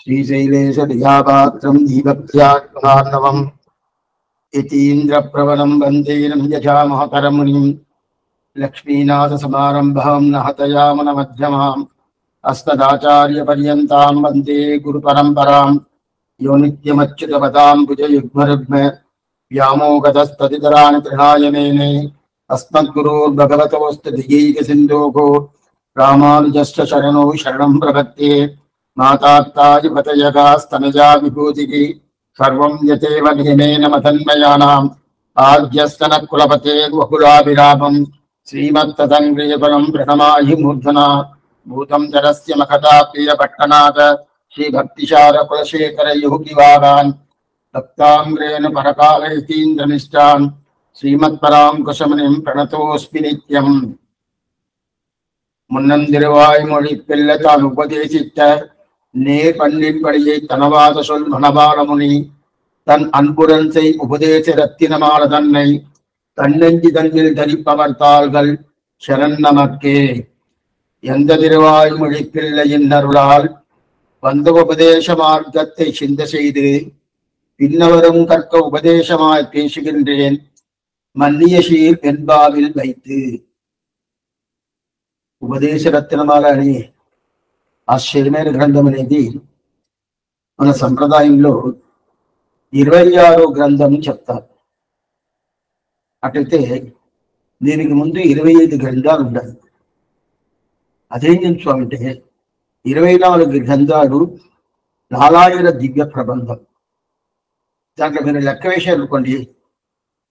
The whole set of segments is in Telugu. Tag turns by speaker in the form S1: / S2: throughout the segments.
S1: श्रीशैलेशदयापात्रं दीपत्यात्मनार्णवम् यतीन्द्रप्रवणं वन्दे यजामहतरमुनिं लक्ष्मीनाथसमारम्भां नहतयामनमध्यमाम् अस्मदाचार्यपर्यन्तां वन्दे गुरुपरम्परां यो नित्यमच्युतपदां भुजयुग्मरुग्म व्यामोगतस्तदितराणि तृणाय मेने अस्मद्गुरोर्भगवतोऽस्तु दिगैकसिन्धोः रामानुजस्य शरणो शरणं प्रपद्ये मातात्ताय पतयगास्तनया विभूतिः सर्वं यतेव नियमेन मदन्मयानाम् आद्यस्तनकुलपते वकुलाभिरामं श्रीमत्तदङ्ग्रियफलं प्रणमाहि मूर्धना भूतं जरस्य मखता प्रियपट्टनाथ श्रीभक्तिशारकुलशेखर योगिवाहान् भक्ताङ्ग्रेण परकालयतीन्द्रनिष्ठान् श्रीमत्पराङ्कुशमुनिं प्रणतोऽस्मि नित्यम् முன்னந்திருவாய்மொழி பிள்ளை தான் உபதேசித்த நேர் பண்ணின்படியை தனவாத சொல் மணவாளமுனி தன் அன்புடன் செய் உபதேச ரத்தினமான தன்னை தன்னெஞ்சி தன்னில் தரிப்பவர் தாள்கள் சரண் நமக்கே. எந்த திருவாய்மொழி பிள்ளையின் அருளால் வந்த உபதேச மார்க்கத்தை சிந்த செய்து பின்னவரும் கற்க உபதேசமாய் பேசுகின்றேன் மன்னிய சீர் வெண்பாவில் வைத்து. ఉపదేశ రత్నమాల అని ఆశ్చర్యమైన గ్రంథం అనేది మన సంప్రదాయంలో 26వ గ్రంథం చెప్తారు. అటైతే దీనికి ముందు 25 గ్రంథాలు ఉన్నాయి. అదేం స్వామి అంటే 24 గ్రంథాలు నాలాయిర దివ్య ప్రబంధం. దాంట్లో మీరు లెక్క వేశారు అనుకోండి,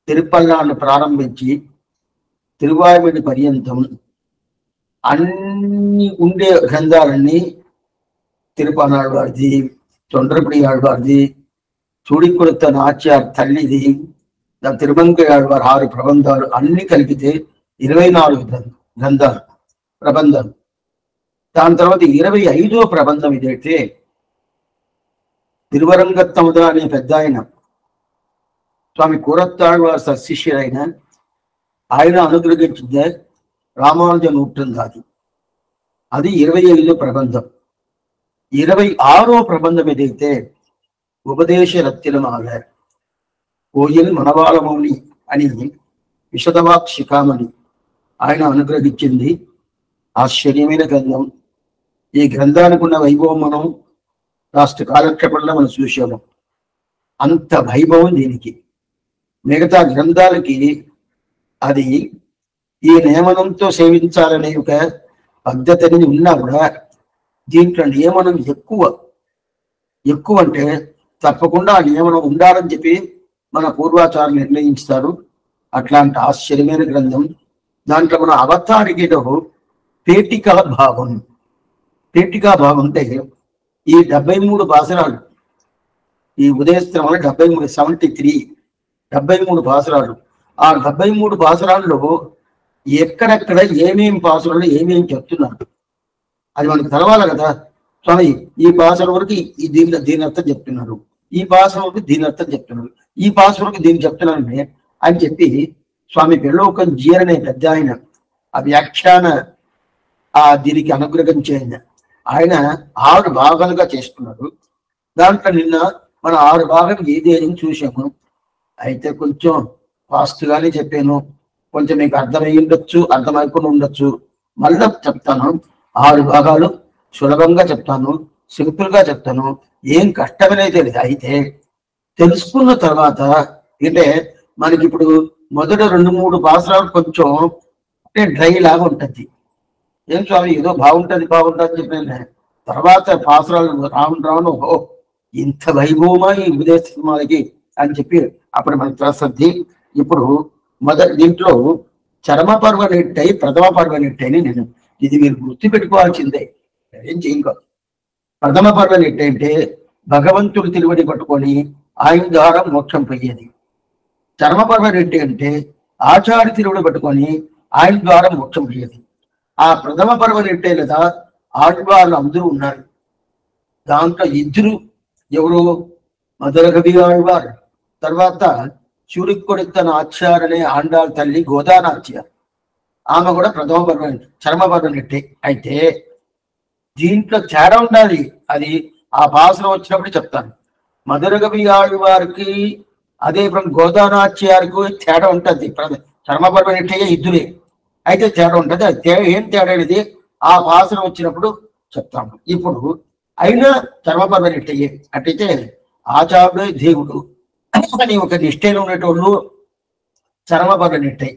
S1: తిరుపల్లాన్ని ప్రారంభించి తిరువాయుమడి పర్యంతం అన్ని ఉండే గ్రంథాలన్నీ తిరుపనాళ్వారిది, తొండ్రపడి ఆళ్వారిది, చూడికొడుత నాచ్యార్ తల్లిది, తిరుమంగ ఆళ్వారు 6 ప్రబంధాలు అన్ని కలిపితే 24 గ్రంథాలు ప్రబంధాలు. దాని తర్వాత 25వ ప్రబంధం ఇదైతే తిరువరంగత్తముద అనే పెద్ద ఆయన స్వామి కూరత్తాళ్వారు సశిష్యులైన ఆయన అనుగ్రహించిందే రామానుజ నూற்றந்தாதி. అది 25వ ప్రబంధం. 26వ ప్రబంధం ఏదైతే ఉపదేశ రత్నమాల కోయిల్ మనవాళమౌని అని విశదవాక్ శిఖామణి ఆయన అనుగ్రహించింది. ఆశ్చర్యమైన గ్రంథం. ఈ గ్రంథానికి ఉన్న వైభవం మనం రాష్ట్ర కాలక్షేపంలో మనం చూసాము. అంత వైభవం దీనికి. మిగతా గ్రంథాలకి అది ఈ నియమనంతో సేవించాలనే ఒక పద్ధతిని ఉన్నా కూడా దీంట్లో నియమనం ఎక్కువ అంటే తప్పకుండా ఆ నియమనం ఉండాలని చెప్పి మన పూర్వాచారులు నిర్ణయించుతారు. అట్లాంటి ఆశ్చర్యమైన గ్రంథం. దాంట్లో మన అవతారికలో పేటికా భావం అంటే ఈ 73 పాసురాలు, ఈ ఉదయస్త్రములు 73 పాసురాలు. ఆ 73 పాసురాల్లో ఎక్కడెక్కడ ఏమేమి పాసురాలు ఏమేమి చెప్తున్నారు అది మనకు తెలవాలి కదా. స్వామి ఈ పాసుల వరకు దీని అర్థం చెప్తున్నారు, ఈ పాసుల వరకు దీని అర్థం చెప్తున్నారు, ఈ పాసుల వరకు దీన్ని చెప్తున్నారు అని చెప్పి స్వామి పెళ్ళోకం జీరనే పెద్ద ఆయన ఆ వ్యాఖ్యాన దీనికి అనుగ్రహించే ఆయన 6 భాగాలుగా చేసుకున్నారు. దాంట్లో నిన్న మనం 6 భాగం ఏదేని చూసాము. అయితే కొంచెం ఫాస్ట్గానే చెప్పాను, కొంచెం మీకు అర్థమై ఉండొచ్చు, అర్థమైకుండా ఉండొచ్చు. మళ్ళీ చెప్తాను. 6 భాగాలు సులభంగా చెప్తాను, సింపుల్ గా చెప్తాను. ఏం కష్టమనేది లేదు. అయితే తెలుసుకున్న తర్వాత అంటే మనకి ఇప్పుడు మొదట 2-3 పాసురాలు కొంచెం అంటే డ్రై లాగా ఉంటుంది. ఏం స్వామి ఏదో బాగుంటుంది అని చెప్పిన తర్వాత పాసురాలు రాను ఇంత వైభవమా ఈ విదేశీ అని చెప్పి అప్పుడు మనకు తెలుస్తుంది. ఇప్పుడు దీంట్లో చరమ పర్వ నెట్టయి ప్రథమ పర్వ నెట్టని నేను ఇది మీరు గుర్తు పెట్టుకోవాల్సిందే, ఏం చేయగలరు. ప్రథమ పర్వ నెట్ట అంటే భగవంతుడు తిరువడి పట్టుకొని ఆయన ద్వారా మోక్షం పోయేది. చరమ పర్వ నెట్టి అంటే ఆచార్య తిరువడి పట్టుకొని ఆయన ద్వారా మోక్షం పోయేది. ఆ ప్రథమ పర్వ నెట్టే లేదా ఆళ్వాళ్ళు అందరూ ఉన్నారు. దాంట్లో ఇద్దరు ఎవరు, మధురకవి ఆళ్వారు, తర్వాత చూడికొడుత నాచ్యార్ అనే ఆండాళ్ తల్లి గోదానాచ్యార్, ఆమె కూడా ప్రథమ పర్వ చరమ పర్వ నెట్టే. అయితే దీంట్లో తేడా ఉండాలి. అది ఆ పాసరం వచ్చినప్పుడు చెప్తాను. మధురకవి వారికి అదే గోదానాచ్యారికి తేడా ఉంటుంది. చర్మపర్వ నెట్టయ్య ఇద్దురే, అయితే తేడా ఉంటుంది. అది ఏం తేడా అనేది ఆ పాసరం వచ్చినప్పుడు చెప్తాము. ఇప్పుడు అయినా చర్మపర్వ నెట్టయ్యే అట్టయితే ఆచార్యుడే దేవుడు అని ఒక నిష్ఠలో ఉండేటోళ్ళు చర్మపర్వ నెట్టయి,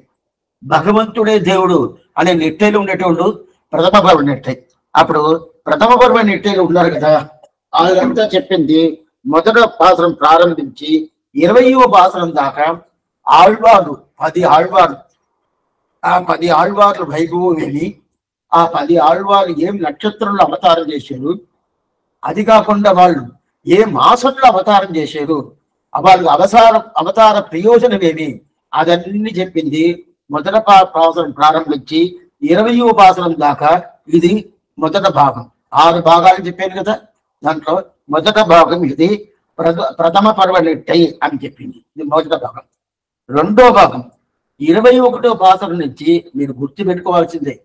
S1: భగవంతుడే దేవుడు అనే నిట్టేలు ఉండేటోళ్ళు ప్రథమ పర్వ నెట్టయి. అప్పుడు ప్రథమ పర్వ నెట్టేలు ఉన్నారు కదా, వాళ్ళంతా చెప్పింది మొదట పాసరం ప్రారంభించి 20వ పాసరం దాకా ఆళ్వార్లు 10 ఆళ్వార్లు, ఆ 10 ఆళ్వార్లు వైభవం ఏమి, ఆ 10 ఆళ్వార్లు ఏం నక్షత్రంలో అవతారం చేశారు, అది కాకుండా వాళ్ళు ఏ మాసంలో అవతారం చేశారు, వాళ్ళకి అవతార ప్రయోజనం ఏమి, అదన్నీ చెప్పింది. మొదట పాసరం ప్రారంభించి 20వ పాసరం దాకా ఇది మొదట భాగం. 6 భాగాలు చెప్పాను కదా, దాంట్లో మొదట భాగం ఇది ప్రథమ పర్వ నెట్టయి అని చెప్పింది. ఇది మొదట భాగం. రెండో భాగం 21వ పాసరం నుంచి మీరు గుర్తు పెట్టుకోవాల్సిందే.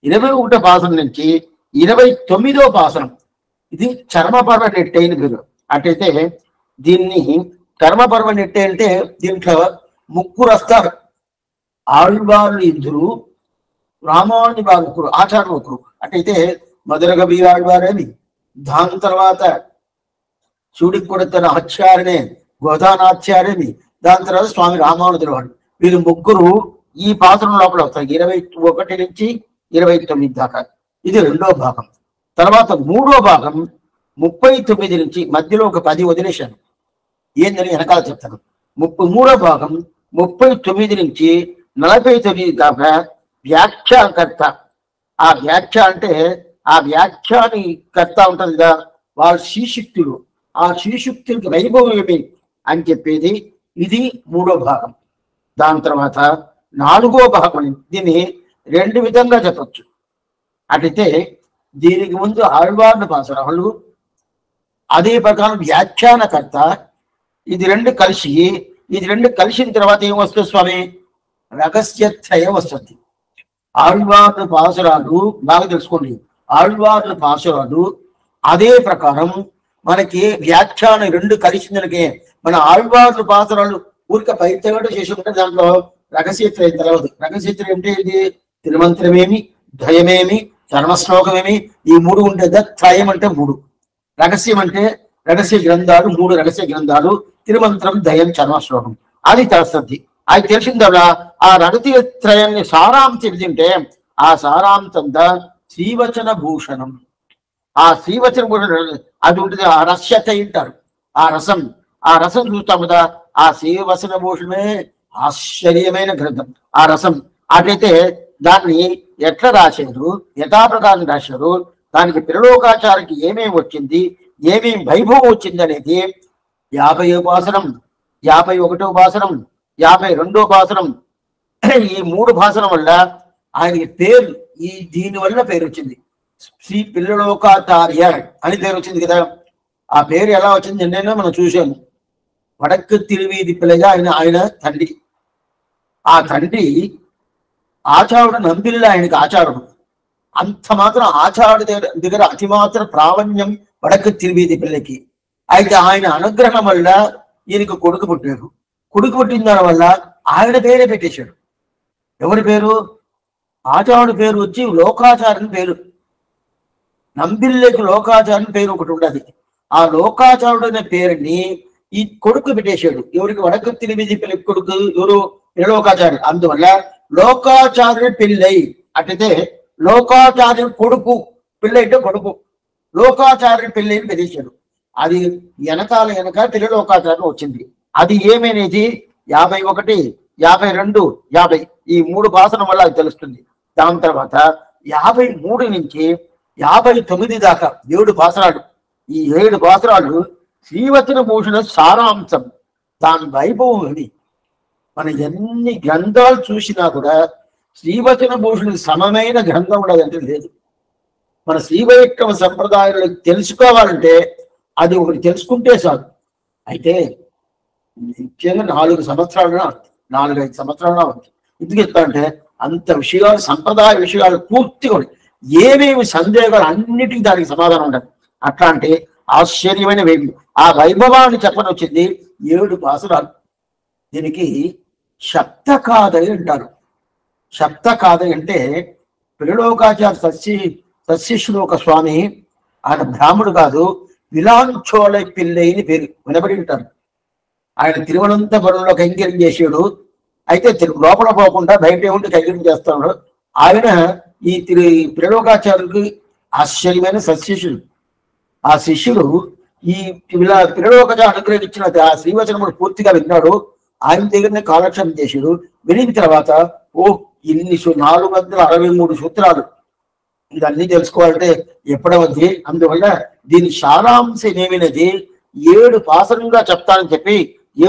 S1: 21వ పాసరం నుంచి 29వ పాసరం ఇది చర్మపర్వ నెట్టయి అని పేరు. అటైతే దీన్ని చర్మపర్వ నెట్టయి అంటే దీంట్లో 3 వస్తారు. ఆళ్వార్లు 2, రామానుని వారు 1, ఆచార్యులు 1. అటైతే మధురకవి ఆళ్వారని, దాని తర్వాత చూడికి కూడా తన ఆచార్యనే గోదానాచార్యని, దాని తర్వాత స్వామి రామానుజుల వాడు. వీళ్ళు 3 ఈ పాసరం లోపల వస్తారు 21 నుంచి 29 దాకా. ఇది రెండో భాగం. తర్వాత మూడో భాగం 39 నుంచి, మధ్యలో ఒక 10 వదిలేశాను, ఏందని వెనకాల చెప్తాను. 33వ భాగం 39 నుంచి 49 దాకా వ్యాఖ్యాకర్త. ఆ వ్యాఖ్య అంటే ఆ వ్యాఖ్యాని కర్త ఉంటుంది కదా, వాళ్ళ శ్రీశక్తులు, ఆ శ్రీశక్తులకి వైభవం ఏమి అని చెప్పేది. ఇది 3వ భాగం. దాని తర్వాత 4వ భాగం. దీన్ని 2 విధంగా చెప్పచ్చు. అటైతే దీనికి ముందు ఆళ్వార్ల పాసరాలు, అదే ప్రకారం వ్యాఖ్యానకర్త. ఇది 2 కలిసి, ఇది 2 కలిసిన తర్వాత ఏం వస్తుంది స్వామి, రహస్యత్రయం వస్తుంది. ఆళ్వార్ల పాసురాలు బాగా తెలుసుకోండి. ఆళ్వార్ల పాసురాలు అదే ప్రకారం మనకి వ్యాఖ్యానం 2 కలిసిందనికే మన ఆళ్వార్ల పాసురాలు ఊరిక పైతేడు చేసి ఉంటే దాంట్లో రహస్యత్రయం తెలవదు. రహస్యత్రయం అంటే ఇది తిరుమంత్రమేమి, ద్వయమేమి, చర్మశ్లోకమేమి, ఈ 3 ఉండేదా. త్రయం అంటే 3, రహస్యం అంటే రహస్య గ్రంథాలు, 3 రహస్య గ్రంథాలు, తిరుమంత్రం, దయం, చర్మశ్లోకం. అది తెలుస్తుంది. అది తెలిసిందల్లా ఆ రహస్య త్రయాన్ని సారాంశం తింటే ఆ సారాంశంతా శ్రీవచన భూషణం. ఆ శ్రీవచన భూషణం అది ఉంటుంది. ఆ రస్యత అంటారు. ఆ రసం చూస్తాం కదా, ఆ శ్రీవచన భూషణమే ఆశ్చర్యమైన గ్రంథం. ఆ రసం అటైతే దాన్ని ఎట్లా రాశారు, యథాప్రకారం రాశారు, దానికి పిరలోకాచారికి ఏమేమి వచ్చింది, ఏమేమి వైభవం వచ్చింది అనేది 50వ పాసరం, 51వ పాసరం, 52వ పాసరం, ఈ 3 భాసనం వల్ల ఆయనకి పేరు, దీని వల్ల పేరు వచ్చింది. శ్రీ పిల్లలోకాచార్య అని పేరు వచ్చింది కదా. ఆ పేరు ఎలా వచ్చింది నిన్నైనా మనం చూసాము. వడక్కు తిరువీధి పిల్లగా ఆయన తండ్రి. ఆ తండ్రి ఆచారుడు నంబిల్ల, ఆయనకి ఆచారుడు. అంత మాత్రం ఆచారుడి దగ్గర అతి మాత్రం ప్రావణ్యం వడక్కు తిరువీధి పిల్లకి. అయితే ఆయన అనుగ్రహం వల్ల ఈయనకు కొడుకు పుట్టాడు. కొడుకు పుట్టిన దాని వల్ల ఆయన పేరే పెట్టేశాడు. ఎవరి పేరు? ఆచారుడి పేరు వచ్చి లోకాచార్యుని పేరు. నంబిల్లకి లోకాచార్యుని పేరు ఒకటి ఉండదు. ఆ లోకాచారుడు అనే పేరుని ఈ కొడుకు పెట్టేశాడు. ఎవరికి? వడక్కు తిరువీధి పిల్ల కొడుకు ఎవరు? లోకాచార్యుడు. అందువల్ల లోకాచార్యుని పిల్లై అట్టయితే లోకాచార్యుని కొడుకు, పిల్ల అంటే కొడుకు, లోకాచార్యుని పిల్లైని పెట్టేశాడు. అది వెనక పిల్లలోకాచార్యం వచ్చింది. అది ఏమనేది 51, 52, 50 ఈ 3 భాసనం వల్ల అది తెలుస్తుంది. దాని తర్వాత 53 నుంచి 59 దాకా 7 భాసనాలు. ఈ 7 భాసనాలు శ్రీవచన భూషణ సారాంశం, దాని వైభవం అది. మన ఎన్ని గ్రంథాలు చూసినా కూడా శ్రీవచన భూషణకు సమమైన గ్రంథం ఉండదంటే లేదు. మన శ్రీవైష్ణవ సంప్రదాయంలో తెలుసుకోవాలంటే అది ఒకటి తెలుసుకుంటే చాలు. అయితే ముఖ్యంగా 4 సంవత్సరాలు 4-5 సంవత్సరాలు అవుతుంది. ఎందుకు చెప్తానంటే అంత విషయాలు, సంప్రదాయ విషయాలు పూర్తిగా ఏమేమి సందేహాలు అన్నిటికీ దానికి సమాధానం ఉండదు. అట్లా అంటే ఆశ్చర్యమైన వైభవం. ఆ వైభవాన్ని చెప్పని వచ్చింది 7 పాసురాలు. దీనికి సప్తకాదయ అంటారు. సప్తకాదయ అంటే పిల్లలోకాచార్య సశిష్యుడు ఒక స్వామి, ఆయన బ్రాహ్మడు కాదు, విలాంచోళ పిల్లైని పేరు వినబడి ఉంటారు. ఆయన తిరువనంతపురంలో కైంకర్యం చేసాడు. అయితే లోపల పోకుండా బయట ఉండి కైంకర్యం చేస్తున్నాడు. ఆయన ఈ పిల్లలోకాచార్యుడికి ఆశ్చర్యమైన సశిష్యుడు. ఆ శిష్యుడు ఈ పిల్లలోకజ అనుగ్రహించిన ఆ శ్రీవచనముడు పూర్తిగా విన్నాడు. ఆయన దగ్గరనే కాలక్షేపం చేశాడు. వినిన తర్వాత ఇన్ని 463 సూత్రాలు, ఇదన్నీ తెలుసుకోవాలంటే ఎప్పుడవద్ది. అందువల్ల దీని సారాంశం ఏమినది 7 పాసరంగా చెప్తానని చెప్పి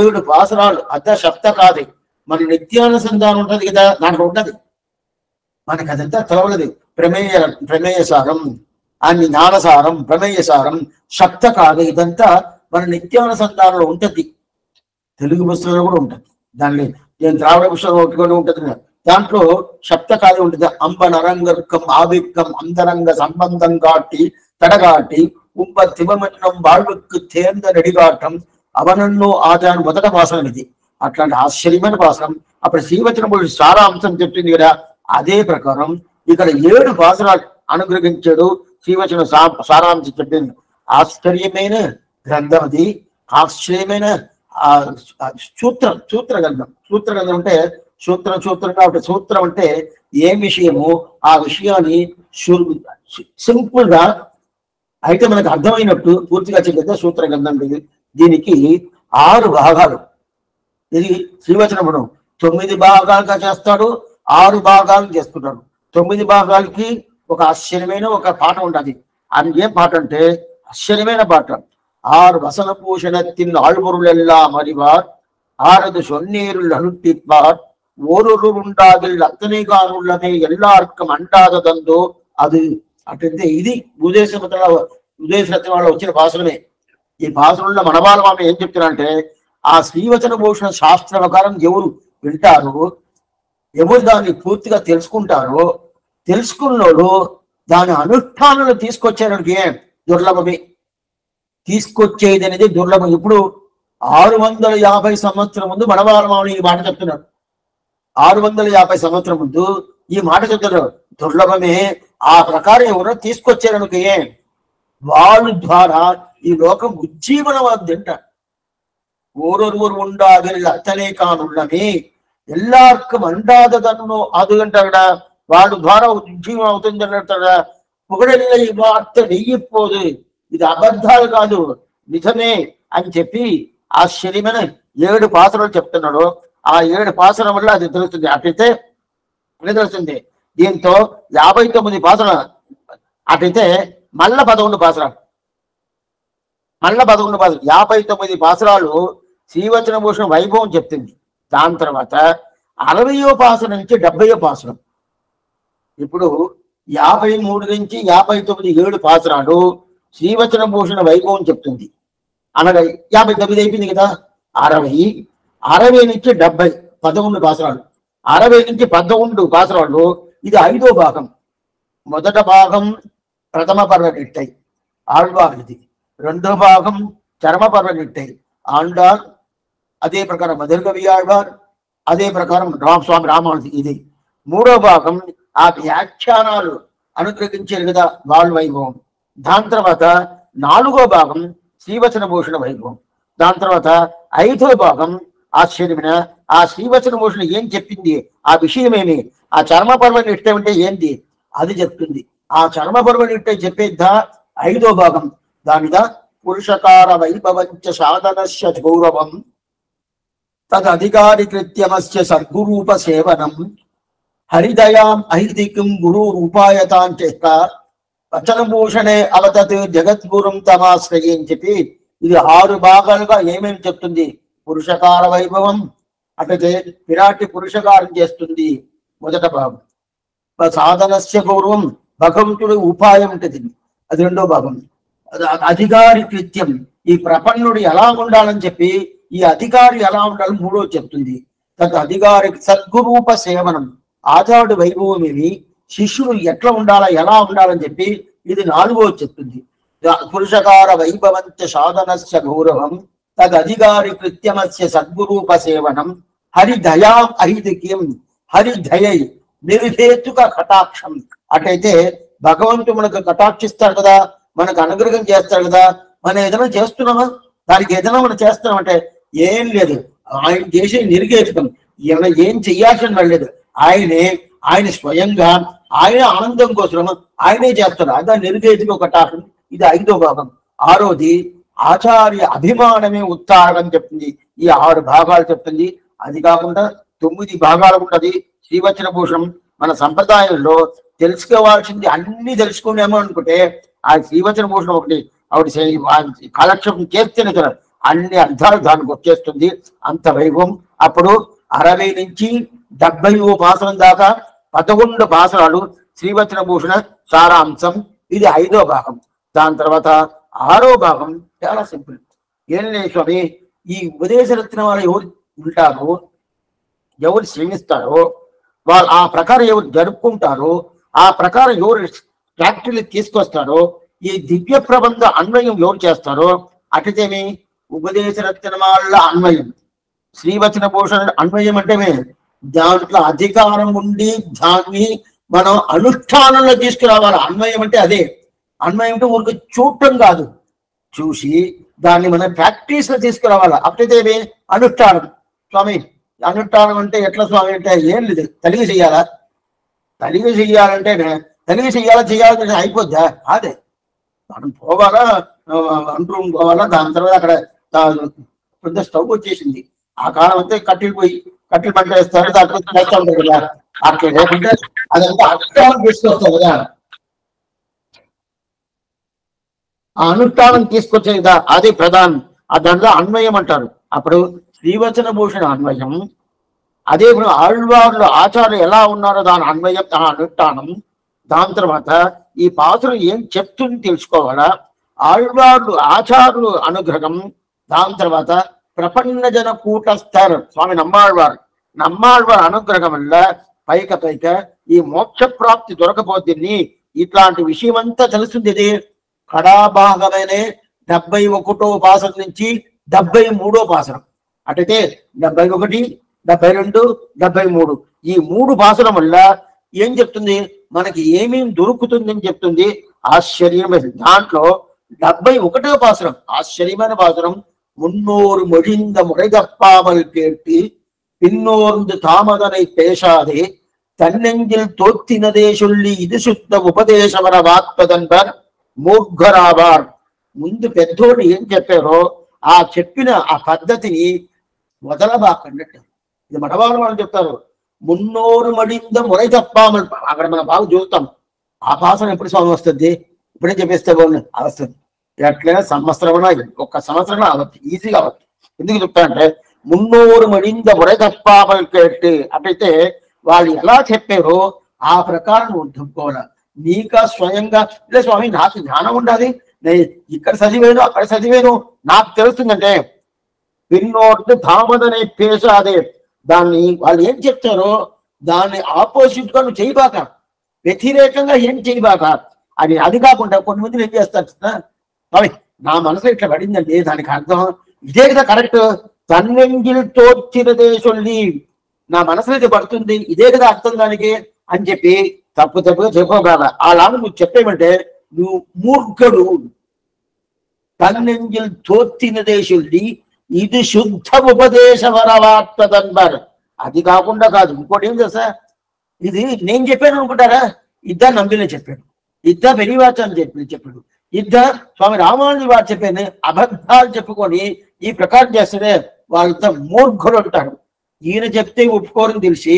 S1: 7 పాసరాలు అర్ధ శబ్ద కాదు. మన నిత్యానుసంధానం ఉంటది కదా, దాంట్లో ఉంటది. మనకు అదంతా తెలవలేదు. ప్రమేయసారం అని జ్ఞానసారం, ప్రమేయసారం, శబ్ద కాదు, ఇదంతా మన నిత్యానుసంధానంలో ఉంటది. తెలుగు పుస్తకంలో కూడా ఉంటుంది. దాన్ని నేను ద్రావిడ పుస్తకం ఒకటి ఉంటుంది. దాంట్లో శబ్ద కాదు ఉంటుంది. అంబ నరంగర్కం ఆవిక్కం అంతరంగ సంబంధం కాటి తడగాటి ఉంప తిమమన్నం வாழ்வுக்கு தேர்ந்த நெடிகாட்டம் అవనన్ను ఆచారం మొదట భాషణం ఇది. అట్లాంటి ఆశ్చర్యమైన భాషణం. అప్పుడు శ్రీవచనముడు సారాంశం చెప్తుంది కదా, అదే ప్రకారం ఇక్కడ 7 భాషణాలు అనుగ్రహించాడు. శ్రీవచన సారాంశం చెప్పింది. ఆశ్చర్యమైన గ్రంథం అది. ఆశ్చర్యమైన సూత్ర గ్రంథం అంటే సూత్రంగా ఉంటుంది. సూత్రం అంటే ఏ విషయము ఆ విషయాన్ని సింపుల్ గా అయితే మనకు అర్థమైనట్టు పూర్తిగా చెప్పేది సూత్ర గ్రంథం. దీనికి 6 భాగాలు. ఇది శ్రీవచనమును 9 భాగాలుగా చేస్తాడు, 6 భాగాలు చేస్తున్నాడు. 9 భాగాలకి ఒక ఆశ్చర్యమైన ఒక పాట ఉంటుంది. అది ఏం పాట అంటే ఆశ్చర్యమైన పాట. 6 வசன பூஷணத்தின் ஆழ்பொருளெல்லாம் அறிவார், 6 சொன்னீருள் அனுட்டிப்பார், ஓரொரு உண்டாகில் அத்தனை காணுள்ளமே எல்லாருக்கும் అంటాదదందో అది. అంటే ఇది ఉదయశరత్నంలో వచ్చిన భాషలమే. ఈ భాషలలో మనవాళ్ళ మామ ఏం చెప్తున్నారంటే, ఆ శ్రీవచన భూషణ శాస్త్ర ప్రకారం ఎవరు వింటారో, ఎవరు దాన్ని పూర్తిగా తెలుసుకుంటారో, తెలుసుకున్నోడు దాని అనుష్ఠానంలో తీసుకొచ్చేవాడికి దుర్లభమే. తీసుకొచ్చేది అనేది దుర్లభం. ఇప్పుడు 650 సంవత్సరం ముందు మనవాళ్ళ మామ ఈ మాట చెప్తున్నాడు. 650 సంవత్సరం ముందు ఈ మాట చెప్తున్నారు. దుర్లభమే. ఆ ప్రకారం ఎవరో తీసుకొచ్చారనుకే వాళ్ళ ద్వారా ఈ లోకం ఉజ్జీవనవాది అంట. ఓరొరువురు ఉండాలి అత్తనే కానున్నమే ఎల్లార్కం అండాదదన్ను అది అంటాడా. వాడు ద్వారా ఉజ్జీవనం అవుతుంది అంటాడా. పుగడెల్ల ఈ వార్త నెయ్యిపోదు, ఇది అబద్ధాలు కాదు, నిజమే అని చెప్పి ఆశ్చర్యమైన 7 పాసరాలు చెప్తున్నాడు. ఆ 7 పాసరం వల్ల అది తెలుస్తుంది. అటైతే తెలుస్తుంది. దీంతో 59 పాసరాలు. అటైతే మళ్ళా 11 పాసరాలు. 59 పాసరాలు శ్రీవచన భూషణ వైభవం చెప్తుంది. దాని తర్వాత 60వ పాసరం నుంచి 70వ పాసరం. ఇప్పుడు 53 నుంచి 59 7 పాసరాలు శ్రీవచన భూషణ వైభవం చెప్తుంది. అనగా 59 అయిపోయింది కదా. 60 నుంచి 70 11 పాసరాలు. 60 నుంచి 11 పాసరాలు. ఇది 5వ భాగం. మొదట భాగం ప్రథమ పర్వనిట్టై ఆళ్వార్ది, 2వ భాగం చరమ పర్వనిట్టై ఆండార్, అదే ప్రకారం మధురకవి ఆళ్వార్, అదే ప్రకారం స్వామి రామానుజి. ఇది 3వ భాగం ఆ వ్యాఖ్యానాలు అనుగ్రహించారు కదా వాళ్ళ వైభవం. దాని తర్వాత 4వ భాగం శ్రీవచన భూషణ వైభవం. దాని తర్వాత 5వ భాగం ఆశ్చర్యమైన ఆ శ్రీవచన భూషణ ఏం చెప్పింది, ఆ విషయం ఏమి, ఆ చర్మ పర్వ నిష్ట అంటే ఏంది అది చెప్తుంది. ఆ చర్మ పర్వ నిష్ట చెప్పేద్దా 5వ భాగం. దానిదా పురుషకార వైభవంచ సాధనస్య గౌరవం తదధికారి కృత్యమస్య సద్గురూప సేవనం హరిదయాం అహితికం గురు రూపాయతాంచేత వచనభూషణే అవతత్ జగద్గురుం తమాశ్రయి అని చెప్పి ఇది 6 భాగాలుగా ఏమేమి చెప్తుంది. పురుషకార వైభవం అంటే విరాటి పురుషకారం చేస్తుంది మొదట భాగం. సాధనస్య గౌరవం భగవంతుడు ఉపాయం ఉంటుంది అది 2వ భాగం. అధికారి కృత్యం ఈ ప్రపన్నుడు ఎలా ఉండాలని చెప్పి ఈ అధికారి ఎలా ఉండాలని 3వ చెప్తుంది. తద్ అధికారి సద్గురూప సేవనం ఆచార్యుడి వైభవం ఏమి, శిష్యుడు ఎట్లా ఉండాలా ఎలా ఉండాలని చెప్పి ఇది 4వ చెప్తుంది. పురుషకార వైభవంత్య సాధనస్య గౌరవం తదధికారి కృత్యమస్య సద్గురూప సేవనం హరిదయాం అహితికిం హరిదయై నిర్హేతుక కటాక్షం. అటైతే భగవంతుడు మనకు కటాక్షిస్తాడు కదా, మనకు అనుగ్రహం చేస్తాడు కదా. మనం ఏదైనా చేస్తున్నామా, దానికి ఏదైనా మనం చేస్తున్నామంటే ఏం లేదు. ఆయన చేసే నిర్గేతుకం, ఏం చెయ్యాల్సిన లేదు. ఆయన స్వయంగా ఆయన ఆనందం కోసం ఆయనే చేస్తాడు. అదే నిర్గేతుక కటాక్షం. ఇది 5వ భాగం. 6వది ఆచార్య అభిమానమే ఉత్తారకం చెప్తుంది. ఈ 6 భాగాలు చెప్తుంది. అది కాకుండా 9 భాగాలు ఉంటుంది శ్రీవచన భూషణం. మన సంప్రదాయంలో తెలుసుకోవాల్సింది అన్ని తెలుసుకున్నామో అనుకుంటే ఆ శ్రీవచన భూషణం ఒకటి ఆవిడ కాలక్షేపం చేస్తేనే కదా అన్ని అర్థాలు దానికి వచ్చేస్తుంది. అంత వైభవం. అప్పుడు 60 నుంచి 70 పాసనం దాకా 11 పాసనాలు శ్రీవచన భూషణ సారాంశం. ఇది 5వ భాగం. దాని తర్వాత 6వ భాగం చాలా సింపుల్. ఏంటంటే స్వామి, ఈ ఉపదేశ రత్న వాళ్ళు ఎవరు ఉంటారో, ఎవరు శ్రమిస్తారో, వాళ్ళు ఆ ప్రకారం ఎవరు జరుపుకుంటారో, ఆ ప్రకారం ఎవరు ఫ్యాక్టరీలు తీసుకొస్తారో, ఈ దివ్య ప్రబంధ అన్వయం ఎవరు చేస్తారో, అటుతేమి ఉపదేశ రత్న వాళ్ళ అన్వయం. శ్రీవచన భూషణ అన్వయం అంటే దాంట్లో అధికారం ఉండి దాన్ని మనం అనుష్ఠానంలో తీసుకురావాలి. అన్వయం అంటే అదే. అన్వయం అంటే ఊరికి చూడటం కాదు, చూసి దాన్ని మనం ప్రాక్టీస్ లో తీసుకురావాలి. అప్పుడైతే అనుష్ఠానం. స్వామి అనుష్ఠానం అంటే ఎట్లా స్వామి అంటే ఏం లేదు, తలిగి చెయ్యాలా, తలిగి చెయ్యాలంటే తలిగి చెయ్యాలని అయిపోద్దా? అదే మనం పోవాలా, అంటూ పోవాలా. దాని తర్వాత అక్కడ పెద్ద స్టవ్ వచ్చేసింది. ఆ కాలం అంతా కట్టెలు పంట వేస్తారు, దాంట్లో వేస్తూ ఉంటారు కదా. అట్లా లేకుంటే అదంతా అనుష్ఠానం తీసుకొస్తారు కదా. ఆ అనుష్ఠానం తీసుకొచ్చేదా అది ప్రధానం. దాంట్లో అన్వయం అంటారు. అప్పుడు శ్రీవచన భూషణ అన్వయం, అదే ఇప్పుడు ఆళ్వార్లు ఆచార్యులు ఎలా ఉన్నారో దాని అన్వయం, ఆ అనుష్ఠానం. దాని తర్వాత ఈ పాత్ర ఏం చెప్తుంది తెలుసుకోవాలా. ఆళ్వార్లు ఆచార్యులు అనుగ్రహం. దాని తర్వాత ప్రపన్న జన కూటస్థర్ స్వామి నమ్మాళ్వారు అనుగ్రహం వల్ల పైక ఈ మోక్ష ప్రాప్తి దొరకపోతుంది. ఇట్లాంటి విషయం అంతా తెలుస్తుంది. ఇది కడాభాగమైన 71వ పాసనం నుంచి 73వ పాసనం. అటైతే 71, 72, 73 ఈ 3 పాసనం వల్ల ఏం చెప్తుంది, మనకి ఏమేం దొరుకుతుందని చెప్తుంది. ఆశ్చర్యమైన దాంట్లో 71వ పాసనం ఆశ్చర్యమైన పాసనం. முன்னோர் மொழிந்த முறைதப்பாமல் கேட்டு பின்னோர்ந்து தாமதனை பேசாதே தன்னெஞ்சில் தோத்தினதே சொல்லி இது சுத்த ఉపదేశవర వాత్పదన్బర్ మూర్ఘరావార్. ముందు పెద్దోడు ఏం చెప్పారో ఆ చెప్పిన ఆ పద్ధతిని వదలబాకన్నట్టు. ఇది మఠవాళ్ళ వాళ్ళు చెప్తారు. మున్నోరు మడింద మురై తప్పామల్. అక్కడ మనం బాగా చూస్తాం. ఆ పాసన ఎప్పుడు స్వామి వస్తుంది, ఇప్పుడే చెప్పేస్తే బాగుంది వస్తుంది. ఎట్లయినా సంవత్సరం, 1 సంవత్సరం అవ్వచ్చు, ఈజీగా అవ్వచ్చు. ఎందుకు చెప్తానంటే మున్నోరు మడింద మురై తప్పామల్ కేట్టి. అటైతే వాళ్ళు ఎలా చెప్పారో ఆ ప్రకారం నువ్వు చెప్పుకోవాలి. నీకా స్వయంగా లే స్వామి నాకు జ్ఞానం ఉండాలి, నేను ఇక్కడ చదివాను అక్కడ చదివాను నాకు తెలుస్తుందంటే పిన్నోర్డు ధామదనే పేస. అదే దాన్ని వాళ్ళు ఏం చెప్తారో దాన్ని ఆపోజిట్ గా నువ్వు చేయబాక, వ్యతిరేకంగా ఏం చేయబాక. అది కాకుండా కొన్ని మంది ఏం చేస్తారు, స్వామి నా మనసులో ఇట్లా పడిందండి, దానికి అర్థం ఇదే కదా కరెక్ట్, తన్నెంగిల్ తోచినదే సొల్లి, నా మనసులో ఇది పడుతుంది, ఇదే కదా అర్థం దానికి అని చెప్పి తప్పుగా చెప్పగల. అలాగే నువ్వు చెప్పేమంటే నువ్వు మూర్ఖుడు. తన్నెంగిల్ తోచినదే సొల్లి ఇది శుద్ధ ఉపదేశవరవాత్మదన్బర్. అది కాకుండా కాదు ఇంకోటి ఏం తెలుసా, ఇది నేను చెప్పాను అనుకుంటారా, ఇద్దరు నమ్మిలే చెప్పాడు, ఇద్దరు పెరివాచని చెప్పాడు, ఇద్దరు స్వామి రామానుజు వారు చెప్పాను అబద్ధాలు చెప్పుకొని ఈ ప్రకారం చేస్తే వాళ్ళంతా మూర్ఖులు అంటారు. ఈయన చెప్తే ఒప్పుకోరని తెలిసి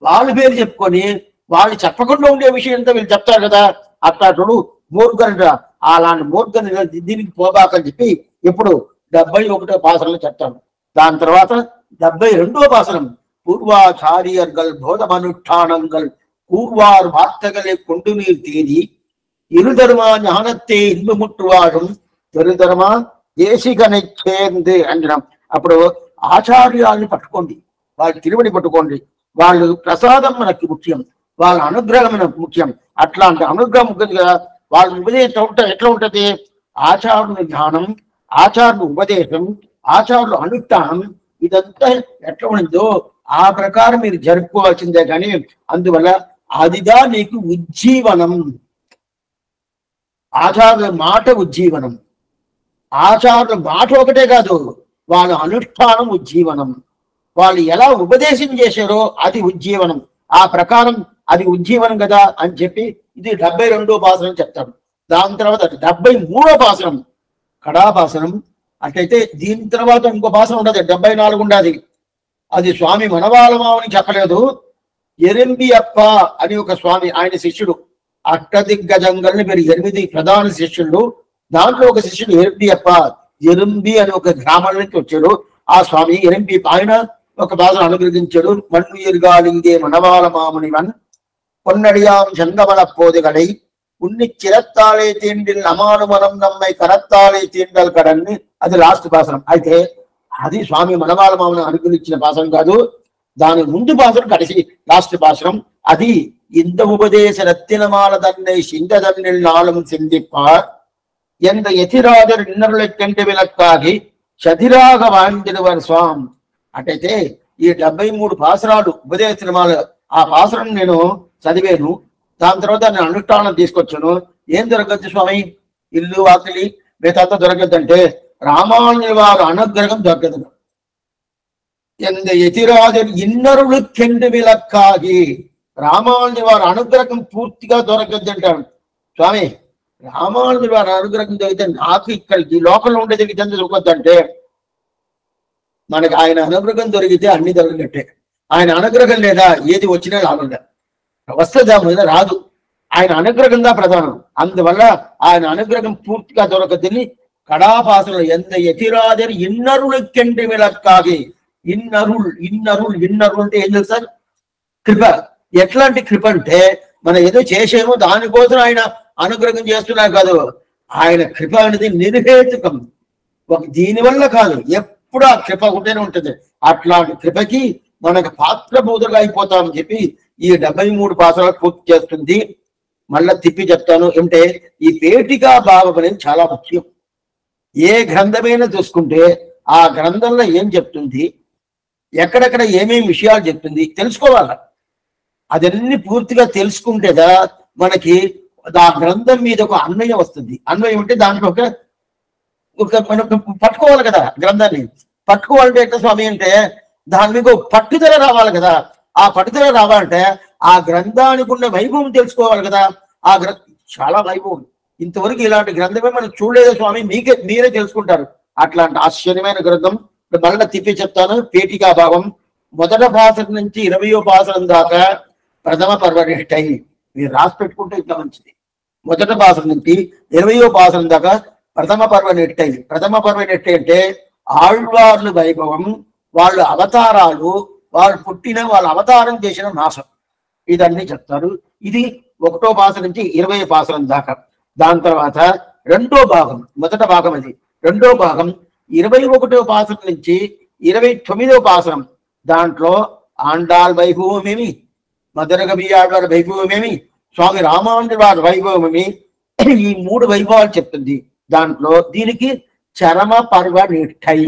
S1: వాళ్ళ పేరు చెప్పుకొని వాళ్ళు చెప్పకుండా ఉండే విషయం అంతా వీళ్ళు చెప్తారు కదా, అట్లాంటి మూర్ఖులు. అలాంటి మూర్ఖుని దీనికి పోబాకని చెప్పి ఇప్పుడు 71వ పాసనంలో చెప్తాను. దాని తర్వాత 72వ పాసనం పూర్వాచారియర్గల్ బోధమనుష్ఠానంగల్ కూర్వారు వార్తగలే కొండు నీరు తీరి இருதர்மா ஞானத்தை இன்பமுற்றுவாடும் தெருధర్మా దేశికని చేంది అంటున్నాం. అప్పుడు ఆచార్యాన్ని పట్టుకోండి, వాళ్ళ తిరువడి పట్టుకోండి. వాళ్ళు ప్రసాదం మనకి ముఖ్యం, వాళ్ళ అనుగ్రహం మనకు ముఖ్యం. అట్లాంటి అనుగ్రహం ముఖ్యంగా వాళ్ళ ఉపదేశం ఎట్లా ఉంటది, ఆచారుల జ్ఞానం, ఆచారుల ఉపదేశం, ఆచారుల అనుష్ఠానం ఇదంతా ఎట్లా ఉందో ఆ ప్రకారం మీరు జరుపుకోవాల్సిందే. కానీ అందువల్ల అదిగా నీకు ఉజ్జీవనం. ఆచారుల మాట ఉజ్జీవనం. ఆచారుల మాట ఒకటే కాదు, వాళ్ళ అనుష్ఠానం ఉజ్జీవనం. వాళ్ళు ఎలా ఉపదేశం చేశారో అది ఉజ్జీవనం. ఆ ప్రకారం అది ఉజ్జీవనం కదా అని చెప్పి ఇది 72వ పాసనం చెప్తాడు. దాని తర్వాత 73వ పాసనం కడాపాసనం. అట్లయితే దీని తర్వాత ఇంకో పాసనం ఉండదు, 74 ఉండదు. అది స్వామి మనవాళమావని చెప్పలేదు. ఎరింబియప్ప అని ఒక స్వామి, ఆయన శిష్యుడు. అష్టదిగ్గజంగల్ని మీరు 8 ప్రధాన శిష్యులు. దాంట్లో ఒక శిష్యుడు ఎరింబియప్ప. ఎరింబి అని ఒక గ్రామం నుంచి వచ్చాడు ఆ స్వామి. ఎరింబి ఆయన ఒక పాసనం అనుగ్రహించాడు. మన్నుయిర్గాలింగే మనవాళమామునివన్ பொன்னடியாம் செங்கமல போதுகளை உன்னி చిరత్తాలే తీండిల్ అమాను మనం నమ్మై కరత్తాలే తీండల్ కడన్ని. అది లాస్ట్ పాసనం. అయితే అది స్వామి మనవాళమామని అనుగ్రహించిన పాసనం కాదు, దాని ముందు పాసనం కడిసి లాస్ట్ పాసనం. అది இந்த உபதேச ரத்தினமால தன்னை சிந்ததன்னில் நாளும் சிந்திப்பார் என்ற எதிராஜர் இன்னருளை கண்டு విలక్కాగి చదిరాగ వాండిరువర్ స్వామి. అటైతే ఈ 73 పాసరాలు ఉపదేశమాల ఆ పాసరం నేను చదివాను. దాని తర్వాత నేను అనుష్ఠానం తీసుకొచ్చాను. ఏం దొరకద్దు స్వామి? ఇల్లు వాకిలి మిగతా దొరకద్దంటే రామానుజుల వారి అనుగ్రహం దొరకదు. ఎంత ఎతిరాజు ఇన్నరులు కెండు విలక్కాగి రామానుజుల వారి అనుగ్రహం పూర్తిగా దొరకద్దు అంటాడు స్వామి. రామానుజుల వారి అనుగ్రహం దొరికితే నాకు ఇక్కడ ఈ లోకంలో ఉండేది ఎంత దొరకద్దంటే, మనకి ఆయన అనుగ్రహం దొరికితే అన్ని దొరికినట్టే. ఆయన అనుగ్రహం లేదా ఏది వచ్చినా లాభం లేదు, వస్తుందా మీద రాదు. ఆయన అనుగ్రహంగా ప్రధానం. అందువల్ల ఆయన అనుగ్రహం పూర్తిగా దొరకదని కడాపాసనలు ఎంత ఎతిరాజర్ ఇన్నరులు కెండి విలక్కాగి. ఇన్నరుల్ ఇన్నరుల్ ఇన్నరుల్ అంటే ఏం తెలుసు సార్? కృప. ఎట్లాంటి కృప అంటే మనం ఏదో చేసేమో దానికోసం ఆయన అనుగ్రహం చేస్తున్నారు కాదు. ఆయన కృప అనేది నిర్హేతుకం, దీనివల్ల కాదు, ఎప్పుడు ఆ కృప ఉంటేనే ఉంటుంది. అట్లాంటి కృపకి మనకు పాత్రబోధులుగా అయిపోతామని చెప్పి ఈ 73 పాసనాలు పూర్తి చేస్తుంది. మళ్ళా తిప్పి చెప్తాను ఏమిటే, ఈ పేటికా భావం అనేది చాలా ముఖ్యం. ఏ గ్రంథమైనా చూసుకుంటే ఆ గ్రంథంలో ఏం చెప్తుంది, ఎక్కడెక్కడ ఏమేమి విషయాలు చెప్తుంది తెలుసుకోవాలి. అదన్నీ పూర్తిగా తెలుసుకుంటేదా మనకి ఆ గ్రంథం మీద ఒక అన్వయం వస్తుంది. అన్వయం అంటే దాంట్లో మనం పట్టుకోవాలి కదా. గ్రంథాన్ని పట్టుకోవాలంటే ఎట్లా స్వామి అంటే దాని మీద పట్టుదల రావాలి కదా. ఆ పట్టుదల రావాలంటే ఆ గ్రంథానికి ఉన్న వైభవం తెలుసుకోవాలి కదా. ఆ చాలా వైభవం. ఇంతవరకు ఇలాంటి గ్రంథమే మనం చూడలేదు స్వామి, మీరే తెలుసుకుంటారు. అట్లాంటి ఆశ్చర్యమైన గ్రంథం మళ్ళీ తిప్పి చెప్తాను. పేటికా భావం మొదట పాసనం నుంచి 20వ పాసనం దాకా ప్రథమ పర్వనిష్టై. మీరు రాసి పెట్టుకుంటే ఇంకా మంచిది. మొదట పాసనం నుంచి 20వ పాసనం దాకా ప్రథమ పర్వనిష్టై. ప్రథమ పర్వనిష్టై అంటే ఆళ్వార్లు వైభవం, వాళ్ళ అవతారాలు, వాళ్ళు పుట్టిన వాళ్ళ అవతారం చేసిన నాశం, ఇదన్నీ చెప్తారు. ఇది 1వ పాసనం నుంచి 20వ పాసనం దాకా. దాని తర్వాత 2వ భాగం, మొదట భాగం అది. 2వ భాగం 21వ పాసనం నుంచి 29వ పాసనం. దాంట్లో ఆండాల్ వైభవమేమి, మధురగవియాళ్వారి వైభవమేమి, స్వామి రామానుజుల వారి వైభవమేమి, ఈ 3 వైభవాలు చెప్తుంది. దాంట్లో దీనికి చరమ పర్వ నిష్ఠై,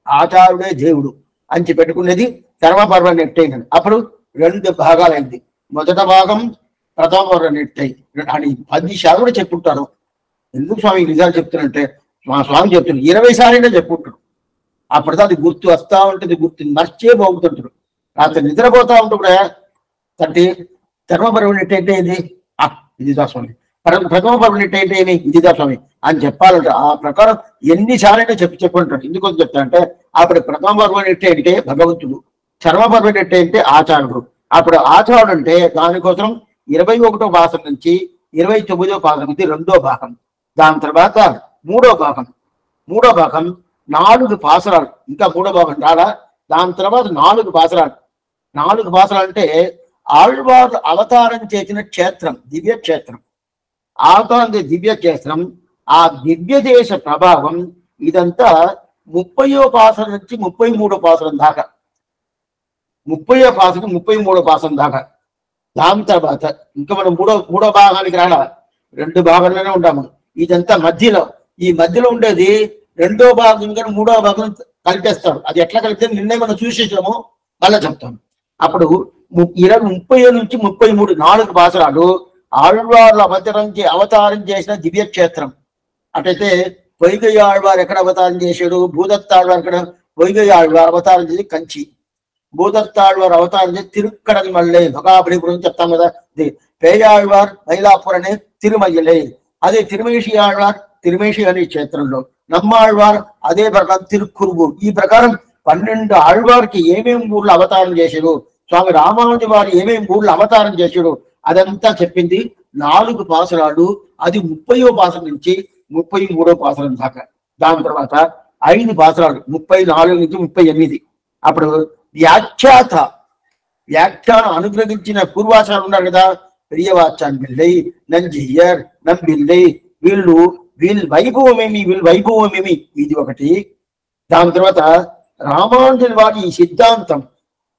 S1: ఆచారుడే దేవుడు అని పెట్టుకునేది చరమ పర్వ నిష్ఠై. అప్పుడు 2 భాగాలైంది. మొదట భాగం ప్రథమ పర్వ నిష్ఠై అని 10 సార్లు కూడా చెప్పుంటారు. ఎందుకు స్వామి నిజాలు చెప్తున్నంటే మా స్వామి చెప్తున్నారు 20 సార్లు చెప్పుంటారు. అప్పుడు అది గుర్తు వస్తా ఉంటుంది, గుర్తు మర్చే బాగుతుంటారు. రాత్రి నిద్రపోతా ఉంటూ కూడా అంటే చర్మ పర్వ నిష్ఠ అంటే ఇది ఇదిదా స్వామి, ప్రథమ పర్వ నిష్ఠ అంటే ఏమి ఇదిదా స్వామి అని చెప్పాలంటే ఆ ప్రకారం ఎన్నిసార్లైనా చెప్పుంటాడు. ఎందుకు చెప్తానంటే అప్పుడు ప్రథమ పర్వ నిష్ఠ అంటే భగవంతుడు, చర్మ పర్వ నిష్ఠ అంటే ఆచార్యుడు. అప్పుడు ఆచార్యుడు అంటే దానికోసం 21వ పాసనం నుంచి 29వ పాసనం నుంచి 2వ భాగం. దాని తర్వాత 3వ భాగం. 3వ భాగం 4 పాసరాలు. ఇంకా 3వ భాగం రాలా. దాని తర్వాత 4 పాసరాలు. 4 పాసరాలు అంటే ఆళ్వార్లు అవతారం చేసిన క్షేత్రం, దివ్య క్షేత్రం. అవతారం దివ్య క్షేత్రం, ఆ దివ్య దేశ ప్రభావం ఇదంతా 30వ పాసనం నుంచి 33వ పాసనం దాకా. 30వ పాసనం 33వ పాసనం దాకా. దాని తర్వాత ఇంకా మనం మూడో భాగానికి రాలా, 2 భాగంలోనే ఉంటాము. ఇదంతా మధ్యలో, ఈ మధ్యలో ఉండేది రెండో భాగం కానీ మూడో భాగం కలిపేస్తారు. అది ఎట్లా కలిపితే నిన్నే మనం చూసేసాము, మళ్ళా చెప్తాం. అప్పుడు 37 నుంచి 33 4 పాసరాలు ఆళ్వార్లు అవతారం చేసిన దివ్య క్షేత్రం. అటైతే పొయ్గై ఆళ్వారు ఎక్కడ అవతారం చేశాడు, భూదత్తాళ్వారు ఎక్కడ, పొయ్గై ఆళ్వారు అవతారం చేసి కంచి, భూదత్తాళ్వారు అవతారం చేసి తిరుక్కడని మళ్ళీ భగాబలి గురించి చెప్తాం కదా. పేయాళ్వార్ మైలాపూర్ అనే తిరుమయ్యలే, అదే తిరుమేషి ఆళ్వార్ తిరుమేషి అనే క్షేత్రంలో, నమ్మాళ్వార్ అదే ప్రకారం తిరుక్కురుగు. ఈ ప్రకారం 12 ఆళ్వారికి ఏమేమి ఊర్లు అవతారం చేశారు, స్వామి రామానుజ వారు ఏమేమి ఊర్లు అవతారం చేశాడు అదంతా చెప్పింది 4 పాసరాలు. అది 30వ పాసరం నుంచి 33వ పాసరం దాకా. దాని తర్వాత 5 పాసరాలు 34 నుంచి 38. అప్పుడు వ్యాఖ్యానం అనుగ్రహించిన పూర్వాచారులు ఉన్నారు కదా, ప్రియవాచాన్ పిల్లై, నంజియర్, నంబిల్లై, వీళ్ళ వైభవమేమి, వీళ్ళ వైభవమేమి, ఇది ఒకటి. దాని తర్వాత రామానుజుల వారి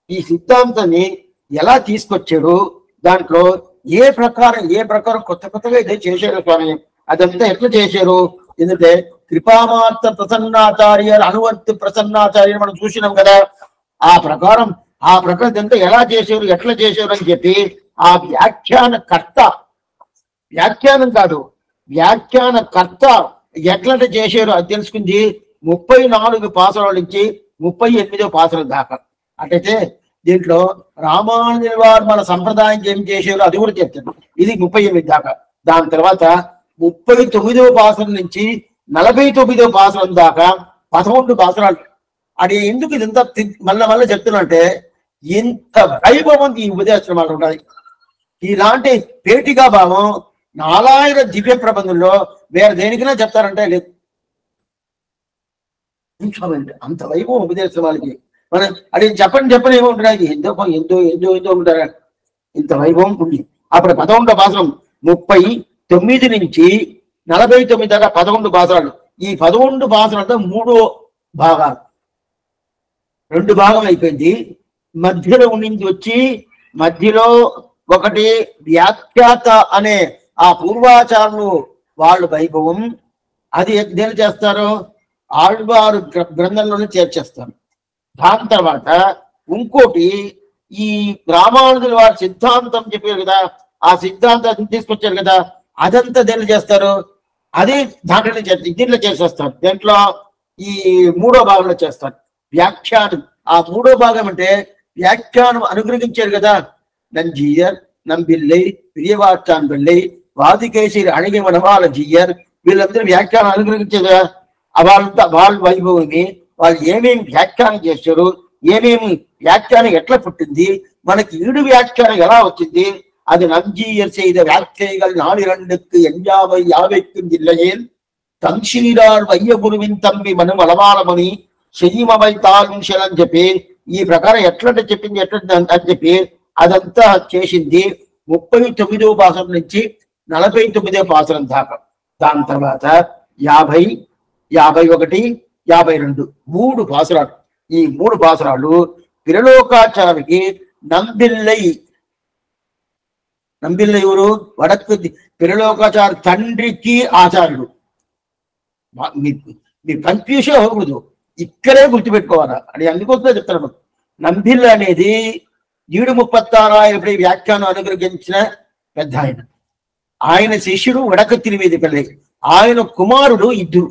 S1: ఈ సిద్ధాంతాన్ని ఎలా తీసుకొచ్చాడు, దాంట్లో ఏ ప్రకారం కొత్తగా ఇదే చేశారు స్వామి, అదంతా ఎట్లా చేశారు. ఎందుకంటే కృపామార్త ప్రసన్నాచార్య అనువర్తి ప్రసన్నాచార్య మనం చూసినాం కదా, ఆ ప్రకారం ఇదంతా ఎలా చేశారు, ఎట్లా చేశారు అని చెప్పి ఆ వ్యాఖ్యాన కర్త ఎట్లా చేశారు అది తెలుసుకుంది 34 పాసరాల నుంచి 38వ పాసరం దాకా. అటైతే దీంట్లో రామానుజుల వారు మన సంప్రదాయం ఏం చేశారో అది కూడా చెప్తారు. ఇది 38 దాకా. దాని తర్వాత 39వ పాసరం నుంచి 49వ పాసరం దాకా 11 పాసరాలు. అది ఎందుకు ఇదంతా మళ్ళీ చెప్తున్నంటే, ఇంత వైభవం ఈ ఉపదేశాలు ఉన్నాయి. ఇలాంటి పేటిగా భావం 4000 దివ్య ప్రబంధంలో వేరే దేనికైనా చెప్తారంటే లేదు. అంత వైభవం ఉపదేశం వాళ్ళకి. మనం అది చెప్పని ఏముంటున్నాయి, ఎంతో ఉంటారా, ఇంత వైభవం ఉంది. అప్పుడు 11వ పాసరం 39 నుంచి 49 దాకా 11 పాసరాలు. ఈ 11 పాసరాలతో 3 భాగాలు, 2 భాగం అయిపోయింది. మధ్యలో ఉండి వచ్చి మధ్యలో ఒకటి వ్యాఖ్యాత అనే ఆ పూర్వాచారులు వాళ్ళ వైభవం, అది దేని చేస్తారు, ఆళ్వారు గ్రంథంలోనే చేర్చేస్తారు. దాని తర్వాత ఇంకోటి ఈ రామానుజుల వారి సిద్ధాంతం చెప్పారు కదా, ఆ సిద్ధాంతం తీసుకొచ్చారు కదా, అదంతా దేని చేస్తారు, అది దాంట్లో దీంట్లో చేసేస్తారు. దీంట్లో ఈ 3వ భాగంలో చేస్తారు వ్యాఖ్యానం. ఆ 3వ భాగం అంటే వ్యాఖ్యానం అనుగ్రహించారు కదా, నంజీయర్, నంబిల్లై, ప్రియవాచాన్ పిల్లై, వాదికేశ్వరి అణిగి మనవాళ్ళ జీయర్, వీళ్ళందరూ వ్యాఖ్యానం అనుగ్రహించారు కదా. వాళ్ళ వైభవమి, వాళ్ళు ఏమేమి వ్యాఖ్యానం చేశారు, ఏమేమి వ్యాఖ్యానం ఎట్లా పుట్టింది, మనకి 7 వ్యాఖ్యానం ఎలా వచ్చింది, அது நஞ்சியர் செய்த வியாக்கியைகள் 42க்கு 50 இல்லையேல் தன்ஷீரார் வையகுருவின் தம்பி మను మలవాలమని చెయ్యమై తాగుంశలని చెప్పి ఈ ప్రకారం ఎట్లా చెప్పింది అని చెప్పి అదంతా చేసింది 39వ పాసరం నుంచి 49వ పాసరం దాకా. దాని తర్వాత 50, 51, 52 3 పాసరాలు. ఈ 3 పాసరాలు పిరలోకాచార్యుడికి నంబిల్లై ఎవరు, వడక్కు పిరలోకాచార్య తండ్రికి ఆచార్యుడు. మీరు కన్ఫ్యూషన్ అవ్వకూడదు, ఇక్కడే గుర్తుపెట్టుకోవాలా అని అందుకోసమే చెప్తాను. నంబిల్ల అనేది 736 ఆయన వ్యాఖ్యానం అనుగ్రహించిన పెద్ద ఆయన శిష్యుడు వడక తిరుమేది పిల్లై, ఆయన కుమారుడు 2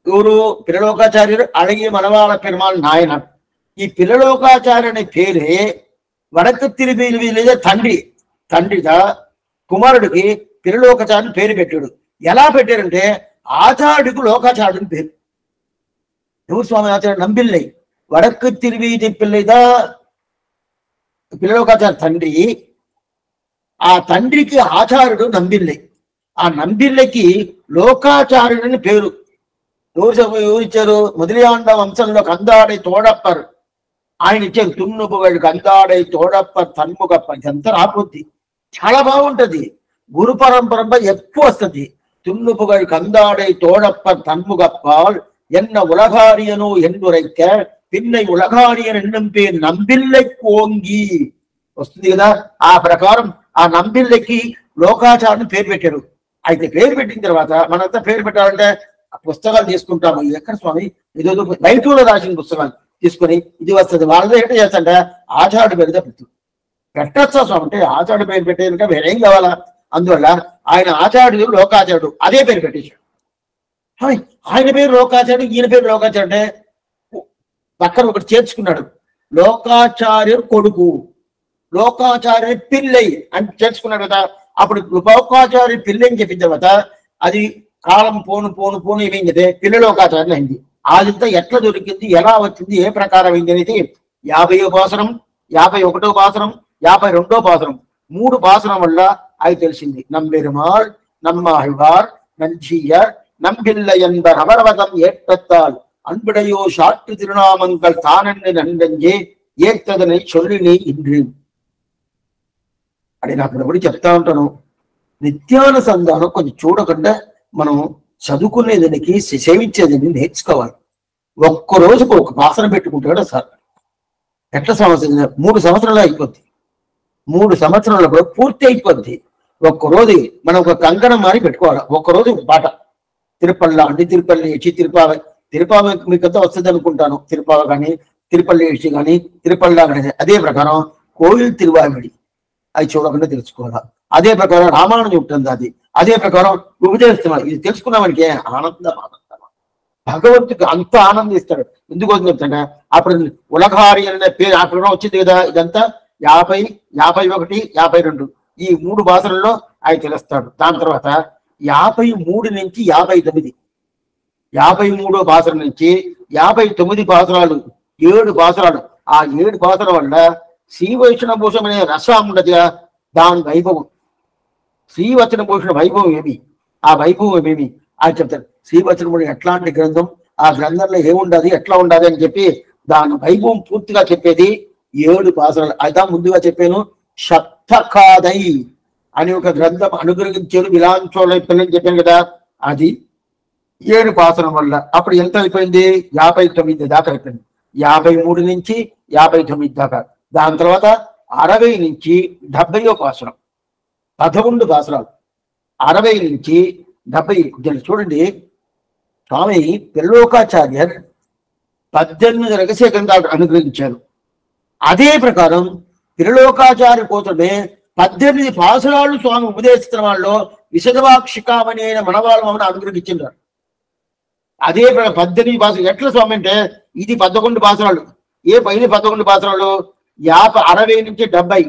S1: ఎవరు, పిరలోకాచార్యుడు అడిగి మనవాళ్ళ పెరుమాళ నాయన. ఈ పిరలోకాచార్య అనే పేరే వడక తిరుమేది లేదా తండ్రిగా కుమారుడికి పిరలోకాచార్యుని పేరు పెట్టాడు. ఎలా పెట్టారంటే ఆచార్యుడికి లోకాచార్యుని పేరు. ఎవరు స్వామి ఆచార్యుడు, నంబిల్లై. వడకు తిరువీధి పిల్లైదా పిరలోకాచార్య తండ్రి, ఆ తండ్రికి ఆచార్యుడు నంబిల్లై. ఆ నంబిల్లైకి లోకాచార్యుడని పేరు. ఎవరు ఇచ్చారు, మొదలియాండ వంశంలో కందాడై తోడప్పర్ ఆయన ఇచ్చారు. తున్నుపుగడు కందాడై తోడప్పర్ తన్ముగప్ప. ఇదంతా రాపోద్ది, చాలా బాగుంటది. గురు పరంపర ఎక్కువ వస్తుంది. తున్నుపుగడు కందాడై తోడప్పర్ తన్ముగప్పాల్ ఎన్న ఉలగారియను ఎండురైక పిన్నై ఉలగారియన్ ఎన్నం పేరు నంబిల్లై కోంగి వస్తుంది కదా. ఆ ప్రకారం ఆ నంబిల్లకి లోకాచార్యుని పేరు పెట్టారు. అయితే పేరు పెట్టిన తర్వాత మనంతా పేరు పెట్టాలంటే పుస్తకాలు తీసుకుంటాము. ఎక్కడ స్వామి ఏదో బయటలో రాసిన పుస్తకాలు తీసుకొని ఇది వస్తుంది. వాళ్ళతో ఏంటో చేస్తంటే ఆచార్యుడు పేరుతో పెట్టు పెట్టచ్చా స్వామి అంటే ఆచార్యుడు పేరు పెట్టేందుక వేరేం కావాలా? అందువల్ల ఆయన ఆచార్యుడు లోకాచార్యుడు అదే పేరు పెట్టేశాడు. ఆయన పేరు లోకాచార్యుడు, ఈయన పేరు లోకాచార్యుడు అంటే పక్కన ఒకటి చేర్చుకున్నాడు. లోకాచార్యుడు కొడుకు, లోకాచార్య పిల్లై అని చేర్చుకున్నాడు కదా. అప్పుడు లోకాచార్య పిల్లై అని చెప్పిన తర్వాత అది కాలం పోను పోను పోను ఏమైంది పిల్లలోకాచార్యులు అయింది. ఆదింతా ఎట్లా దొరికింది, ఎలా వచ్చింది, ఏ ప్రకారం అయింది అనేది 50వ పాసరం, 51వ పాసరం, 52వ పాసరం 3 పాసరం వల్ల అది తెలిసింది. நம்பெருமாள் நம்மாழ்வார் நஞ்சியர் நம்பில்லை என்பர் அவரவதம் ஏற்பத்தால் அன்புடையோ சாற்று திருநாமங்கள் தானென்று நன்றஞ்சே ఏర్తదని చొల్లిని ఇంద్రి అని నాకు ఇప్పుడు చెప్తా ఉంటాను. నిత్యానుసంధానం కొంచెం చూడకుండా మనం చదువుకునేదానికి సేవించేదాన్ని నేర్చుకోవాలి. ఒక్కరోజుకు ఒక పాసన పెట్టుకుంటాడు సార్. ఎట్లా సంవత్సరం 3 సంవత్సరాలు అయిపోద్ది. 3 సంవత్సరాలు పూర్తి అయిపోద్ది. ఒక్కరోజు మనం ఒక కంకణం మారి పెట్టుకోవాలి. ఒక్కరోజు పాట తిరుపల్లా అంటే తిరుపల్లి ఏచి తిరుపావ మీకంతా వస్తుంది అనుకుంటాను. తిరుపావ కానీ తిరుపల్లి ఏచి కానీ తిరుపల్లా కానీ అదే ప్రకారం కోయిల్ తిరువామిడి అది చూడకుండా తెలుసుకోవాలా. అదే ప్రకారం రామాయణం ఉంటుంది. అది అదే ప్రకారం ఉపదేశిస్తున్నాడు. ఇది తెలుసుకున్నామనికి ఆనందం భగవంతుడికి అంత ఆనందిస్తాడు. ఎందుకోసం చెప్తాడా అప్పుడు ఉలఘారి అనే పేరు అక్కడ వచ్చింది కదా. ఇదంతా 50, 51, 52 ఈ 3 భాషలలో ఆయన తెలుస్తాడు. దాని తర్వాత 53 నుంచి 59 53వ భాషల నుంచి 59 భాషరాలు 7 భాషరాలు. ఆ 7 భాషల వల్ల శ్రీవచన భూషం అనే రసం ఉన్నది. దాని వైభవం శ్రీవచన భూషణ వైభవం ఏమి, ఆ వైభవం ఏమి అని చెప్తారు. శ్రీవచన భూషణ ఎట్లాంటి గ్రంథం, ఆ గ్రంథంలో ఏముండదు, ఎట్లా ఉండాలి అని చెప్పి దాని వైభవం పూర్తిగా చెప్పేది 7 భాషలు. అయితే ముందుగా చెప్పాను సప్తకాదై అని ఒక గ్రంథం అనుగ్రహించారు విలాంచోళ పిల్లని చెప్పాను కదా. అది 7 భాషల వల్ల అప్పుడు ఎంత అయిపోయింది 59 దాకా అయిపోయింది. 53 నుంచి 59 దాకా. దాని తర్వాత 60 నుంచి 70వ భాషరం 11 భాషరాలు. 60 నుంచి 70 చూడండి. స్వామి పిల్లోకాచార్యర్ 18 రహస్య గ్రంథాలు అనుగ్రహించారు. అదే ప్రకారం త్రిలోకాచార్య కోసమే 18 పాసురాలు స్వామి ఉపదేశిస్తున్న వాళ్ళు విశదవాక్షికామని అయిన మనవాళ్ళమని అనుగ్రహించారు. అదే 18 భాషలు ఎట్లా స్వామి అంటే ఇది 11 భాషరాలు. ఏ పైన 11 భాషరాలు 60 నుంచి 70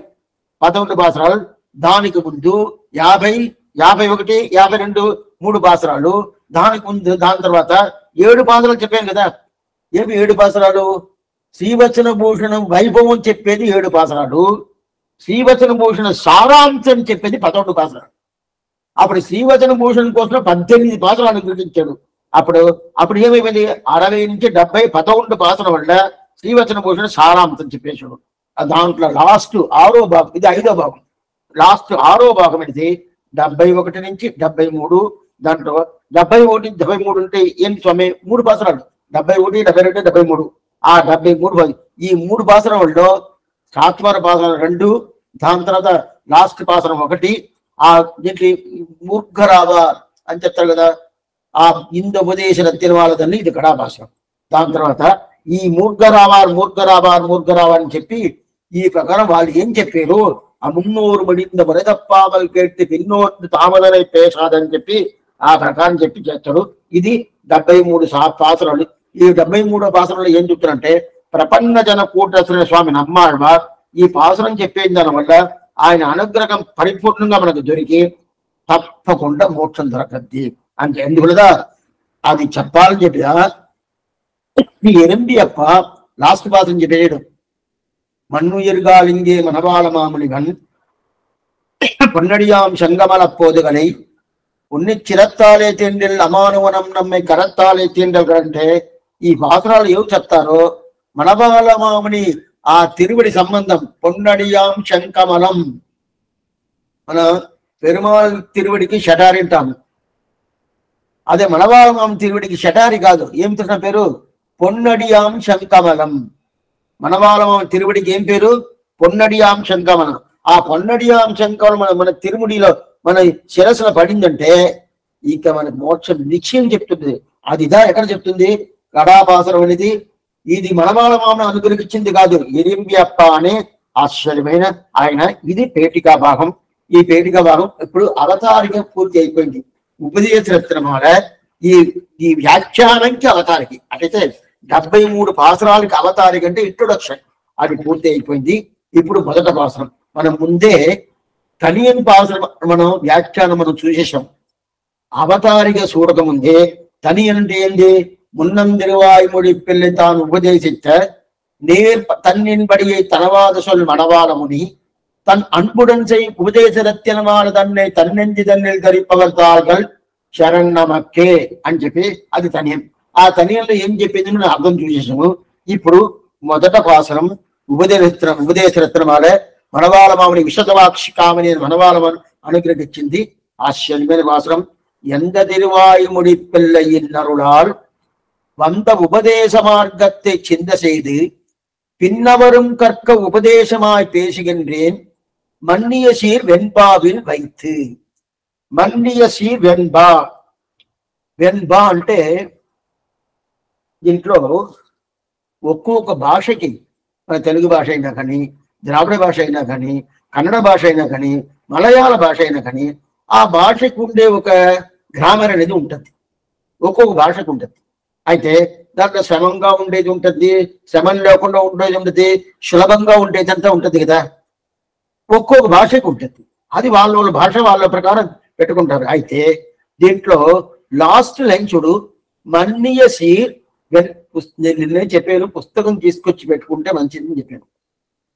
S1: 11 భాషరాలు. దానికి ముందు 50, 51, 52 3 భాషరాలు. దానికి ముందు దాని తర్వాత 7 భాషరాలు చెప్పాను కదా. ఏమి 7 భాషరాలు? శ్రీవచన భూషణం వైభవం చెప్పేది 7 భాషరాలు. శ్రీవచన భూషణ సారాంశం చెప్పేది 11 భాషరాలు. అప్పుడు శ్రీవచన భూషణం కోసం 18 భాషలు అనుగ్రహించాడు. అప్పుడు ఏమైపోయింది 60 నుంచి 70 11 భాషల వల్ల శ్రీవచన భూషణ సారాంశం చెప్పేశాడు. దాంట్లో లాస్ట్ 6వ భాగం, ఇది 5వ భాగం. లాస్ట్ 6వ భాగం అనేది 71 నుంచి 73. దాంట్లో 71 నుంచి 73 అంటే ఏంటి స్వామి 3 భాషరాలు 71, 72, 73. ఆ 73 ఈ 3 భాషలలో సాత్వర భాషలు 2, దాని తర్వాత లాస్ట్ భాషరం 1. ఆ దీంట్లో మూర్ఘరావా అని చెప్తారు కదా. ఆ ఇంద ఉపదేశ రత్తినవాళ్ళదని ఇది కడా భాష. దాని తర్వాత ఈ మూర్ఘరావా అని చెప్పి ఈ ప్రకారం వాళ్ళు ఏం చెప్పారు ఆ 300 మడింద మరదప్పావలు కేట్టి పిన్నోట్లు తామదనై పేషాదని చెప్పి ఆ ప్రకారం చెప్పి చేస్తాడు. ఇది 73 పాసరాలు. ఈ 73వ పాసరంలో ఏం చెప్తారంటే ప్రపన్న జన కూటశ్రీ స్వామి నమ్మాళ్వార్ ఈ పాసరం చెప్పేది దాని వల్ల ఆయన అనుగ్రహం పరిపూర్ణంగా మనకు దొరికి తప్పకుండా మోక్షం దొరకద్ది అంటే ఎందుకుదా అది చెప్పాలని చెప్పిదా. ఈ 8 లాస్ట్ పాసం చెప్పేయడం மண்ணு எர்காலிங்கே மனவாள மாமுனிகன் பொன்னடியாம் செங்கமல போதுகளை உன்னை చిరత్తాలే తేండిల్ అమానువనం నమ్మే కరత్తాలే తేండల్ అంటే ఈ భాషలు ఏం చెప్తారో మనవాళ మాముని ఆ తిరువడి సంబంధం పొన్నడియాం శంకమలం. మన పెరుమాళ్ తిరువడికి షటారి అంటాము. అదే మనవాళ మామ తిరువడికి షటారి కాదు. ఏం తెలిసిన పేరు పొన్నడియాం శంకమలం. మనవాళ తిరువడికి ఏం పేరు పొన్నడియాం శంకమలం. ఆ పొన్నడియాం శంకమలం మన తిరుముడిలో మన శిరస్సులో పడిందంటే ఇక మనకు మోక్షం నిశ్చయం చెప్తుంది. అదిదా ఎక్కడ చెప్తుంది? గడాపాసరం అనేది ఇది మనవాళ్ళ మామను అనుగ్రహించింది కాదు, ఎరింబ్యప్ప అనే ఆశ్చర్యమైన ఆయన. ఇది పేటికా భాగం. ఈ పేటికా భాగం ఇప్పుడు అవతారిక పూర్తి అయిపోయింది. ఉపదేశ రత్నమాల ఈ ఈ వ్యాఖ్యానంకి అవతారికి అంటే 73 పాసరాలకి అవతారిక అంటే ఇంట్రొడక్షన్, అది పూర్తి అయిపోయింది. ఇప్పుడు మొదట పాసరం. మనం ముందే తనియన్ పాసరం మనం వ్యాఖ్యానం మనం చూసేసాం. అవతారిక చూడక ముందే తనియన్ అంటే ఏంది? முன்னந்திருவாய்மொழி பிள்ளை தான் உபதேசித்த நேர் தன்னின்படியை தனவாத சொல் மணவாள முனி தன் அன்புடன் செய் உபதேச ரத்தியனமான தன்னை தன்னெஞ்சி தன்னில் தரிப்பவர் தாள்கள் శరణ్ నమక్కే అని చెప్పి అది తనియం. ఆ తనియంలో ఏం చెప్పింది మనం అర్థం చూసేసాము. ఇప్పుడు మొదట పాసరం ఉపదేశ రత్నమాల మనవాళ మామని విశదవాక్షి కామని మనవాళమను అనుగ్రహించింది. ఆశ్చర్యమైన పాసరం. எந்த திருவாய்மொழி பிள்ளையின் அருளால் வந்த உபதேச மார்க்கத்தை சிந்த செய்து பின்னவரும் கற்க உபதேசமாய் பேசுகின்றேன் மன்னிய சீர் வெண்பாவில் வைத்து. మన్నియ సీర్ వెన్బా. వెన్బా అంటే దీంట్లో ఒక్కొక్క భాషకి, మన తెలుగు భాష అయినా కానీ, ద్రావిడ భాష అయినా కానీ, కన్నడ భాష అయినా కానీ, మలయాళ భాష అయినా కానీ ఆ భాషకు ఉండే ఒక గ్రామర్ అనేది ఉంటుంది. ఒక్కొక్క భాషకు ఉంటుంది. అయితే దాంట్లో శ్రమంగా ఉండేది ఉంటుంది, శ్రమం లేకుండా ఉండేది ఉంటుంది, సులభంగా ఉండేది అంతా ఉంటుంది కదా. ఒక్కొక్క భాషకు ఉంటుంది. అది వాళ్ళ భాష వాళ్ళ ప్రకారం పెట్టుకుంటారు. అయితే దీంట్లో లాస్ట్ లైన్ చూడు, మన్నియ సీర్ నేను చెప్పాను, పుస్తకం తీసుకొచ్చి పెట్టుకుంటే మంచిదని చెప్పాను.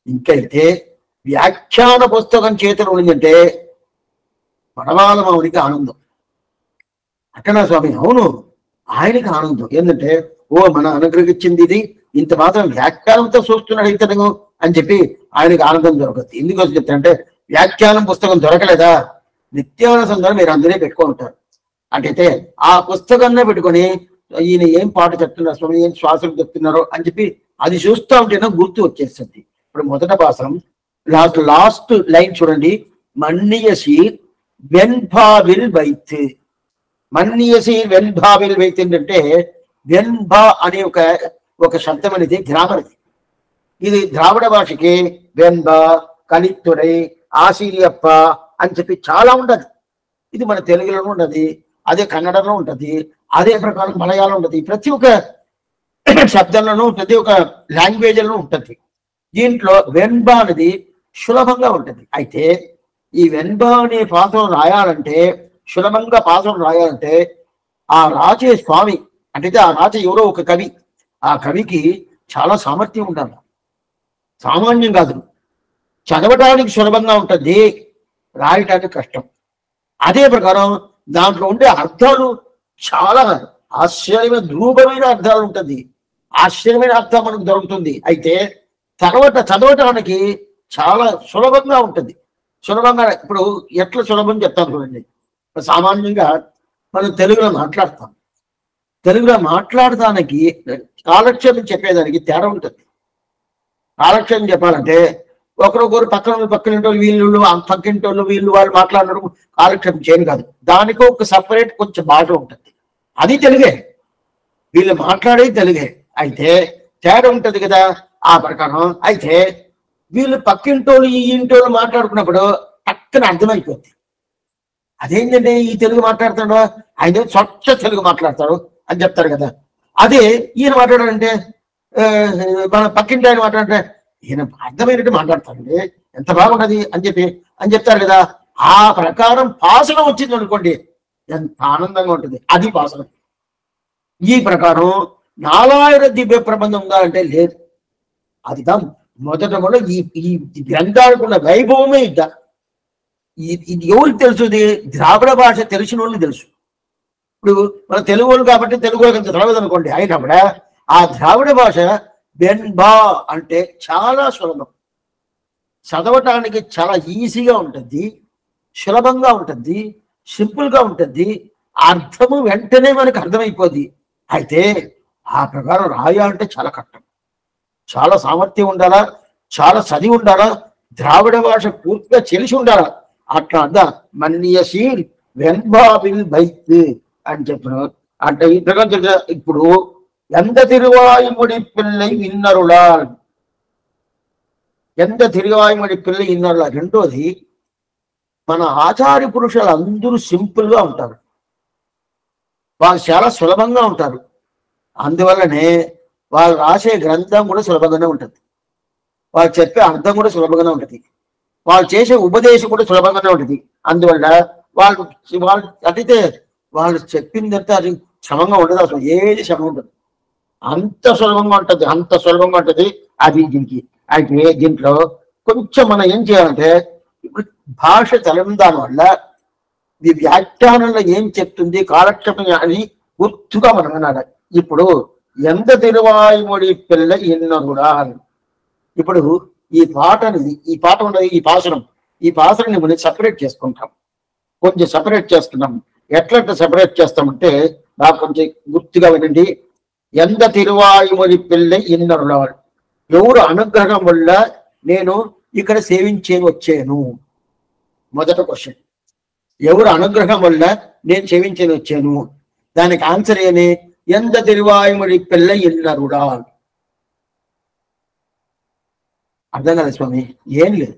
S1: ఇంకైతే వ్యాఖ్యాన పుస్తకం చేతులు ఉండిందంటే మనవాళ్ళ మామూలికి ఆనందం. అట్టనా స్వామి? అవును, ఆయనకి ఆనందం. ఏంటంటే ఓ మన అనుగ్రహించింది ఇది, ఇంత మాత్రం వ్యాఖ్యానంతో చూస్తున్నాడు ఇతను అని చెప్పి ఆయనకి ఆనందం దొరకదు. ఎందుకోసం చెప్తానంటే వ్యాఖ్యానం పుస్తకం దొరకలేదా, నిత్యానందం మీరు అందరే పెట్టుకొని ఉంటారు. అంటే ఆ పుస్తకాన్నే పెట్టుకొని ఈయన ఏం పాట చెప్తున్నారు స్వామి, ఏం శ్వాసలు చెప్తున్నారో అని చెప్పి అది చూస్తూ ఉంటేనే గుర్తు వచ్చేస్తుంది. ఇప్పుడు మొదట పాసరం లాస్ట్ లైన్ చూడండి. మన్నియ సీర్ వెన్భావిల్ వైత్. మన్నియ సీర్ వెన్భావిల్ వైత్ ఏంటంటే వెన్భా అనే ఒక శబ్దం అనేది గ్రామర్. ఇది ద్రావిడ భాషకి వెన్బా, కలిత్తుడై, ఆశీరియప్ప అని చెప్పి చాలా ఉండదు. ఇది మన తెలుగులోనూ ఉండదు, అదే కన్నడలో ఉంటుంది, అదే ప్రకారం మలయాళం ఉంటుంది. ప్రతి ఒక్క శబ్దంలోనూ ప్రతి ఒక్క లాంగ్వేజ్లోనూ ఉంటుంది. దీంట్లో వెన్బా అనేది సులభంగా ఉంటుంది. అయితే ఈ వెన్బా అనే పాత్రను రాయాలంటే, సులభంగా పాత్రను రాయాలంటే ఆ రాజే స్వామి అంటే ఆ రాజ ఎవరో ఒక కవి, ఆ కవికి చాలా సామర్థ్యం ఉండాలి, సామాన్యం కాదు. చదవటానికి సులభంగా ఉంటుంది, రాయటానికి కష్టం. అదే ప్రకారం దాంట్లో ఉండే అర్థాలు చాలా ఆశ్చర్యమైన ధ్రువమైన అర్థాలు ఉంటుంది, ఆశ్చర్యమైన అర్థం మనకు దొరుకుతుంది. అయితే తర్వాత చదవటానికి చాలా సులభంగా ఉంటుంది. సులభంగా ఇప్పుడు ఎట్లా సులభం చెప్తాను చూడండి. సామాన్యంగా మనం తెలుగులో మాట్లాడతాం, తెలుగులో మాట్లాడటానికి కాలక్షేపం చెప్పేదానికి తేడా ఉంటుంది. కాలక్షేపం చెప్పాలంటే ఒకరొకరు పక్కనింటోళ్ళు వీళ్ళు, పక్కింటోళ్ళు వీళ్ళు వాళ్ళు మాట్లాడడం కాలక్షేపం చేయను కాదు. దానికో ఒక సపరేట్ కొంచెం భాష ఉంటుంది, అది తెలుగే, వీళ్ళు మాట్లాడేది తెలుగే. అయితే తేడా ఉంటుంది కదా ఆ ప్రకారం. అయితే వీళ్ళు పక్కింటోళ్ళు ఈ ఇంటోళ్ళు మాట్లాడుకున్నప్పుడు పక్కన అర్థమైపోద్ది. అదేంటంటే ఈ తెలుగు మాట్లాడుతాడు, ఆయన స్వచ్ఛ తెలుగు మాట్లాడతాడు అని చెప్తారు కదా. అదే ఈయన మాట్లాడాలంటే, మన పక్కింటి ఆయన మాట్లాడితే ఈయన అర్థమైనట్టు మాట్లాడతాడండి, ఎంత బాగున్నది అని చెప్తారు కదా. ఆ ప్రకారం పాసన వచ్చింది అనుకోండి, ఎంత ఆనందంగా ఉంటుంది. అది పాసన. ఈ ప్రకారం నారాయణ దివ్య ప్రబంధం ఉండాలంటే లేదు. అదిదా మొదట కూడా ఈ గ్రంథాలకు ఉన్న వైభవమే ఇద్దా. ఇది ఎవరికి తెలుసు? ద్రావిడ భాష తెలిసిన వాళ్ళు తెలుసు. ఇప్పుడు మన తెలుగు వాళ్ళు కాబట్టి తెలుగు వాళ్ళకి తెలవదు అనుకోండి. అయినా కూడా ఆ ద్రావిడ భాష వెన్బా అంటే చాలా సులభం, చదవటానికి చాలా ఈజీగా ఉంటుంది, సులభంగా ఉంటుంది, సింపుల్గా ఉంటుంది, అర్థము వెంటనే మనకు అర్థమైపోద్ది. అయితే ఆ ప్రకారం రాయాలంటే చాలా కష్టం, చాలా సామర్థ్యం ఉండాలా, చాలా చదివి ఉండాలా, ద్రావిడ భాష పూర్తిగా తెలిసి ఉండాలా. అట్లా అంతా మన్యశీల్ వెన్బాబిల్ బైక్ అని చెప్పినారు. అంటే ఇంతగా ఇప్పుడు ఎంత తిరువాయుముడి పిల్లై ఇన్నరులాల్, ఎంత తిరువాయుముడి పిల్లై ఇన్నరులాల్. రెండోది, మన ఆచార్య పురుషులు అందరూ సింపుల్ గా ఉంటారు, వాళ్ళు చాలా సులభంగా ఉంటారు. అందువల్లనే వాళ్ళు రాసే గ్రంథం కూడా సులభంగానే ఉంటుంది, వాళ్ళు చెప్పే అర్థం కూడా సులభంగానే ఉంటుంది, వాళ్ళు చేసే ఉపదేశం కూడా సులభంగానే ఉంటుంది. అందువల్ల వాళ్ళు వాళ్ళు అడిగితే వాళ్ళు చెప్పిందంతా అది శ్రమంగా ఉండదు, అసలు ఏది శ్రమ ఉండదు, అంత సులభంగా ఉంటుంది, అంత సులభంగా ఉంటుంది. అది దీనికి అయితే దీంట్లో కొంచెం మనం ఏం చేయాలంటే, ఇప్పుడు భాష తెలంగాణ వల్ల ఈ వ్యాఖ్యానంలో ఏం చెప్తుంది కాలక్షేపం అని గుర్తుగా మనం అనాలి. ఇప్పుడు ఎంత తిరువాయుముడి పిల్ల ఎన్నరుడా, ఇప్పుడు ఈ పాట ఉన్నది, ఈ పాసరం మనం సపరేట్ చేసుకుంటాం, కొంచెం సపరేట్ చేస్తున్నాం. ఎట్లా సపరేట్ చేస్తామంటే నాకు కొంచెం గుర్తుగా వినండి. ఎంత తిరువాయుముడి పిల్ల ఎన్నరుడా, ఎవరు అనుగ్రహం వల్ల నేను ఇక్కడ సేవించే వచ్చాను. మొదటి క్వశ్చన్, ఎవరు అనుగ్రహం వల్ల నేను సేవించని వచ్చాను, దానికి ఆన్సర్ ఏమి? ఎంత తిరువాయుముడి పిల్ల ఎన్నరుడా. అర్థం కదా స్వామి? ఏం లేదు,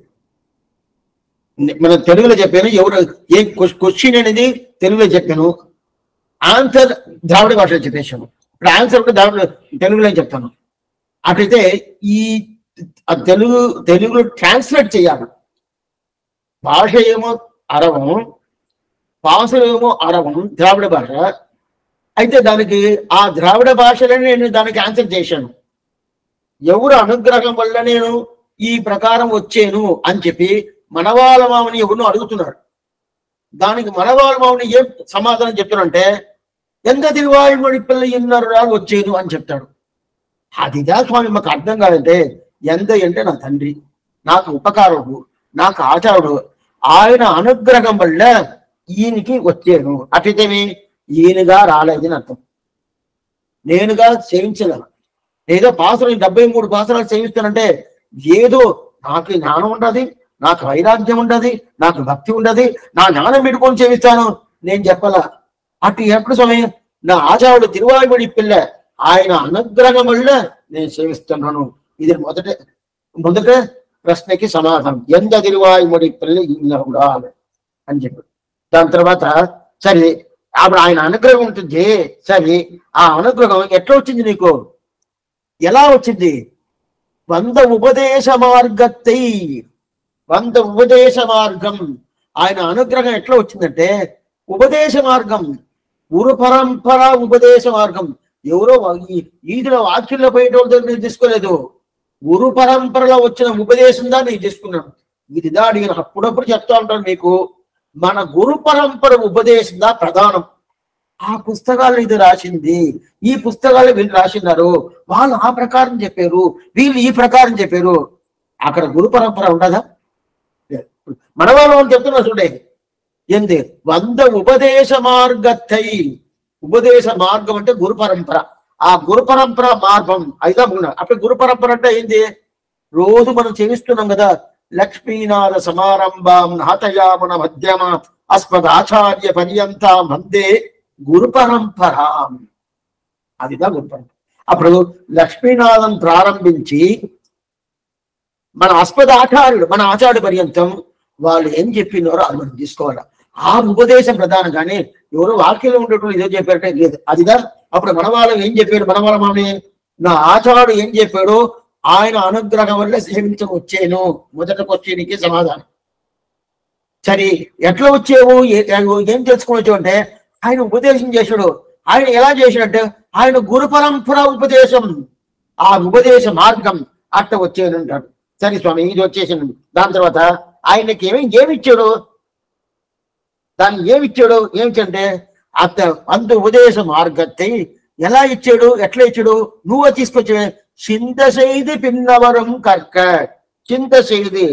S1: మన తెలుగులో చెప్పాను, ఎవరు ఏ క్వశ్చన్ అనేది తెలుగులో చెప్పాను, ఆన్సర్ ద్రావిడ భాషలో చెప్పేశాను. ఇప్పుడు ఆన్సర్ కూడా తెలుగులో చెప్తాను. అట్లయితే ఈ తెలుగులో ట్రాన్స్లేట్ చేయాలి. భాష ఏమో అరవం, భాషలు ఏమో అరవం, ద్రావిడ భాష. అయితే దానికి ఆ ద్రావిడ భాషలోనే నేను దానికి ఆన్సర్ చేశాను. ఎవరు అనుగ్రహం వల్ల నేను ఈ ప్రకారం వచ్చాను అని చెప్పి మనవాళ్ళ మామని ఎవరినో అడుగుతున్నాడు. దానికి మనవాళ్ళ మామని ఏం సమాధానం చెప్తానంటే, ఎంత తిరువాయుముడి పిల్ల ఎన్నరుడా వచ్చాను అని చెప్తాడు. అదిదా స్వామి మాకు అర్థం కాదంటే, ఎంత అంటే నా తండ్రి, నాకు ఉపకారుడు, నాకు ఆచారుడు, ఆయన అనుగ్రహం వల్ల ఈయనకి వచ్చాను. అట్లయితేమి ఈయనగా రాలేదని అర్థం, నేనుగా సేవించగలను. ఏదో పాసరం 73 పాసరాలు సేవిస్తానంటే ఏదో నాకు జ్ఞానం ఉండదు, నాకు వైరాగ్యం ఉండదు, నాకు భక్తి ఉండదు, నా జ్ఞానం పెట్టుకొని సేవిస్తాను నేను చెప్పాలా. అటు ఎప్పుడు స్వామి? నా ఆచారుడు తిరువాయుముడి పిల్ల, ఆయన అనుగ్రహం వల్ల నేను సేవిస్తున్నాను. ఇది మొదట ప్రశ్నకి సమాధానం, ఎంత తిరువాయుముడి పిల్ల ఇన్నరుడా అని చెప్పాడు. దాని తర్వాత సరే అప్పుడు ఆయన అనుగ్రహం ఉంటుంది. సరే ఆ అనుగ్రహం ఎట్లా వచ్చింది నీకు? ఎలా వచ్చింది? 100 ఉపదేశ మార్గత్తై, 100 ఉపదేశ మార్గం. ఆయన అనుగ్రహం ఎట్లా వచ్చిందంటే ఉపదేశ మార్గం, గురు పరంపర ఉపదేశ మార్గం. ఎవరో ఈదిలో వాక్యంలో పోయేటోళ్ళ దగ్గర నేను తీసుకోలేదు, గురు పరంపరలో వచ్చిన ఉపదేశం దా నేను తీసుకున్నాను. ఇదిదా అడిగిన అప్పుడప్పుడు చెప్తా ఉంటాను మీకు, మన గురు పరంపర ఉపదేశం దా ప్రధానం. ఆ పుస్తకాలు ఇది రాసింది, ఈ పుస్తకాలు వీళ్ళు రాసినారు, వాళ్ళు ఆ ప్రకారం చెప్పారు, వీళ్ళు ఈ ప్రకారం చెప్పారు. అక్కడ గురు పరంపర ఉండదా? మన వాళ్ళు చెప్తున్నా చూడే, ఏంది 100 ఉపదేశ మార్గత్తై. ఉపదేశ మార్గం అంటే గురు పరంపర. ఆ గురు పరంపర మార్గం అయిదా అప్పుడు గురు పరంపర అంటే ఏంది? రోజు మనం చేయిస్తున్నాం కదా, లక్ష్మీనాథ సమారంభం నాథయామన మధ్యమ అస్మద్ ఆచార్య పర్యంత వందే గురు పరంపర. అదిదా గురు పరంపర. అప్పుడు లక్ష్మీనాథం ప్రారంభించి మన అస్మద్ ఆచార్యుడు, మన ఆచార్య పర్యంతం వాళ్ళు ఏం చెప్పినారో అది మనం తీసుకోవాలి. ఆ ఉపదేశం ప్రధానం. కానీ ఎవరో వాక్యంలో ఉండేటప్పుడు ఇదో చెప్పారంటే లేదు, అదిదా. అప్పుడు మన వాళ్ళు ఏం చెప్పాడు? మన వాళ్ళ మామని నా ఆచార్యుడు ఏం చెప్పాడు? ఆయన అనుగ్రహం వల్ల సేవించం వచ్చాను. మొదటి క్వశ్చన్కి సమాధానం. సరే ఎట్లా వచ్చావు, ఏం తెలుసుకుని వచ్చావు అంటే ఆయన ఉపదేశం చేశాడు. ఆయన ఎలా చేశాడంటే ఆయన గురు పరంపర ఉపదేశం, ఆ ఉపదేశ మార్గం అట్ట వచ్చాను అంటాడు. సరే స్వామి ఇది వచ్చేసాను. దాని తర్వాత ఆయనకి ఏమిచ్చాడు? దాన్ని ఏమిచ్చంటే అంత ఉపదేశ మార్గத்தை ఎలా ఇచ్చాడు? ఎట్లా ఇచ్చాడు? నువ్వు తీసుకొచ్చే చింత செய்து పిన్నవరం కర్క. చింత செய்து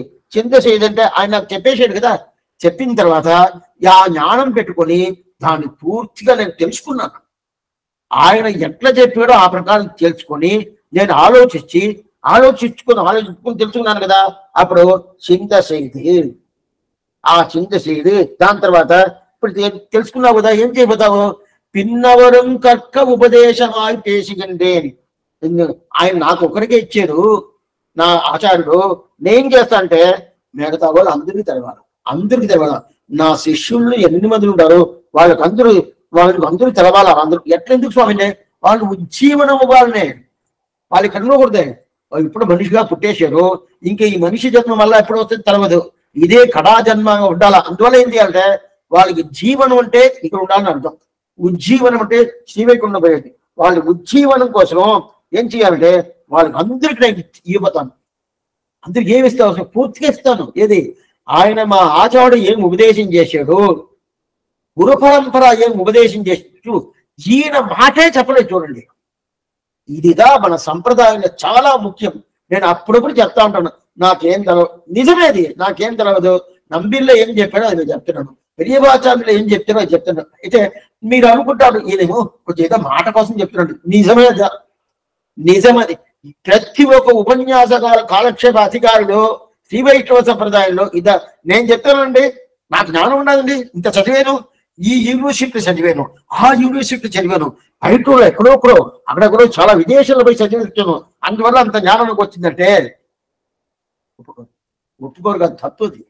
S1: అంటే ఆయన నాకు చెప్పేశాడు కదా, చెప్పిన తర్వాత ఆ జ్ఞానం పెట్టుకొని దాన్ని పూర్తిగా నేను తెలుసుకున్నాను. ఆయన ఎట్లా చెప్పాడో ఆ ప్రకారం తెలుసుకొని నేను ఆలోచించుకుని తెలుసుకున్నాను కదా. అప్పుడు చింత செய்து ఆ చింత చేయడు. దాని తర్వాత ఇప్పుడు తెలుసుకున్నావు కదా, ఏం చేయబోతావు? పిన్నవరం కర్క ఉపదేశమాయి పేసిగండేని. ఆయన నాకు ఒకరికే ఇచ్చారు నా ఆచార్యుడు. నేను చేస్తా అంటే మిగతా వాళ్ళు అందరికీ తెలవాలి, అందరికీ తెలవాలి. నా శిష్యుళ్ళు 8 మంది ఉంటారు, వాళ్ళకి అందరూ తెలవాలి. అందరూ ఎట్లెందుకు స్వామినే? వాళ్ళు ఉజ్జీవనం ఇవ్వాలనే. వాళ్ళు ఇక్కడ ఉండకూడదే. ఇప్పుడు మనిషిగా పుట్టేశారు, ఇంకా ఈ మనిషి జన్మ వల్ల ఎప్పుడు వస్తుంది తెలవదు. ఇదే కడా జన్మంగా ఉండాలి. అందువల్ల ఏం చేయాలంటే వాళ్ళకి జీవనం అంటే ఇక్కడ ఉండాలని అర్థం. ఉజ్జీవనం అంటే శ్రీవైకుంఠం పోయేది. వాళ్ళ ఉజ్జీవనం కోసం ఏం చేయాలంటే వాళ్ళకి అందరికి నేను ఇవ్వతాను. అందరికి ఏమి ఇస్తాను? పూర్తిగా ఇస్తాను. ఏది? ఆయన మా ఆచార్యుడు ఏం ఉపదేశం చేశాడు, గురు పరంపర ఏం ఉపదేశం చేశాడు, ఈయన మాటే చెప్పలేదు. చూడండి, ఇదిగా మన సంప్రదాయంలో చాలా ముఖ్యం. నేను అప్పుడప్పుడు చెప్తా ఉంటాను, నాకేం తెలవదు. నిజమేది, నాకేం తెలవదు. నంబిల్లో ఏం చెప్పాడో అది చెప్తున్నాను, పెరియవాచార్యులు ఏం చెప్తారో అది చెప్తున్నాను. అయితే మీరు అనుకుంటారు ఈయనేమో కొంచెం ఏదో మాట కోసం చెప్తున్నాడు. నిజమేదా? నిజమది. ప్రతి ఒక్క ఉపన్యాసకాల కాలక్షేప అధికారులు శ్రీ వైష్ణవ సంప్రదాయంలో నేను చెప్తానండి. నాకు జ్ఞానం ఉండదండి, ఇంత చదివాను, ఈ యూనివర్సిటీ చదివాను, ఆ యూనివర్సిటీ చదివాను, బయట ఎక్కడో అక్కడెక్కడో చాలా విదేశాల్లో పోయి చదివించాను, అందువల్ల అంత జ్ఞానంలోకి వచ్చిందంటే ఒప్పుకోరు కాదు, తత్వది.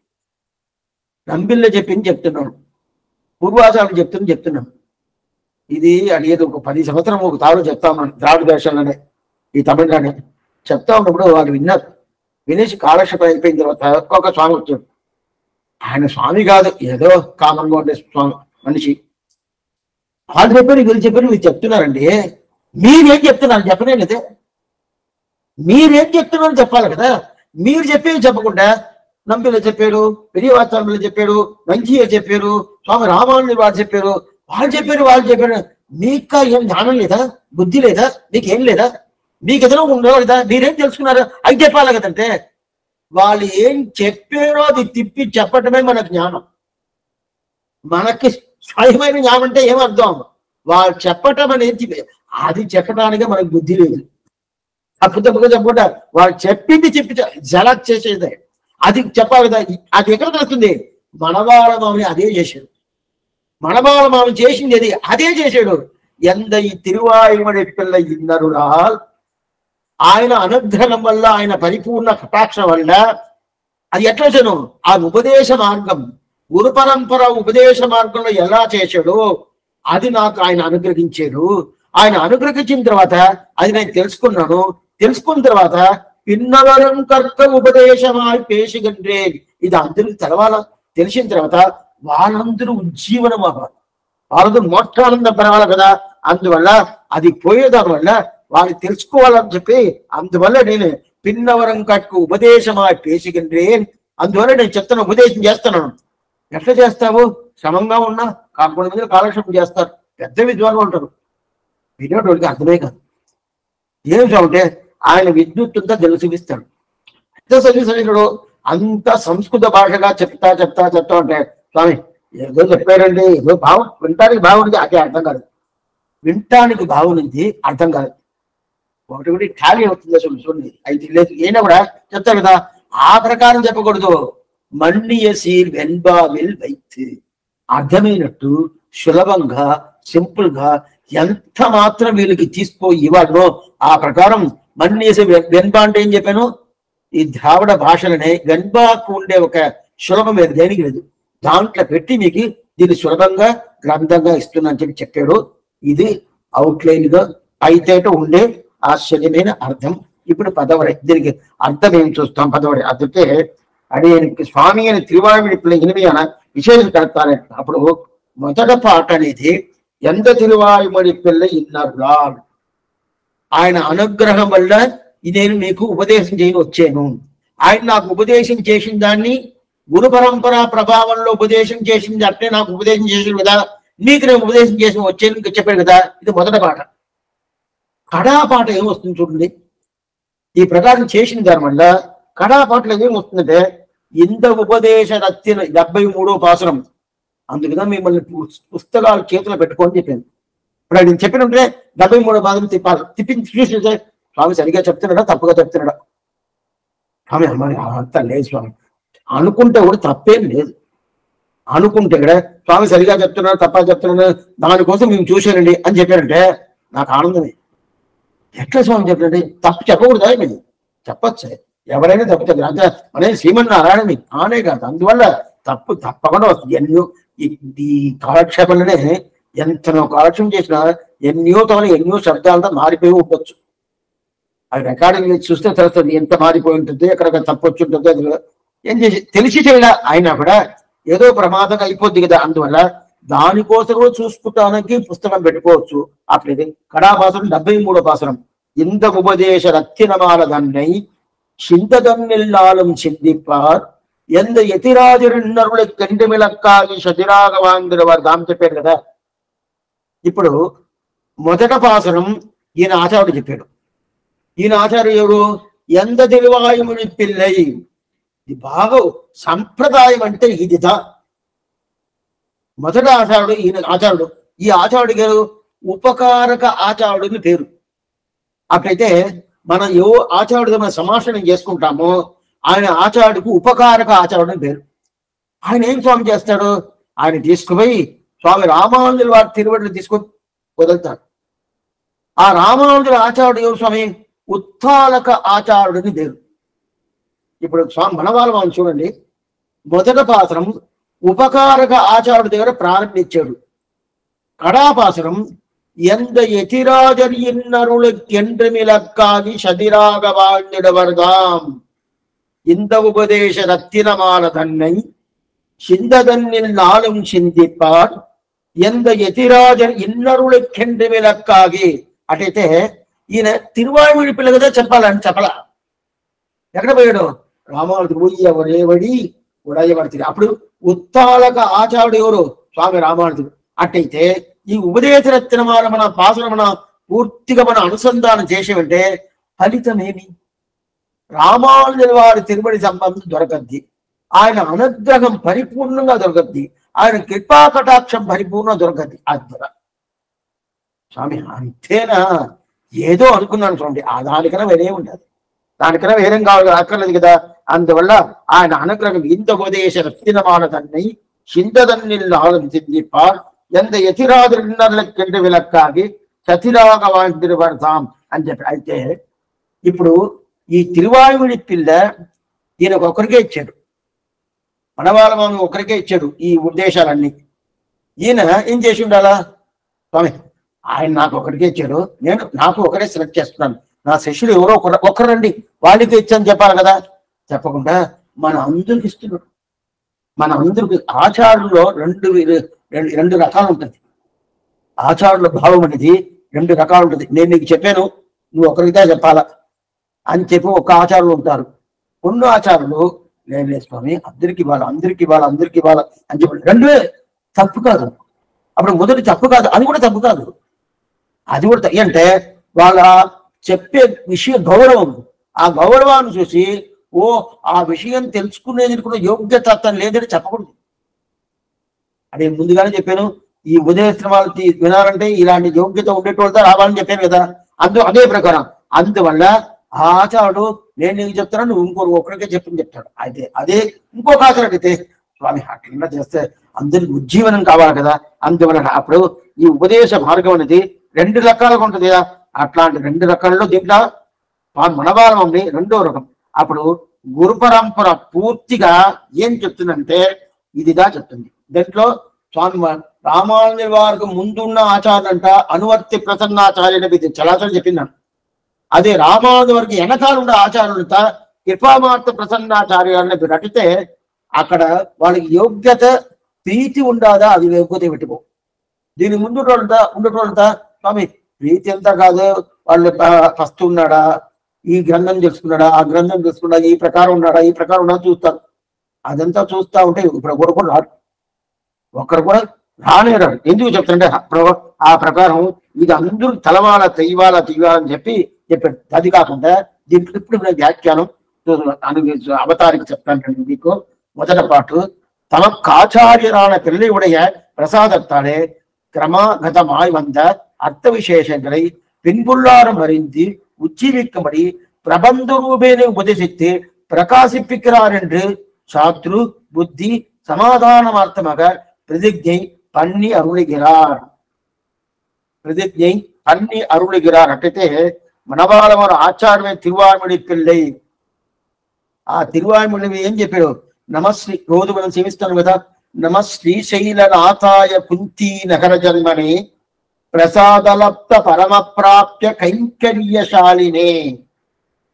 S1: నంబిల్లో చెప్తున్నాను, పూర్వాచారులు చెప్తున్నాను. ఇది అనేది ఒక 10 సంవత్సరం ఒక తాడు చెప్తామని ద్రావిడ దేశాలనే ఈ తమిళనాడే చెప్తా ఉన్నప్పుడు వాళ్ళు విన్నారు. వినేసి కాలక్షేపం అయిపోయిన తర్వాత ఒక్కొక్క స్వామి వచ్చాడు. ఆయన స్వామి కాదు, ఏదో కామన్గా ఉండే స్వామి మనిషి. వాళ్ళు చెప్పారు, వీళ్ళు చెప్పారు, మీరు చెప్తున్నారండి. మీరేం చెప్తున్నారు చెప్పనే లేదే. మీరేం చెప్తున్నారని చెప్పాలి కదా. మీరు చెప్పేది చెప్పకుండా నంబిలో చెప్పారు, పెరియవాచార్యులు చెప్పారు, మంచిగా చెప్పారు, స్వామి రామానుజులు వాళ్ళు చెప్పారు, వాళ్ళు చెప్పారు. మీకు ఏం జ్ఞానం లేదా? బుద్ధి లేదా? మీకేం లేదా? మీకు ఏదైనా ఉండవు కదా. మీరేం తెలుసుకున్నారు అది చెప్పాలి కదంటే. వాళ్ళు ఏం చెప్పారో అది తిప్పి చెప్పటమే మన జ్ఞానం. మనకి స్వయమైన జ్ఞానం అంటే ఏమర్థం? వాళ్ళు చెప్పటం అనేది అది చెప్పడానికే మనకు బుద్ధి లేదు. తప్పుగా చెప్పకుండా వాళ్ళు చెప్పింది చెప్పి జలక్ చేసేదే అది చెప్పాలి కదా. అది ఎక్కడ తెలుస్తుంది? మనవాళ్ళ మామని అదే చేశాడు. మనవాళ్ళ మామ చేసింది అదే చేశాడు. ఎందై తిరువాయుమడి పిల్ల ఇన్నరురాల్, ఆయన అనుగ్రహం వల్ల, ఆయన పరిపూర్ణ కటాక్షం వల్ల అది ఎట్లా వచ్చాను? ఆ ఉపదేశ మార్గం, గురు పరంపర ఉపదేశ మార్గంలో ఎలా చేశాడో అది నాకు ఆయన అనుగ్రహించాడు. ఆయన అనుగ్రహించిన తర్వాత అది నేను తెలుసుకున్నాను. తెలుసుకున్న తర్వాత పిన్నవరం కర్క ఉపదేశమాయి పేసిగండ్రే, ఇది అందరికి తెలవాల. తెలిసిన తర్వాత వాళ్ళందరూ ఉజ్జీవనం అవ్వాలి, వాళ్ళందరూ మోక్షానందం పెరగాలి కదా. అందువల్ల అది పోయేదాని వల్ల వాళ్ళు తెలుసుకోవాలని చెప్పి అందువల్ల నేను పిన్నవరం కట్కు ఉపదేశమాయి పేసిగండ్రే, అందువల్ల నేను చెప్తాను, ఉపదేశం చేస్తున్నాను. ఎట్లా చేస్తావు? శ్రమంగా ఉన్నా కాకుండా మంది కాలక్షేపం చేస్తారు, పెద్ద విద్వాన్లు ఉంటారు, వినేటోడికి అర్థమే కాదు. ఏం అంటే ఆయన విద్యుత్ అంతా తెలిసిస్తాడు. ఎంత చదివిస్తాడు, అంత సంస్కృత భాషగా చెప్తా అంటే స్వామి ఏదో చెప్పారండి, ఏదో వినటానికి బాగుంది, అదే అర్థం కాదు. వినటానికి బాగుంది, అర్థం కాదు. ఒకటి ఖాళీ అవుతుంది అసలు. చూడండి, అయితే లేదు అయినా కూడా చెప్తారు కదా, ఆ ప్రకారం చెప్పకూడదు. మన్నియసీర్ వెన్బావిల్ వైత్, అర్థమైనట్టు సులభంగా సింపుల్ గా ఎంత మాత్రం వీళ్ళకి తీసుకో ఇవ్వాలనో ఆ ప్రకారం మన్నియసి. వెన్బా అంటే ఏం చెప్పాను? ఈ ద్రావిడ భాషలనే వెన్బాకు ఉండే ఒక సులభం లేదు, దేనికి లేదు. దాంట్లో పెట్టి మీకు దీన్ని సులభంగా గ్రంథంగా ఇస్తున్నాను చెప్పి చెప్పాడు. ఇది అవుట్లైన్ గా అయితేట ఉండే ఆశ్చర్యమైన అర్థం. ఇప్పుడు పదవడి, దీనికి అర్థం ఏం చూస్తాం? పదవడి అందుకే అడియనికి స్వామి అని తిరువాయుమడి పిల్ల ఇనిమియాన విశేషం కడతానే. అప్పుడు మొదట పాట అనేది ఎంత తిరువాయుమడి పిల్ల ఇన్నరులా, ఆయన అనుగ్రహం వల్ల నేను మీకు ఉపదేశం చేయని వచ్చాను. ఆయన నాకు ఉపదేశం చేసిన దాన్ని గురు పరంపర ప్రభావంలో ఉపదేశం చేసింది అంటే నాకు ఉపదేశం చేసాడు కదా, మీకు నేను ఉపదేశం చేసి వచ్చాను చెప్పాడు కదా. ఇది మొదట పాట. కడాపాట ఏమొస్తుంది చూడండి. ఈ ప్రకారం చేసిన దాని వల్ల కడాపాటలో ఏమొస్తుందంటే ఇంత ఉపదేశ రత్తిన 73వ పాసురం. అందుకదా మిమ్మల్ని పుస్తకాలు చేతిలో పెట్టుకోని చెప్పాను. ఇప్పుడు ఆయన చెప్పినంటే 73వ పాసురం తిప్పాలి. చూసి స్వామి సరిగా చెప్తున్నాడా తప్పుగా చెప్తున్నాడా? స్వామి అమ్మాయి అంతా లేదు స్వామి అనుకుంటే కూడా తప్పేం లేదు. అనుకుంటే ఇక్కడ స్వామి సరిగా చెప్తున్నారు తప్ప చెప్తున్నారు దానికోసం మేము చూశానండి అని చెప్పారంటే నాకు ఆనందమే. ఎట్లా స్వామి చెప్పండి? తప్పు చెప్పకూడదా? మీరు చెప్పచ్చు, ఎవరైనా తప్పు చెప్పారు అంతే. అనేది శ్రీమన్నారాయణమి ఆనే కాదు, అందువల్ల తప్పు తప్పకుండా వస్తుంది. ఎన్నో ఈ కాలక్షేపంలోనే ఎంతనో కాలక్షేపం చేసినా ఎన్నో తమలో ఎన్నో శబ్దాలతో మారిపోయి ఉండొచ్చు. అవి రికార్డింగ్ చూస్తే తెలుస్తుంది ఎంత మారిపోయి ఉంటుంది, ఎక్కడ తప్పు వచ్చి ఉంటుందో. అది ఏం చేసి తెలిసి చేయలే అయినా కూడా ఏదో ప్రమాదం అయిపోద్ది కదా, అందువల్ల దానికోసం కూడా చూసుకుంటానికి పుస్తకం పెట్టుకోవచ్చు. అట్లేదు కడాపాసనం 73వ పాసనం. ఇంత ఉపదేశ రత్తినమాల దన్నై చింతదన్నిల్లాలం చిందిప్పార్ ఎంత యతిరాజరున్నరుల కెంటిమిలక్కాగి శతిరాగవాంగుల దాం చెప్పాడు కదా. ఇప్పుడు మొదట పాసనం ఈయన ఆచార్యుడు చెప్పాడు. ఈయన ఆచార్య ఎవరు? ఎంత తిరువాయుముడి పిల్లై. ఇది బాగా సంప్రదాయం అంటే ఇదిదా. మొదట ఆచార్యుడు ఈయన ఆచార్యుడు. ఈ ఆచార్యుడు గారు ఉపకారక ఆచార్యుడిని పేరు. అట్లయితే మనం ఏ ఆచార్యుడితో మనం సమాషణం చేసుకుంటామో ఆయన ఆచార్యుడికి ఉపకారక ఆచార్యుడిని పేరు. ఆయన ఏం స్వామి చేస్తాడు? ఆయన తీసుకుపోయి స్వామి రామానుజుల వారి తిరువడిని తీసుకొని వదులుతాడు. ఆ రామానుజుల ఆచార్యుడు ఎవరు స్వామి? ఉత్తాలక ఆచార్యుడిని పేరు. ఇప్పుడు స్వామి మనవాళ్ళ చూడండి, మొదట పాసనం ఉపకారక ఆచార్యుడి దగ్గర ప్రారంభించాడు. కడాపాసనం ఎంత యతిరాజర్యన్నరుల కెండ్రమిలక్కాగి శతిరాగవాణ్యుడవర్దాం ఇంత ఉపదేశ రత్తినమాల తన్నై చిందదన్నిల్ నాளும் చిందిప్పార్ ఎంత యతిరాజర్ ఇన్నరుల కెండ్రమిలక్కాగి. అటైతే ఈయన తిరువాయుడి పిల్ల కదా చెప్పాలని చెప్పలా. ఎక్కడ పోయాడు? రామానుజుడు పోయి ఎవరేవడి ఉడయబడితే అప్పుడు ఉత్తాలక ఆచార్యుడు ఎవరు? స్వామి రామానుజుడు. అట్టయితే ఈ ఉపదేశ రత్నమాల మన పాసన మన పూర్తిగా మన అనుసంధానం చేసేవంటే ఫలితమేమి? రామానుజుల వారి తిరుమడి సంబంధం దొరకద్ది, ఆయన అనుగ్రహం పరిపూర్ణంగా దొరకద్ది, ఆయన కృపా కటాక్షం పరిపూర్ణంగా దొరకద్ది. అద్భుత స్వామి అంతేనా? ఏదో అనుకున్నాను చూడండి, ఆ దానికన్నా వేరే ఉండదు, దానికన్నా వేరేం కావాలి అక్కర్లేదు కదా. అందువల్ల ఆయన అనుగ్రహం ఇంత ఉపదేశ రత్నమాల తన్నై చింతదన్నిల్ ఆలోచిందిప్పార్ ఎంత యతిరాజున్నర్లకెంటి విలక్కాగి శతిరాగవాంటిరువర్తాం అని చెప్పి. అయితే ఇప్పుడు ఈ తిరువాయుడి పిల్ల ఈయనకు ఒకరికే ఇచ్చాడు, మనవాళ్ళ ఒకరికే ఇచ్చాడు ఈ ఉద్దేశాలన్నీ. ఈయన ఏం చేసి ఉండాలా? స్వామి ఆయన నాకు ఒకరికే ఇచ్చాడు, నాకు ఒకరే సెలెక్ట్ చేస్తున్నాను, నా శిష్యుడు ఎవరో ఒకరండి వాళ్ళకి ఇచ్చాను చెప్పాలి కదా. చెప్పకుండా మన అందరికి ఇస్తున్నాడు. మన అందరికి ఆచారంలో రెండు రకాలు ఉంటుంది. ఆచారుల భావం అనేది రెండు రకాలు ఉంటుంది. నేను నీకు చెప్పాను, నువ్వు ఒకరికితే చెప్పాలా అని చెప్పి ఒక ఆచారులు ఉంటారు. కొన్ని ఆచారులు లేదు స్వామి అందరికి ఇవ్వాలి అని చెప్పి రెండువే తప్పు కాదు. అప్పుడు మొదటి తప్పు కాదు, అది కూడా తప్పు కాదు. అది కూడా అంటే వాళ్ళ చెప్పే విషయ గౌరవం, ఆ గౌరవాన్ని చూసి ఓ ఆ విషయం తెలుసుకునేది కూడా యోగ్యత అతను లేదని చెప్పకూడదు. అదే ముందుగానే చెప్పాను, ఈ ఉపదేశాలు వినాలంటే ఇలాంటి యోగ్యత ఉండేటోళ్ళతో రావాలని చెప్పాను కదా. అదే ప్రకారం అందువల్ల ఆ ఆచారుడు నేను నీకు చెప్తాను, నువ్వు ఒకరికే చెప్తాడు. అయితే అదే ఇంకొక ఆచారుడు అయితే స్వామి అట్లా చేస్తే అందరికి ఉజ్జీవనం కావాలి కదా. అందువల్ల అప్పుడు ఈ ఉపదేశ మార్గం అనేది రెండు రకాలుగా ఉంటుంది కదా. అట్లాంటి రెండు రకాలలో దీంట్లో మనవాళ్ళని రెండో రకం. అప్పుడు గురు పరంపర పూర్తిగా ఏం చెప్తుందంటే ఇదిగా చెప్తుంది. దాంట్లో స్వామి రామానుజుల వారికి ముందున్న ఆచార్యులంట అనువర్తి ప్రసన్నాచార్యుల ఇది చలాచలం చెప్పిందంట. అదే రామానుజుల వారికి వెనకాల ఉన్న ఆచార్యులంతా కృపామార్త ప్రసన్నాచార్యాలని రటితే అక్కడ వాళ్ళకి యోగ్యత ప్రీతి ఉండాదా, అది యోగ్యత పెట్టుకో. దీని ముందు ఉండేటోళ్ళంతా స్వామి ప్రీతి ఎంత కాదు, వాళ్ళు ఫస్ట్ ఉన్నాడా, ఈ గ్రంథం తెలుసుకున్నాడా, ఆ గ్రంథం తెలుసుకున్నాడా, ఈ ప్రకారం ఉన్నాడా, ఈ ప్రకారం ఉన్నాడా చూస్తారు. అదంతా చూస్తా ఉంటే ఇప్పుడు ఒకరు కూడా రాడు, ఒకరు కూడా రానేరాడు. ఎందుకు చెప్తుంటే ఆ ప్రకారం ఇది అందరూ తలవాల తెయ్యాలని చెప్పాడు. అది కాకుండా దీంట్లో ఇప్పుడు నేను వ్యాఖ్యానం అవతారిక చెప్తాను మీకు. మొదట పాటు தமக்காச்சாரியரான பிள்ளையுடைய பிரசாதத்தாலே கிரமாகதமாய் வந்த அர்த்த விசேஷங்களை பின்புள்ளாரம் அறிந்து உஜ்ஜீவிக்கும்படி பிரபந்த ரூபேனை உபதேசித்து பிரகாசிப்பிக்கிறார் என்று சாத்ரு புத்தி சமாதானமார்த்தமாக பிரதிஜை பண்ணி அருளுகிறார். பிரதிஜை பண்ணி అరుళిగిరార్. అట్లయితే మనవాళ్ళవారు ఆచార్య తిరువాయిమడి పిల్లై ఆ తిరువాయిమడి ఏం చెప్పాడు? నమశ్రీ రోజు మనం సేవిస్తాం కదా, నమ శ్రీశైలనాథాయ కుంతీ నగర జన్మని ప్రసాదలప్త పరమ ప్రాప్య కైంకర్యశాలినే.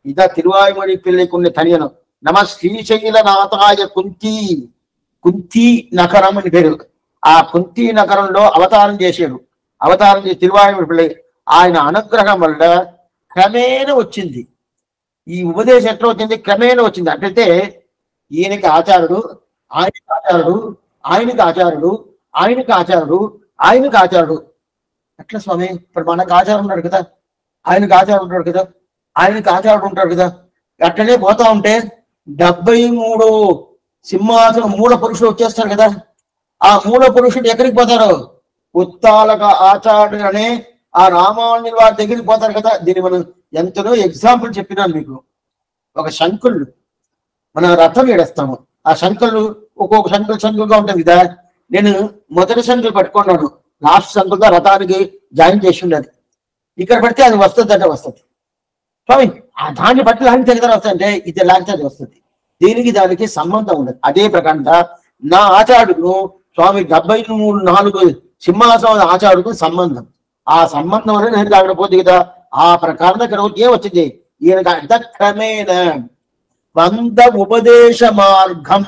S1: ఇదా తిరువాయిమడి పిల్లైకున్న తనియను. నమ శ్రీశైలనాథాయ కుంతీ నగరం అని పేరు. ఆ కుంతీ నగరంలో అవతారం చేశాడు. అవతారం చేసి తిరువాయిమడి పిల్లై ఆయన అనుగ్రహం వల్ల క్రమేణ వచ్చింది ఈ ఉపదేశం. ఎట్లా వచ్చింది? క్రమేణ వచ్చింది. అట్లయితే ఈయనకి ఆచారుడు, ఆయనకి ఆచారుడు, ఆయనకి ఆచారుడు, ఆయనకి ఆచారుడు, ఆయనకి ఆచారుడు. ఎట్లా స్వామి? ఇప్పుడు మనకు ఆచారం ఉన్నాడు కదా, ఆయనకి ఆచారం ఉంటాడు కదా, ఆయనకి ఆచారుడు ఉంటాడు కదా. అట్లనే పోతా ఉంటే 73 సింహాసనం మూల పురుషుడు వచ్చేస్తారు కదా. ఆ మూల పురుషుడు ఎక్కడికి పోతారు? ఉత్తాలక ఆచార్యుడు అనే ఆ రామానుజుల వారి దగ్గరికి పోతారు కదా. దీన్ని మనం ఎంతనో ఎగ్జాంపుల్ చెప్పినాను మీకు. ఒక శంకులు మన రథం ఏడేస్తాము. ఆ శంకులు ఒక్కొక్క శంకులుగా ఉంటుంది కదా. నేను మొదటి శంకులు పట్టుకున్నాను, లాస్ట్ శంకులుగా రథానికి జాయిన్ చేసి ఉండదు. ఇక్కడ పడితే అది వస్తుంది అంటే వస్తుంది స్వామి. ఆ దాన్ని బట్టి లాంటి దగ్గర వస్తుందంటే ఇది లాంటి అది వస్తుంది. దీనికి దానికి సంబంధం ఉండదు. అదే ప్రకారంగా నా ఆచార్యుడు స్వామి 74 సింహాసనం ఆచార్యుడికి సంబంధం. ఆ సంబంధం అనేది నేను కాకపోతే కదా. ఆ ప్రకారం ఇక్కడ ఏం వచ్చింది? ఈయనకు అర్థక్రమేణ 100 ఉపదేశ మార్గం.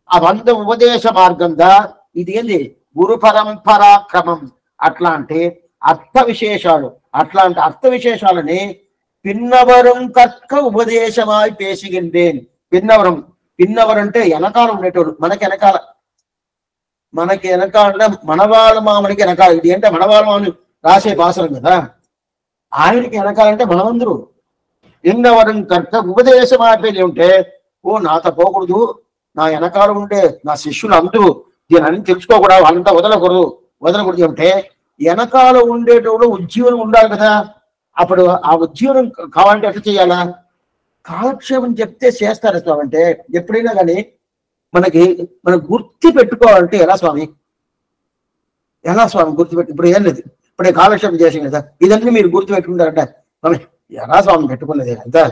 S1: ఆ 100 ఉపదేశ మార్గంగా ఇది ఏంది? గురు పరంపరా క్రమం. అట్లాంటి అర్థ విశేషాలు, అట్లాంటి అర్థ విశేషాలని పిన్నవరం కక్క ఉపదేశమాయి పేసిగిండేన్. పిన్నవరం అంటే వెనకాల ఉండేటోడు. మనకి వెనకాల మనవాళ్ళ మామనికి వెనకాల. ఇది అంటే మనవాళ్ళ మామని రాసే భాషలు కదా. ఆయనకి వెనకాలంటే మనమందరూ. పిన్నవరం కక్క ఉపదేశమాయి ఉంటే ఓ నాతో పోకూడదు, నా వెనకాల ఉంటే నా శిష్యులు అందరూ దీని అన్ని తెలుసుకోకూడదు, వాళ్ళంతా వదలకూడదు అంటే వెనకాల ఉండేటోడు ఉజ్జీవనం ఉండాలి కదా. అప్పుడు ఆ ఉజ్జీవనం కావాలంటే ఎట్లా చేయాలా? కాలక్షేపం చెప్తే చేస్తారు స్వామి. అంటే ఎప్పుడైనా కానీ మనం గుర్తు పెట్టుకోవాలంటే ఎలా స్వామి? గుర్తుపెట్టు? ఇప్పుడు ఏం లేదు, ఇప్పుడే కాలక్షేపం చేసాం కదా, ఇదన్నీ మీరు గుర్తు పెట్టుకుంటారంటే స్వామి ఎలా స్వామి పెట్టుకున్నది అంతా.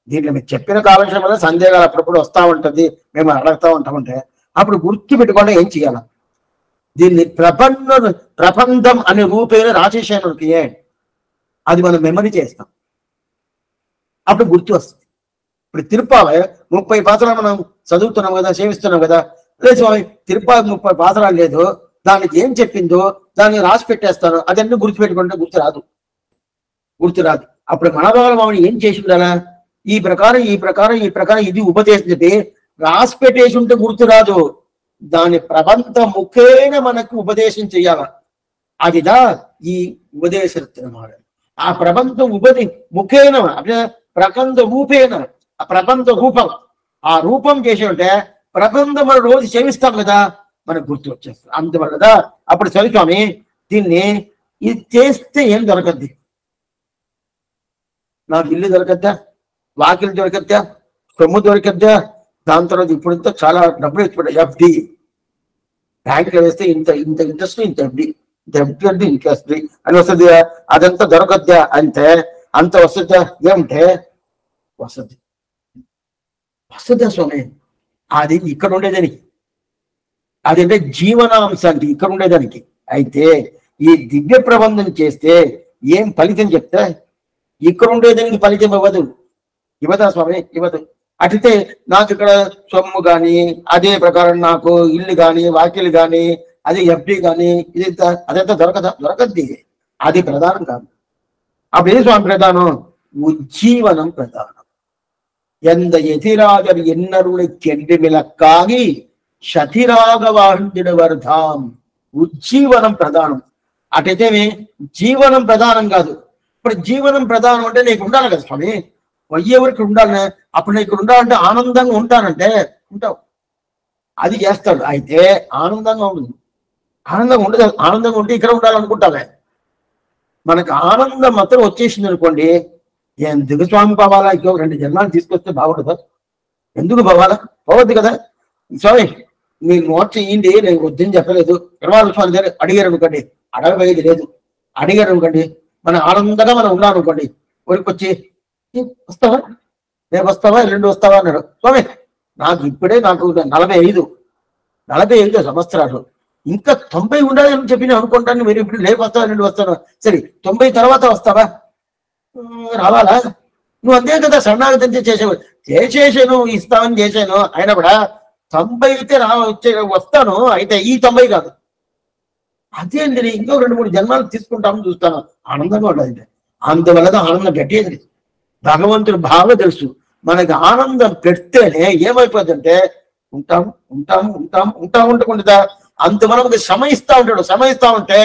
S1: దీంట్లో మీరు చెప్పిన కాలక్షేపం వల్ల సందేహాలు అప్పుడప్పుడు వస్తూ ఉంటుంది, మేము అడుగుతూ ఉంటామంటే అప్పుడు గుర్తు పెట్టుకుంటే ఏం చేయాలా? దీన్ని ప్రబంధం అనే రూపేణ రాసేసానికి అది మనం మెమరీ చేస్తాం, అప్పుడు గుర్తు వస్తుంది. ఇప్పుడు తిరుపావై 30 పాత్రలు మనం చదువుతున్నాం కదా, సేవిస్తున్నాం కదా. లేదు స్వామి తిరుపావై 30 పాత్రలు లేదు, దానికి ఏం చెప్పిందో దాన్ని రాసి పెట్టేస్తాను, అదన్నీ గుర్తుపెట్టుకుంటే గుర్తు రాదు. అప్పుడు మనవాళ్ళ మామని ఏం చేసి ఉండాలా? ఈ ప్రకారం ఇది ఉపదేశం చెప్పి రాసి పెట్టేసి ఉంటే గుర్తు రాదు. దాని ప్రబంధ ముఖేన మనకు ఉపదేశం చెయ్యాల. అదిదా ఈ ఉపదేశరత్నమాట. ఆ ప్రబంధ ముఖేన ప్రబంధ రూపేణ, ఆ ప్రబంధ రూపం, ఆ రూపం చేసి ఉంటే ప్రబంధం మనం రోజు సేవిస్తాం కదా, మనకు గుర్తు వచ్చేస్తుంది. అందువల్ల కదా అప్పుడు సరే స్వామి దీన్ని ఇది చేస్తే ఏం దొరకద్ది? నాకు ఇల్లు దొరకద్దా, వాకిలు దొరకద్దా, సొమ్ము దొరకద్దా? దాని తర్వాత ఇప్పుడు చాలా డబ్బులు ఇచ్చిపోయాడు. ఎఫ్డి బ్యాంకులో వేస్తే ఇంత ఇంట్రెస్ట్, ఇంత ఎఫ్డి అంటే ఇంట్రెస్ట్ అని వస్తుంది. అదంతా దొరకద్దా అంటే అంత వస్తుందా? ఏమంటే వస్తుందా స్వామి? అది ఇక్కడ ఉండేదానికి, అదంటే జీవనాంశానికి ఇక్కడ ఉండేదానికి. అయితే ఈ దివ్య ప్రబంధం చేస్తే ఏం ఫలితం చెప్తే ఇక్కడ ఉండేదానికి ఫలితం ఇవ్వదా స్వామి? ఇవ్వదు. అట్లయితే నాకు ఇక్కడ సొమ్ము కానీ, అదే ప్రకారం నాకు ఇల్లు కానీ, వాకిలు కానీ, అదే ఎఫ్డి కానీ, అదంతా దొరకద్ది. అది ప్రధానం కాదు. అప్పుడు ఏది స్వామి ప్రధానం? ఉజ్జీవనం ప్రధానం. ఎంత ఎతిరాగరు ఎన్నరులకి ఎండి విలక్కాగి శతిరాగవాహించుడు వర్ధాం. ఉజ్జీవనం ప్రధానం. అటైతే జీవనం ప్రధానం కాదు. ఇప్పుడు జీవనం ప్రధానం అంటే నీకు ఉండాలి కదా స్వామి, వయ్యేవరికి ఉండాలి. అప్పుడు నీకు ఉండాలంటే ఆనందంగా ఉంటానంటే ఉంటావు, అది చేస్తాడు. అయితే ఆనందంగా ఉంటుంది, ఆనందంగా ఉండదు. ఆనందంగా ఉంటే ఇక్కడ ఉండాలనుకుంటావే. మనకు ఆనందం మాత్రం వచ్చేసింది అనుకోండి, ఎందుకు స్వామి పోవాలా? ఇంకో 2 జన్మాలు తీసుకొస్తే బాగుంటుందా? ఎందుకు పోవాలా? పోవద్దు కదా స్వామి. మీరు నోట్ చేయండి, నేను వద్దని చెప్పలేదు. పెరమాల స్వామి దగ్గర అడిగారు అనుకోండి, అడగబోయేది లేదు. అడిగారు అనుకోండి, మన ఆనందంగా మనం ఉన్నాం అనుకోండి, ఊరికొచ్చి వస్తావా, రేపు వస్తావా, ఎల్లుండి వస్తావా అన్నాడు. స్వామి నాకు ఇప్పుడే నాకు 45 సంవత్సరాలు, ఇంకా 90 ఉండాలని చెప్పి నేను అనుకుంటాను. మీరు ఇప్పుడు రేపు వస్తావా, ఎల్లుండి వస్తాను, సరే 90 తర్వాత వస్తావా, రావాలా, నువ్వు అంతే కదా శరణాగతి చేసేసాను, ఇస్తామని చేశాను, అయినా కూడా 90 అయితే వస్తాను, అయితే ఈ 90 కాదు, అదేంటి ఇంకో 2-3 జన్మాలు తీసుకుంటామని చూస్తాను, ఆనందంగా ఉండదు. అందువల్ల ఆనందం గట్టేది భగవంతుడు బాగా తెలుసు. మనకి ఆనందం పెడితేనే ఏమైపోతుందంటే ఉంటాము ఉంటాము ఉంటాము ఉంటాము ఉండకుండా అందువల్ల శ్రమ ఇస్తా ఉంటాడు. శ్రమ ఇస్తా ఉంటే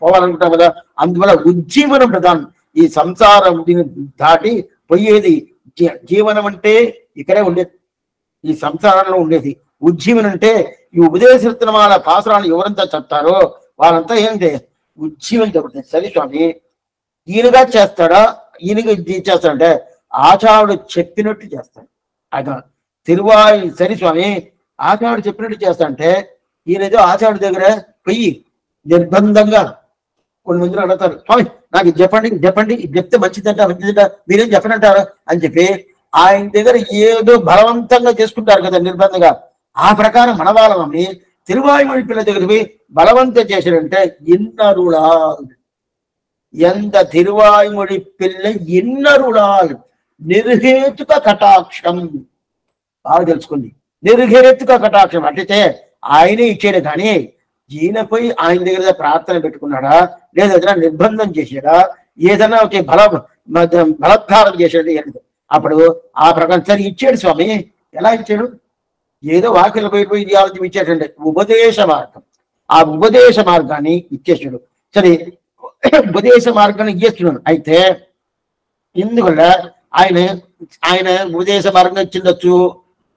S1: పోవాలనుకుంటాం కదా. అందువల్ల ఉజ్జీవనం ప్రధానం. ఈ సంసారం దాటి పోయేది జీవనం అంటే ఇక్కడే ఉండేది, ఈ సంసారంలో ఉండేది. ఉజ్జీవనం అంటే ఈ ఉపదేశరత్నమాల పాసురాలు ఎవరంతా చెప్తారో వాళ్ళంతా ఏంటి ఉజ్జీవనం చెబుతుంది. సరే స్వామి ఈయనగా చేస్తాడా, ఈయనగా చేస్తాడంటే ఆచార్యుడు చెప్పినట్టు చేస్తాడు. ఆయన తిరువాయి సరి స్వామి ఆచార్యుడు చెప్పినట్టు చేస్తాడంటే ఈయనేదో ఆచార్యుడి దగ్గర పోయి నిర్బంధంగా కొన్ని మందిలో అడుగుతారు, స్వామి నాకు ఇది చెప్పండి, ఇది చెప్పండి, ఇది చెప్తే మంచిదంట మీరేం చెప్పనంటారు అని చెప్పి ఆయన దగ్గర ఏదో బలవంతంగా చేసుకుంటారు కదా నిర్బంధంగా. ఆ ప్రకారం మన వాళ్ళని తిరువాయుమొഴി పిల్ల దగ్గర పోయి బలవంతం చేశాడంటే ఇన్నరులా, ఎంత తిరువాయుమొഴി పిల్ల ఇన్నరులాల్ నిర్హేతుక కటాక్షం. బాగా తెలుసుకోండి, నిర్హేతుక కటాక్షం అంటే ఆయనే ఇచ్చాడు కానీ ఈయనపై ఆయన దగ్గర ప్రార్థన పెట్టుకున్నాడా, లేదా ఏదైనా నిర్బంధం చేశాడా, ఏదైనా ఒక బలత్కారం చేశాడు. అప్పుడు ఆ ప్రకారం సరే ఇచ్చాడు స్వామి. ఎలా ఇచ్చాడు, ఏదో వాక్యలు పోయి ఆలోచన ఇచ్చేటండి ఉపదేశ మార్గం. ఆ ఉపదేశ మార్గాన్ని ఇచ్చేసాడు. సరే ఉపదేశ మార్గాన్ని ఇచ్చేస్తున్నాడు. అయితే ఇందువల్ల ఆయన ఉపదేశ మార్గం ఇచ్చిండొచ్చు,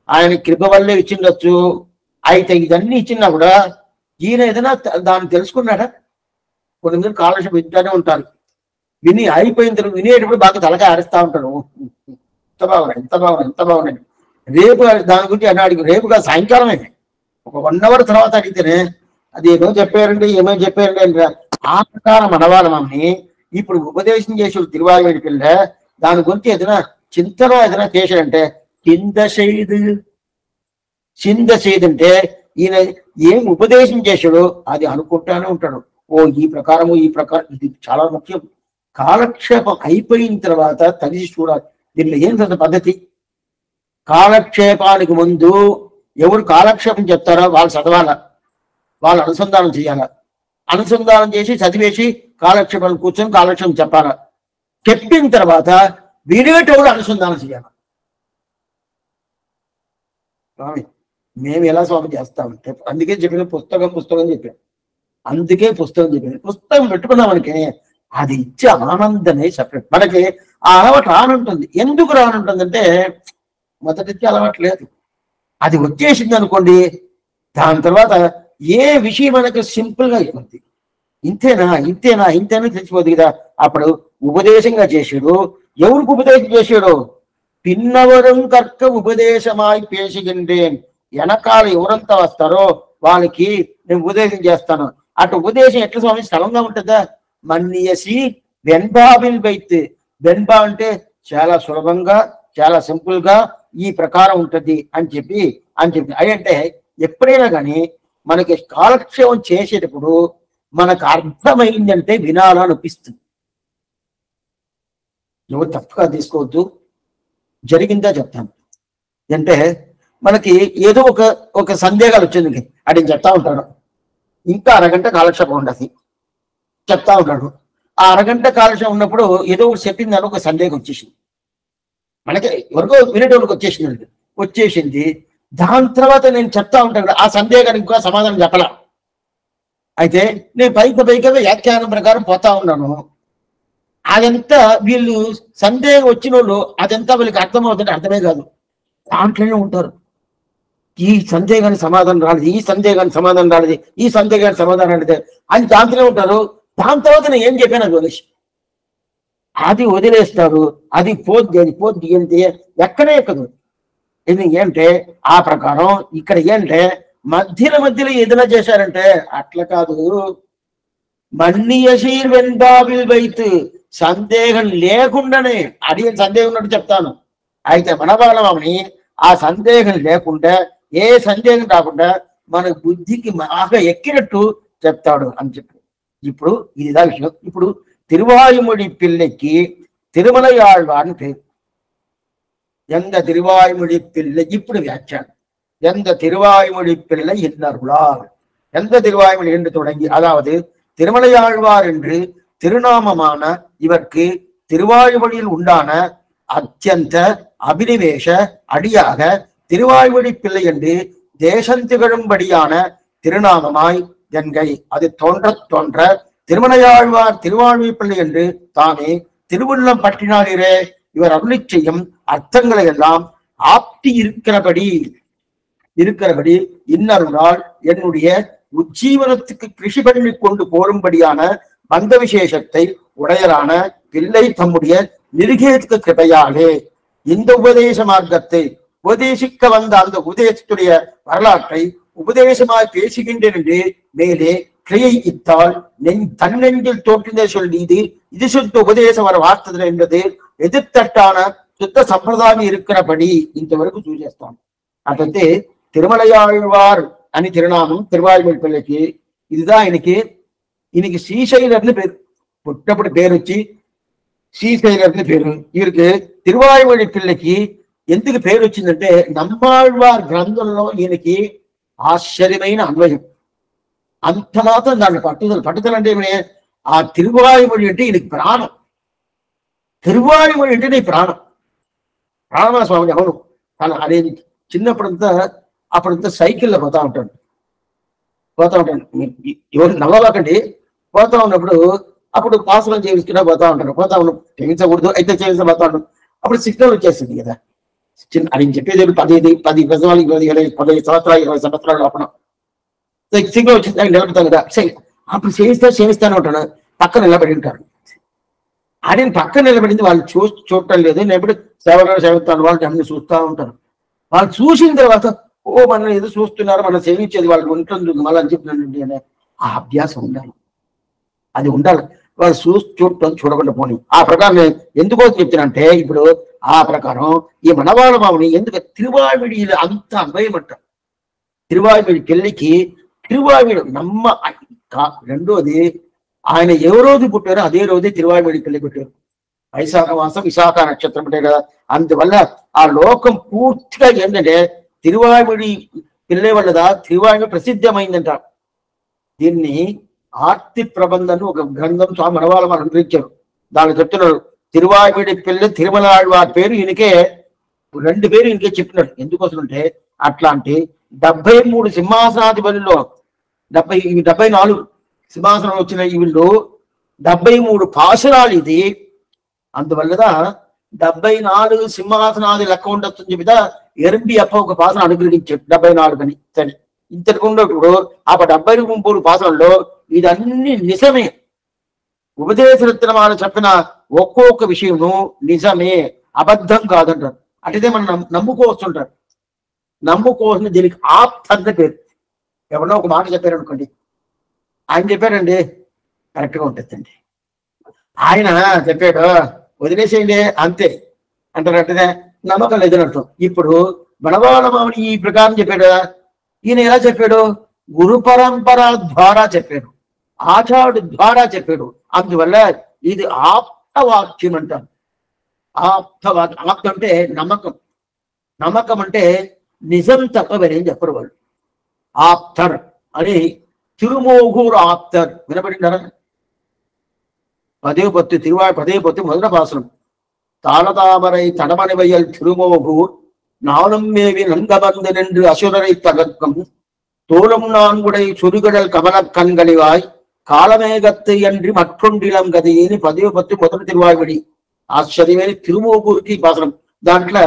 S1: ఆయన కృప వల్లే ఇచ్చిండొచ్చు. అయితే ఇదన్నీ ఇచ్చినా కూడా ఈయన ఏదైనా దాన్ని తెలుసుకున్నాడా? కొన్ని మంది కాలక్షేపం వింటూనే ఉంటారు, విని అయిపోయిన తర్వాత వినేటప్పుడు బాగా తలగా ఆడిస్తూ ఉంటారు, ఎంత బాగున్నాయి ఎంత బాగున్నాయి ఎంత బాగున్నాయి. రేపు దాని గురించి అడిగి రేపుగా సాయంకాలమే ఒక 1 అవర్ తర్వాత అడిగితేనే అది ఏమో చెప్పారండి ఏమో చెప్పారండి అంటే ఆ ప్రకారం అనవాలి. మమ్మల్ని ఇప్పుడు ఉపదేశం చేసి తిరువాయుమొഴി పిల్ల దాని గురించి ఏదైనా చింతన ఏదైనా చేశాడంటే చింద చేయదంటే ఈయన ఏం ఉపదేశం చేశాడో అది అనుకుంటానే ఉంటాడు. ఓ ఈ ప్రకారము ఈ ప్రకారం. ఇది చాలా ముఖ్యం. కాలక్షేపం అయిపోయిన తర్వాత తగిసి చూడాలి. దీనిలో ఏంటంత పద్ధతి, కాలక్షేపానికి ముందు ఎవరు కాలక్షేపం చెప్తారో వాళ్ళు చదవాల, వాళ్ళు అనుసంధానం చేయాల. అనుసంధానం చేసి చదివేసి కాలక్షేపాన్ని కూర్చొని కాలక్షేపం చెప్పాల. చెప్పిన తర్వాత వినేటప్పుడు అనుసంధానం చేయాలి. స్వామి మేము ఎలా స్వామి చేస్తామంటే అందుకే చెప్పిన పుస్తకం చెప్పాను, అందుకే పుస్తకం చెప్పాను. పుస్తకం పెట్టుకున్నామనికి అది ఇచ్చే ఆనందమే సపరేట్. మనకి ఆ అలవాటు రానుంటుంది. ఎందుకు రానుంటుందంటే మొదటిచ్చే అలవాటు లేదు, అది వచ్చేసింది అనుకోండి. దాని తర్వాత ఏ విషయం మనకు సింపుల్ గా అయిపోతుంది. ఇంతేనా ఇంతేనా ఇంతేనా తెలిసిపోతుంది కదా. అప్పుడు ఉపదేశంగా చేసాడు. ఎవరికి ఉపదేశం చేశాడు? పిన్నవరం కర్క ఉపదేశమాయి పేసిగిండేన్. వెనకాల ఎవరంతా వస్తారో వాళ్ళకి నేను ఉపదేశం చేస్తాను. అటు ఉపదేశం ఎట్లా స్వామి స్థలంగా ఉంటుందా? మన్నియసి వెన్బాబిల్ బైత్. వెన్బా అంటే చాలా సులభంగా చాలా సింపుల్ గా ఈ ప్రకారం ఉంటుంది అని చెప్పి అదంటే ఎప్పుడైనా కానీ మనకి కాలక్షేపం చేసేటప్పుడు మనకు అర్థమైందంటే వినాలనిపిస్తుంది. ఎవరు తప్పుగా తీసుకోవద్దు, జరిగిందా చెప్తాను. అంటే మనకి ఏదో ఒక సందేహాలు వచ్చింది అది చెప్తా ఉంటాడు. ఇంకా అరగంట కాలక్షేపం ఉండదు చెప్తా ఉంటాడు. ఆ అరగంట కాలక్షేపం ఉన్నప్పుడు ఏదో ఒకటి చెప్పిందని ఒక సందేహం వచ్చేసింది మనకి, ఎవరికో వినేటోళ్ళకి వచ్చేసింది. దాని తర్వాత నేను చెప్తా ఉంటాను ఆ సందేహానికి ఇంకా సమాధానం చెప్పలా. అయితే నేను పైకి వ్యాఖ్యానం ప్రకారం పోతా ఉన్నాను. అదంతా వీళ్ళు సందేహం వచ్చిన వాళ్ళు అదంతా వీళ్ళకి అర్థమవుతుంటే అర్థమే కాదు, దాంట్లోనే ఉంటారు. ఈ సందేహానికి సమాధానం రాలేదు, ఈ సందేహానికి సమాధానం రాలేదు, ఈ సందేహానికి సమాధానం రాలేదు అని దాంట్లోనే ఉంటారు. దాని తర్వాత నేను ఏం చెప్పాను అది వదిలేస్తారు. అది పోద్ది ఏంటి ఎక్కడే ఎక్కదు. ఇది ఏంటే ఆ ప్రకారం ఇక్కడ ఏంటే మధ్యలో ఏదైనా చేశారంటే అట్లా కాదు. మన్నియశీర్ వెందావిల్ వైత్ సందేహం లేకుండానే అడిగిన సందేహం ఉన్నట్టు చెప్తాను. అయితే మనవాళ్ళమని ఆ సందేహం లేకుండా ఏ సందేహం రాకుండా మన బుద్ధికి బాగా ఎక్కినట్టు చెప్తాడు అని చెప్పి. ఇప్పుడు ఇదిదా విషయం. ఇప్పుడు తిరువాయుముడి పిల్లకి తిరుమలయాళ్వార్ అని పేరు. எந்த திருவாய்மொழி பிள்ளை இப்படி வியாக்கியானம். எந்த திருவாய்மொழி பிள்ளை இன்னருளால், எந்த திருவாய்மொழி என்று தொடங்கி, அதாவது திருமலையாழ்வார் என்று திருநாமமான இவருக்கு திருவாய்மொழியில் உண்டான அத்தியந்த அபினிவேஷ அடியாக திருவாய்மொழி பிள்ளை என்று தேசம் திகழும்படியான திருநாமமாய் என்கை அது தோன்ற திருமலையாழ்வார் திருவாழ்மொழி பிள்ளை என்று தானே திருவுள்ளம் பற்றினாரே இவர் அருளி செய்யும் அர்த்தங்களை எல்லாம் ஆப்தி இருக்கிறபடி இன்னருளால் என்னுடைய உஜ்ஜீவனத்துக்கு கிருஷி பண்ணி கொண்டு போரும்படியான பந்த விசேஷத்தை உடையரான பிள்ளை தம்முடைய நிருகேதுக்கு கிருபையாலே இந்த உபதேச மார்க்கத்தை உபதேசிக்க வந்த அந்த உபதேசத்துடைய வரலாற்றை உபதேசமாய் பேசுகின்றேன் என்று மேலே கிரியை இத்தால் தன்னெஞ்சில் தோற்றினே சொல்லி இது சுத்த உபதேசம் வர வார்த்தது என்பது ఎదుర్తట్టాన శుద్ధ సంప్రదాయం இருக்கிறபடி ఇంతవరకు చూసేస్తాను. అట్లయితే తిరుమలయాళ్వార్ అని తిరునామం తిరువాయుమొழி పిల్లకి. ఇదిదా ఈయనకి శ్రీశైలర్ని పేరు. పుట్టప్పుడు పేరు వచ్చి శ్రీశైలర్ని పేరు. ఈయనకి తిరువాయుమొழி పిల్లకి ఎందుకు పేరు వచ్చిందంటే నమ్మాళ్వార్ గ్రంథంలో ఈయనకి ఆశ్చర్యమైన అన్వయం. అంత మాత్రం దాన్ని పట్టుదల అంటే ఆ తిరువాయుమొழி అంటే ఈయనకి ప్రాణం. తిరువాయుమొழి అంటే నీ ప్రాణం. ప్రాణమా స్వామి అవును. అలా అదే అప్పుడంతా సైకిల్లో పోతా ఉంటాడు. ఎవరు నవ్వకండి. పోతా ఉన్నప్పుడు అప్పుడు పాసనం చేయించుకున్నా పోతా ఉంటాడు. పోతా ఉన్నాం చేయించకూడదు అయితే చేయించబోతా ఉంటాడు. అప్పుడు సిగ్నల్ వచ్చేస్తుంది కదా. అని చెప్పేది 10 గజాలు 15 సంవత్సరాలు 20 సంవత్సరాలు లోపల సిగ్నల్ వచ్చేసి నిలబడతాను కదా. అప్పుడు చేయిస్తానే ఉంటాడు. పక్కన నిలబడి ఉంటారు. ఆయన పక్కన నిలబడింది వాళ్ళు చూడటం లేదు. నేను ఎప్పుడు సేవతాను వాళ్ళు అన్ని చూస్తూ ఉంటారు. వాళ్ళు చూసిన తర్వాత మనం ఏదో చూస్తున్నారు, మనం సేవించేది వాళ్ళకి ఉంటుంది మళ్ళీ అని చెప్పినండి అనే ఆ అభ్యాసం ఉండాలి. అది ఉండాలి. వాళ్ళు చూడకుండా పోనీ. ఆ ప్రకారం నేను ఎందుకోసం చెప్తానంటే ఇప్పుడు ఆ ప్రకారం ఈ మనవాళ్ళ మామని ఎందుకు తిరువాయుమొழிలో అంత అన్వయమంట. తిరువాయుమొழి పెళ్లికి తిరువాయుమొழి రెండోది ఆయన ఏ రోజు పుట్టారో అదే రోజే తిరువాయుమొழి పెళ్లి పెట్టారు. వైశాఖ మాసం విశాఖ నక్షత్రం ఉంటాయి కదా. అందువల్ల ఆ లోకం పూర్తిగా ఏంటంటే తిరువాయుమొഴి పెళ్ళే వల్లదా తిరువాయుమొഴి ప్రసిద్ధమైందంట. దీన్ని ఆర్తి ప్రబంధం ఒక గ్రంథం స్వామి మనవాళ్ళ మనం అనుగ్రహించారు. దాన్ని చెప్తున్నాడు తిరువాయుమొഴి పెళ్ళి తిరుమలయాళ్వార్ పేరు ఈయనకే 2 పేరు ఈయనకే చెప్పినాడు. ఎందుకోసం అంటే అట్లాంటి 73 సింహాసనాధిపతుల్లో 74 సింహాసనం వచ్చిన వీళ్ళు 73 పాశురాలు ఇది. అందువల్లదా 74 సింహాసనాది లెక్క ఉండొచ్చని చెప్పిదా ఎరంబి అప్ప ఒక పాసన అనుగ్రహించాడు 74 అని. సరే ఇంతకుండా ఇప్పుడు ఆ 73 పాసనలో ఇదన్నీ నిజమే. ఉపదేశ రత్నమాల చెప్పిన ఒక్కొక్క విషయము నిజమే, అబద్ధం కాదంటారు. అట్లయితే మనం నమ్ముకోవస్తుంటారు. నమ్ముకోవాల్సిన దీనికి ఆప్తన్న పేరు. ఎవరన్నా ఒక మాట చెప్పారు అనుకోండి, ఆయన చెప్పాడండి కరెక్ట్గా ఉంటుందండి. ఆయన చెప్పాడు వదిలేసేయండి అంతే అంటారు. అంటే నమ్మకం లేదని అర్థం. ఇప్పుడు మనవాళ్ళ మామని ఈ ప్రకారం చెప్పాడు. ఈయన ఎలా చెప్పాడు? గురు పరంపర ద్వారా చెప్పాడు, ఆచార్యుడి ద్వారా చెప్పాడు. అందువల్ల ఇది ఆప్తవాక్యం అంటారు. ఆప్తవాక్యం. ఆప్తం అంటే నమ్మకం. నమ్మకం అంటే నిజం తప్ప వేరేం చెప్పరు వాళ్ళు. ఆప్తర్ అని తిరుమోగూరు ఆప్తర్ వినబడినారా? 10 మొదటి పాసనం. తాళతామరై తడమనివయల్ తిరుమోగూర్ நானும் மேவி நன்கமர்ந்து நின்று அசுரரை தகர்க்கும் தோளும் நான்குடை சுருகடல் கமல கண்களிவாய் కాలమేగత్తు என்று మற்றొండిలం గదిని 10 మొదటి తిరువాయుమొழి. ఆశ్చర్యమైన తిరుమోగూరుకి పాసనం. దాంట్లో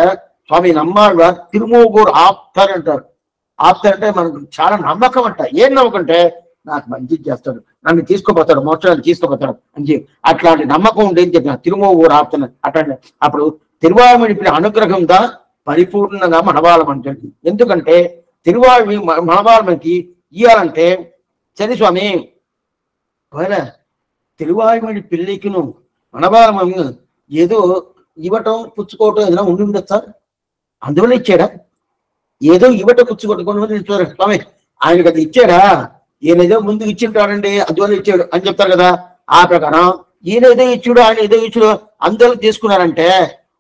S1: స్వామి నమ్మాళ్వార్ తిరుమోగూరు ఆప్తర్ అంటారు. ఆప్తర్ అంటే మనకు చాలా నమ్మకం అంట. ఏం నమ్మకం అంటే నాకు మంచి చేస్తాడు, నన్ను తీసుకుపోతాడు, మోక్షాన్ని తీసుకుపోతాడు అని చెప్పి అట్లాంటి నమ్మకం ఉండేది చెప్పిన తిరుమోగూరు ఆప్తర్ అట్లాంటి. అప్పుడు తిరువాయుమొழి అనుగ్రహం దా పరిపూర్ణంగా మనవాళం అంటుంది. ఎందుకంటే తిరువాయి మనవాళకి ఇయ్యాలంటే సరే స్వామి, ఒకవేళ తిరువాయుమడి పెళ్లికిను మనవాళం ఏదో ఇవ్వటం పుచ్చుకోవటం ఏదైనా ఉండి ఉండదు సార్, అందువల్ల ఇచ్చాడా? ఏదో ఇవ్వటం పుచ్చుకోవటం స్వామి ఆయనకి అది ఇచ్చాడా? ఈయన ఏదో ముందు ఇచ్చింటాడండి అందువల్ల ఇచ్చాడు అని చెప్తారు కదా. ఆ ప్రకారం ఈయన ఏదో ఇచ్చాడు ఆయన ఏదో ఇచ్చాడు అందువల్ల తీసుకున్నారంటే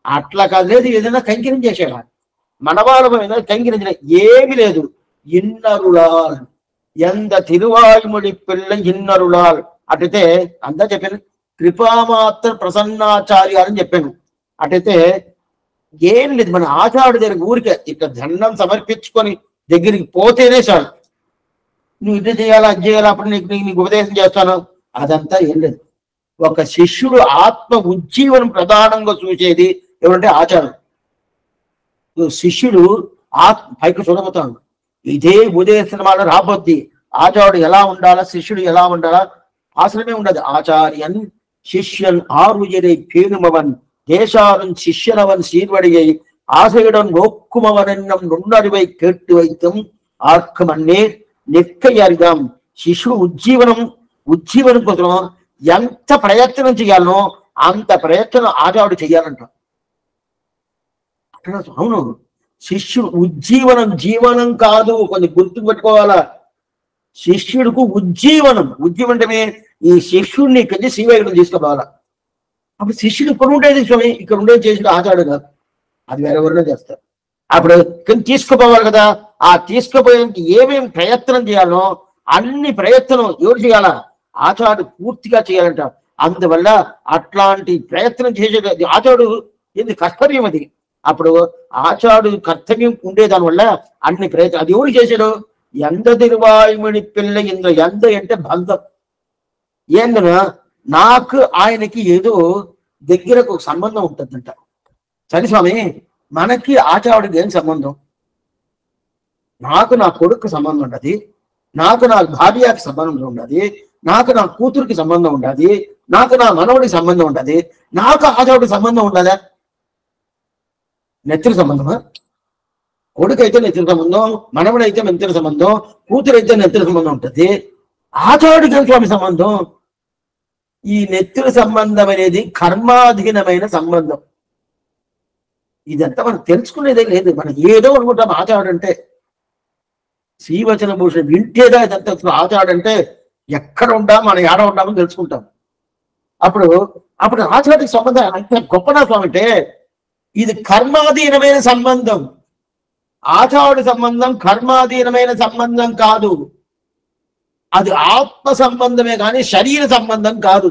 S1: అట్లా కాదు. లేదు, ఏదైనా కైంకర్యం చేశాడా? మనవాళమైన కైంకర్యం ఏమి లేదు. ఇన్నరులాల్ ఎంత తిరువాయుముడి పిల్ల ఇన్నరులాల్ అటైతే అంతా చెప్పాను. కృపామాత్ర ప్రసన్నాచార్య అని చెప్పాను. అటైతే ఏం లేదు, మన ఆచార్యుడి దగ్గర ఊరికే ఇక్కడ దండం సమర్పించుకొని దగ్గరికి పోతేనే చాలు. నువ్వు ఇది చేయాలా అది చేయాలా అప్పుడు నీకు ఉపదేశం చేస్తాను అదంతా ఏం లేదు. ఒక శిష్యుడు ఆత్మ ఉజ్జీవనం ప్రధానంగా చూసేది ఎవరంటే ఆచార్యుడు. శిష్యుడు పైకి చూడబోతాడు. ఇదే ఉపదేశమాల రాబోద్ది. ఆచార్యుడు ఎలా ఉండాలా, శిష్యుడు ఎలా ఉండాలా ఆశ్రమే ఉండదు. ఆచార్యన్ శిష్యన్ ఆరుయரை పేరుమవన్ தேசாரன் சிஷ்யனவன் சீர்வடியை ஆசையுடன் நோக்குமவனென்னும் நுண்ணறிவை கேட்டு வைத்தும் ஆர்க்கும் அன்னே நிற்கை அறிதாம். శిష్యుడు ఉజ్జీవనం కోసం ఎంత ప్రయత్నం చేయాలనో అంత ప్రయత్నం ఆచార్యుడు చెయ్యాలంట. అవును, శిష్యుడు జీవనం కాదు, కొంచెం గుర్తు పెట్టుకోవాలా. శిష్యుడికి ఉజ్జీవనం అంటే ఈ శిష్యుడిని ఇక్కడి నుంచి శ్రీవైకుంఠం తీసుకోవాలా. అప్పుడు శిష్యుడు ఇక్కడ ఉండేది స్వామి, ఇక్కడ ఉండేది చేసిన ఆచార్యుడు కాదు, అది వేరెవరిలో చేస్తారు. అప్పుడు తీసుకుపోవాలి కదా. ఆ తీసుకుపోయేందుకు ఏమేమి ప్రయత్నం చేయాలో అన్ని ప్రయత్నం ఎవరు చేయాలా? ఆచార్యుడు పూర్తిగా చేయాలంట. అందువల్ల అట్లాంటి ప్రయత్నం చేసే ఆచార్యుడు ఏంది కర్తవ్యం అది. అప్పుడు ఆచార్యుడు కర్తవ్యం ఉండేదాని వల్ల అన్ని ప్రయత్నం అది ఎవరు చేశాడు? ఎంద తిరువాయుమణి పిల్ల ఇంద్ర ఎంద అంటే బంధం. ఏందన నాకు ఆయనకి ఏదో దగ్గరకు ఒక సంబంధం ఉంటుందంట. సరే స్వామి, మనకి ఆచార్యుడికి ఏం సంబంధం? నాకు నా కొడుకు సంబంధం ఉండదు, నాకు నా భార్యకి సంబంధం ఉండదు, నాకు నా కూతురికి సంబంధం ఉండదు, నాకు నా మనవడికి సంబంధం ఉండదు, నాకు ఆచార్యుడికి సంబంధం ఉండదా? నెత్తిన సంబంధమా? కొడుకు అయితే నెత్తిన సంబంధం, మనవడైతే నెత్తిన సంబంధం, కూతురు అయితే నెత్తిన సంబంధం ఉంటుంది. ఆచార్యుడికి ఏం స్వామి సంబంధం? ఈ నెత్తుల సంబంధం అనేది కర్మాధీనమైన సంబంధం. ఇదంతా మనం తెలుసుకునేదే లేదు. మనం ఏదో అనుకుంటాం ఆచార్యుడు అంటే. శ్రీవచన భూషణ వింటేదా ఇదంతా ఆచార్యుడు అంటే ఎక్కడ ఉంటాం మనం ఏడ ఉంటామని తెలుసుకుంటాం. అప్పుడు ఆచార్యుడికి సంబంధం అంత గొప్పనా స్వామి అంటే ఇది కర్మాధీనమైన సంబంధం. ఆచార్యుడి సంబంధం కర్మాధీనమైన సంబంధం కాదు, అది ఆత్మ సంబంధమే కానీ శరీర సంబంధం కాదు.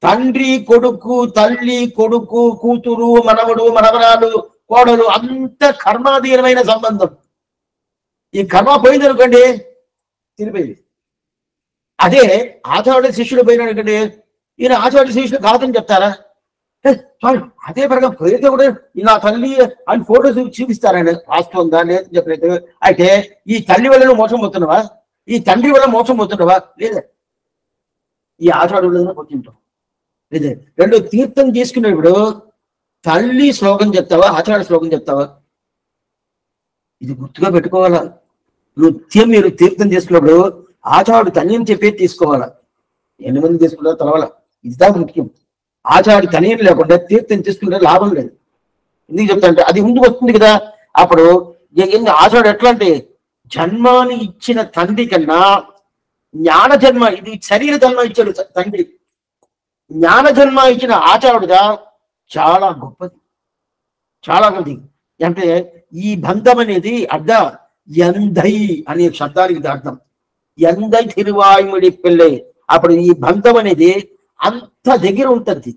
S1: తండ్రి కొడుకు, తల్లి కొడుకు, కూతురు, మనవడు, మనవరాలు, కోడలు అంత కర్మాధీనమైన సంబంధం. ఈ కర్మ పోయింది అనుకోండి తిరిపోయింది. అదే ఆచార్యుడి శిష్యుడు పోయినాడు అనుకోండి, ఈయన ఆచార్యుడి శిష్యుడు కాదని చెప్తారా? అదే ప్రకారం పోయితే కూడా నా తల్లి అని ఫోటోస్ చూపిస్తారని వాస్తవంగా నేను చెప్పలేదు. అయితే ఈ తల్లి వల్ల నువ్వు మోసం పోతున్నావా? ఈ తండ్రి వల్ల మోసం పోతున్నావా? లేదా ఈ ఆచార్యుడు పోతుంటాం. లేదే రెండు తీర్థం తీసుకునేప్పుడు తల్లి శ్లోకం చెప్తావా, ఆచార్య శ్లోకం చెప్తావా? ఇది గుర్తుగా పెట్టుకోవాలా. నృత్యం మీరు తీర్థం తీసుకున్నప్పుడు ఆచార్యుడు తనయం చెప్పేది తీసుకోవాలా. 8 మంది తీసుకుంటారో తెలవాలా. ఇదిదా ముఖ్యం. ఆచార్యుడు తనయం లేకుండా తీర్థం తీసుకుంటే లాభం లేదు. ఎందుకు చెప్తా అంటే అది ముందుకు వస్తుంది కదా. అప్పుడు ఆచార్యుడు ఎట్లా అంటే జన్మాన్ని ఇచ్చిన తండ్రి కన్నా జ్ఞాన జన్మ, ఇది శరీర జన్మ ఇచ్చాడు తండ్రి, జ్ఞాన జన్మ ఇచ్చిన ఆచార్యుడుగా చాలా గొప్పది, చాలా గొప్పది. అంటే ఈ బంధం అనేది ఎందై అనే శబ్దానికి అర్థం ఎందై తిరువాయుముడి పిల్లై. అప్పుడు ఈ బంధం అనేది అంత దగ్గర ఉంటుంది,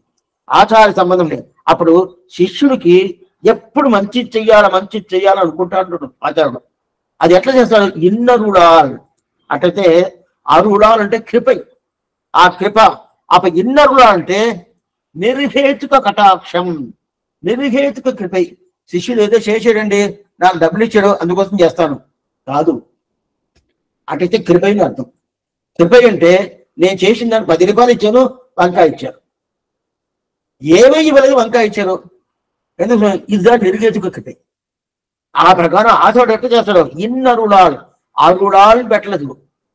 S1: ఆచార్య సంబంధం లేదు. అప్పుడు శిష్యుడికి ఎప్పుడు మంచి చెయ్యాలి అనుకుంటాడు ఆచార్యుడు. అది ఎట్లా చేస్తాడు? ఇన్నరుడాల్. అట్లయితే అరుడాల్ అంటే కృపై, ఆ కృప. అప్పుడు ఇన్నరుడాల్ అంటే నిర్హేతుక కటాక్షం, నిర్హేతుక కృపై. శిష్యుడు ఏదో చేసాడండి, నాకు డబ్బులు ఇచ్చాడు అందుకోసం చేస్తాను కాదు. అటైతే కృపైని అర్థం. కృపై అంటే నేను చేసిన దాన్ని 10 రూపాయలు ఇచ్చాను, వంకాయ ఇచ్చాను. ఏమై ఇవ్వలేదు, వంకాయ ఇచ్చాను. ఎందుకు? ఇది నిర్హేతుక కృపై. ఆ ప్రకారం ఆచోడు ఎట్లా చేస్తాడు, ఇన్నరుళాల్ అరుళాల్ పెట్టలేదు,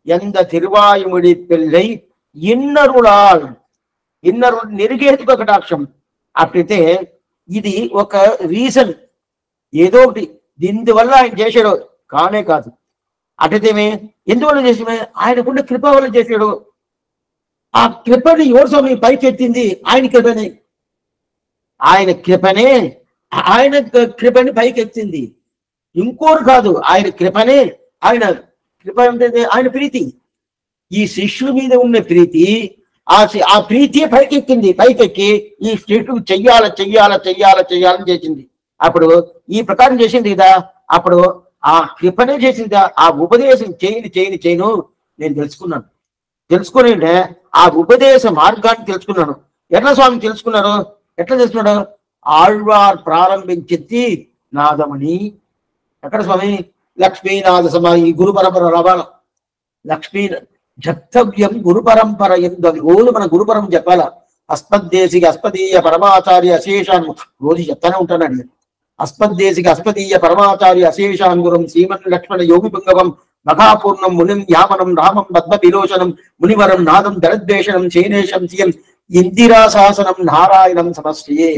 S1: ఎంత తిరువాయుముడి పిల్లై ఇన్నరుళాల్, ఇన్నరు నిరుగేతుక కటాక్షం. అట్లయితే ఇది ఒక రీజన్, ఏదో ఒకటి దీనివల్ల ఆయన చేశాడు కానే కాదు. అట్లయితేమే ఎందువల్ల చేసామే, ఆయనకున్న కృప వల్ల చేశాడు. ఆ కృపని ఎవరు స్వామి పైకెత్తింది, ఆయన కృపనే, ఆయన కృపనే, ఆయన కృపని పైకెత్తింది ఇంకోరు కాదు, ఆయన కృపనే. ఆయన కృప అంటే ఆయన ప్రీతి, ఈ శిష్యుల మీద ఉన్న ప్రీతి, ఆ ప్రీతి పైకెక్కింది, పైకెక్కి ఈ శిష్యుడు చెయ్యాలని చేసింది. అప్పుడు ఈ ప్రకారం చేసింది కదా, అప్పుడు ఆ కృపనే చేసింది. ఆ ఉపదేశం చేయను నేను తెలుసుకుని ఆ ఉపదేశ మార్గాన్ని తెలుసుకున్నాను. ఎట్లా స్వామి తెలుసుకున్నారు, ఎట్లా తెలుసుకున్నాడు, ఆళ్వార్ ప్రారంభించింది నాదమని. ఎక్కడ స్వామి, లక్ష్మీనాథ సమాధి గురు పరంపర రావాలి, లక్ష్మీ జప్తవ్యం గురు పరంపర ఎందు రోజు మన గురు పరం చెప్పాల. అస్మద్దేశిక అస్మదీయ పరమాచార్య అశేషాన్ రోజు చెప్తానే ఉంటానండి. అస్మద్దేశిక అస్మదీయ పరమాచార్య అశేషాన్ గురం శ్రీమన్ లక్ష్మణ యోగి పుంగవం మఘాపూర్ణం మునిం యామనం రామం పద్మ విలోచనం మునివరం నాదం దరద్వేషణం శైనేశం సియం ఇందిరా శాసనం నారాయణం సమశ్రియే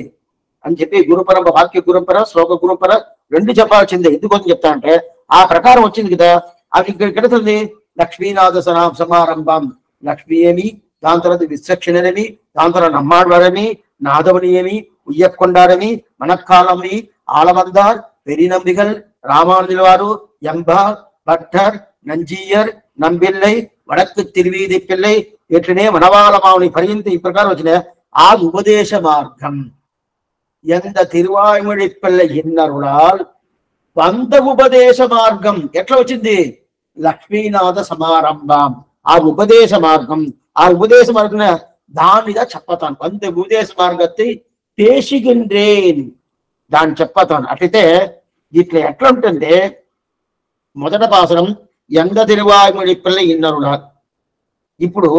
S1: అని చెప్పి గురుపరంపర, వాక్య గురుపర, శ్లోక గురుపర రెండు చెప్పాల్సిందే. ఎందుకోసం చెప్తా అంటే ఆ ప్రకారం వచ్చింది కదా. అది ఇక్కడ తెలుస్తుంది, లక్ష్మీనాథ సమారంభం, లక్ష్మీ ఏమి, దాని తర్వాత విశ్వక్షణని, దాని తర్వాత నమ్మాడవారని, నాదవని ఏమి, ఉయ్యకొండారని, మనక్కాలమి, ఆలమందార్, పెరినంబిగల్, రామానుజుల వారు, ఎంబార్, భట్టర్, నంజీయర్, నంబిల్లై, వడక్కు తిరువీది పిల్లై, ఎట్లనే మనవాళమావుని పర్యంత ఈ ప్రకారం వచ్చిన ఆ ఉపదేశ మార్గం. ఎంత తిరువాయుమడి పిల్ల ఇన్నరుళాల్ వంద ఉపదేశ మార్గం ఎట్లా వచ్చింది, లక్ష్మీనాథ సమారంభం. ఆ ఉపదేశ మార్గం, ఆ ఉపదేశ మార్గం దానిగా చెప్పతాను. వంద ఉపదేశ మార్గத்தை పేషిగిன்றேன் దాన్ని చెప్పతాను. అట్లయితే ఇట్లా ఎట్లా ఉంటుంది, మొదట పాసరం ఎంత తిరువాయుమడి పిల్ల ఇన్నరుళాల్. ఇప్పుడు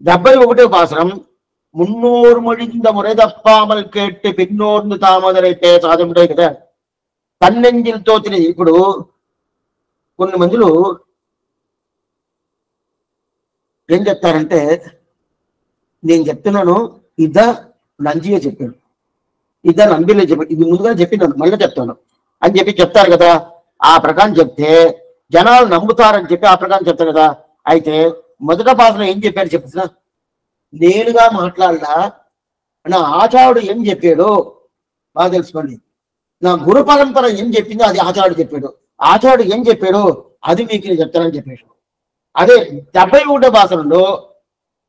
S1: 71వ పాసరం మున్నూరు మొழிந்த முறை தப்பாமல் கேட்டு பின்னோர்ந்து தாமதரை பேசாదే కదా, పన్నెంజిలతో తిని. ఇప్పుడు కొన్ని మందులు ఏం చెప్తారంటే, నేను చెప్తున్నాను ఇద్ద నంజియే చెప్పాను, ఇద్ద నంబిలే చెప్పాను, ఇది ముందుగా చెప్పినాను మళ్ళీ చెప్తాను అని చెప్పి చెప్తారు కదా. ఆ ప్రకారం చెప్తే జనాలు నమ్ముతారని చెప్పి ఆ ప్రకారం చెప్తారు కదా. అయితే మొదట పాసన ఏం చెప్పారు చెప్తున్నా, నేనుగా మాట్లాడలా, నా ఆచార్యుడు ఏం చెప్పాడో బాగా తెలుసుకోండి. నా గురు పరంపర ఏం చెప్పిందో అది ఆచార్యుడు చెప్పాడు, ఆచార్యుడు ఏం చెప్పాడో అది మీకు నేను చెప్తానని చెప్పాడు. అదే 71వ భాషలో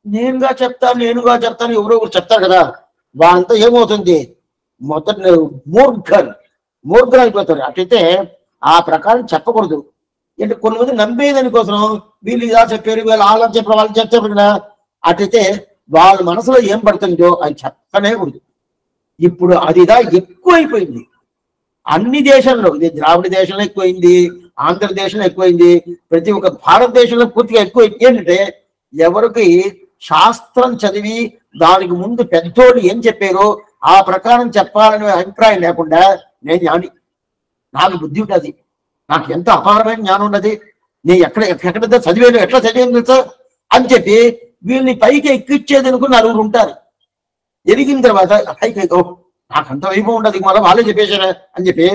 S1: నేనుగా చెప్తాను ఎవరో ఒకరు చెప్తారు కదా, వాళ్ళంతా ఏమవుతుంది, మొదట మూర్ఖులు అయిపోతారు. అట్లయితే ఆ ప్రకారం చెప్పకూడదు. అంటే కొంతమంది నమ్మేదాని కోసం వీళ్ళు ఇలా చెప్పారు, వీళ్ళు అలా చెప్పారు, వాళ్ళు చెప్తారు కదా. అట్లయితే వాళ్ళ మనసులో ఏం పడుతుందో అది చెప్పనే కూడదు. ఇప్పుడు అదిదా ఎక్కువైపోయింది అన్ని దేశాల్లో. ఇది ద్రావిడ దేశంలో ఎక్కువైంది, ఆంధ్రదేశంలో ఎక్కువైంది, ప్రతి ఒక్క భారతదేశంలో పూర్తిగా ఎక్కువైంది. ఏంటంటే ఎవరికి శాస్త్రం చదివి దానికి ముందు పెద్దోళ్ళు ఏం చెప్పారో ఆ ప్రకారం చెప్పాలనే అభిప్రాయం లేకుండా, నేను జ్ఞాని, నాకు బుద్ధి ఉంటుంది, నాకు ఎంత అపారమైన జ్ఞానం ఉన్నది, నేను ఎక్కడ చదివాను, ఎట్లా చదివాను తెలుసా అని చెప్పి వీళ్ళని పైకి ఎక్కిచ్చేది అనుకుని నలుగురు ఉంటారు. ఎదిగిన తర్వాత పైకి నాకు అంత వైభవం ఉండదు, మళ్ళీ వాళ్ళే చెప్పేశారు అని చెప్పి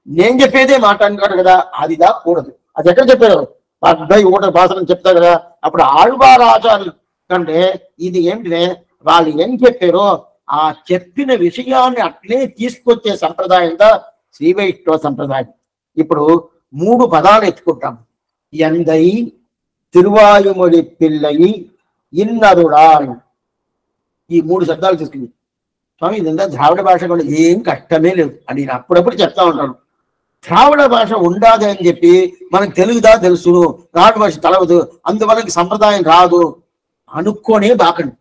S1: నేను చెప్పేదే మాట అంటారు కదా, అది కూడదు. అది ఎక్కడ చెప్పారు, 71వ భాషను చెప్తారు కదా. అప్పుడు ఆళ్వార్ ఆచార్యులు కంటే ఇది ఏంటంటే వాళ్ళు ఏం చెప్పారో ఆ చెప్పిన విషయాన్ని అట్లే తీసుకొచ్చే సంప్రదాయంగా శ్రీ వైష్ణవ సంప్రదాయం. ఇప్పుడు 3 పదాలు ఎత్తుకుంటాం, ఎందై తిరువాయుమొడి పిల్లై ఇన్నరుళాల్. ఈ 3 శబ్దాలు తీసుకుంది. స్వామి ఇదంతా ద్రావిడ భాష కూడా ఏం కష్టమే లేదు అని నేను అప్పుడప్పుడు చెప్తా ఉంటాను. ద్రావిడ భాష ఉండాలి అని చెప్పి మనకు తెలుగుదా తెలుసును, ద్రావిడ భాష తెలవదు, అందువల్ల సంప్రదాయం రాదు అనుకోనే బాకండి,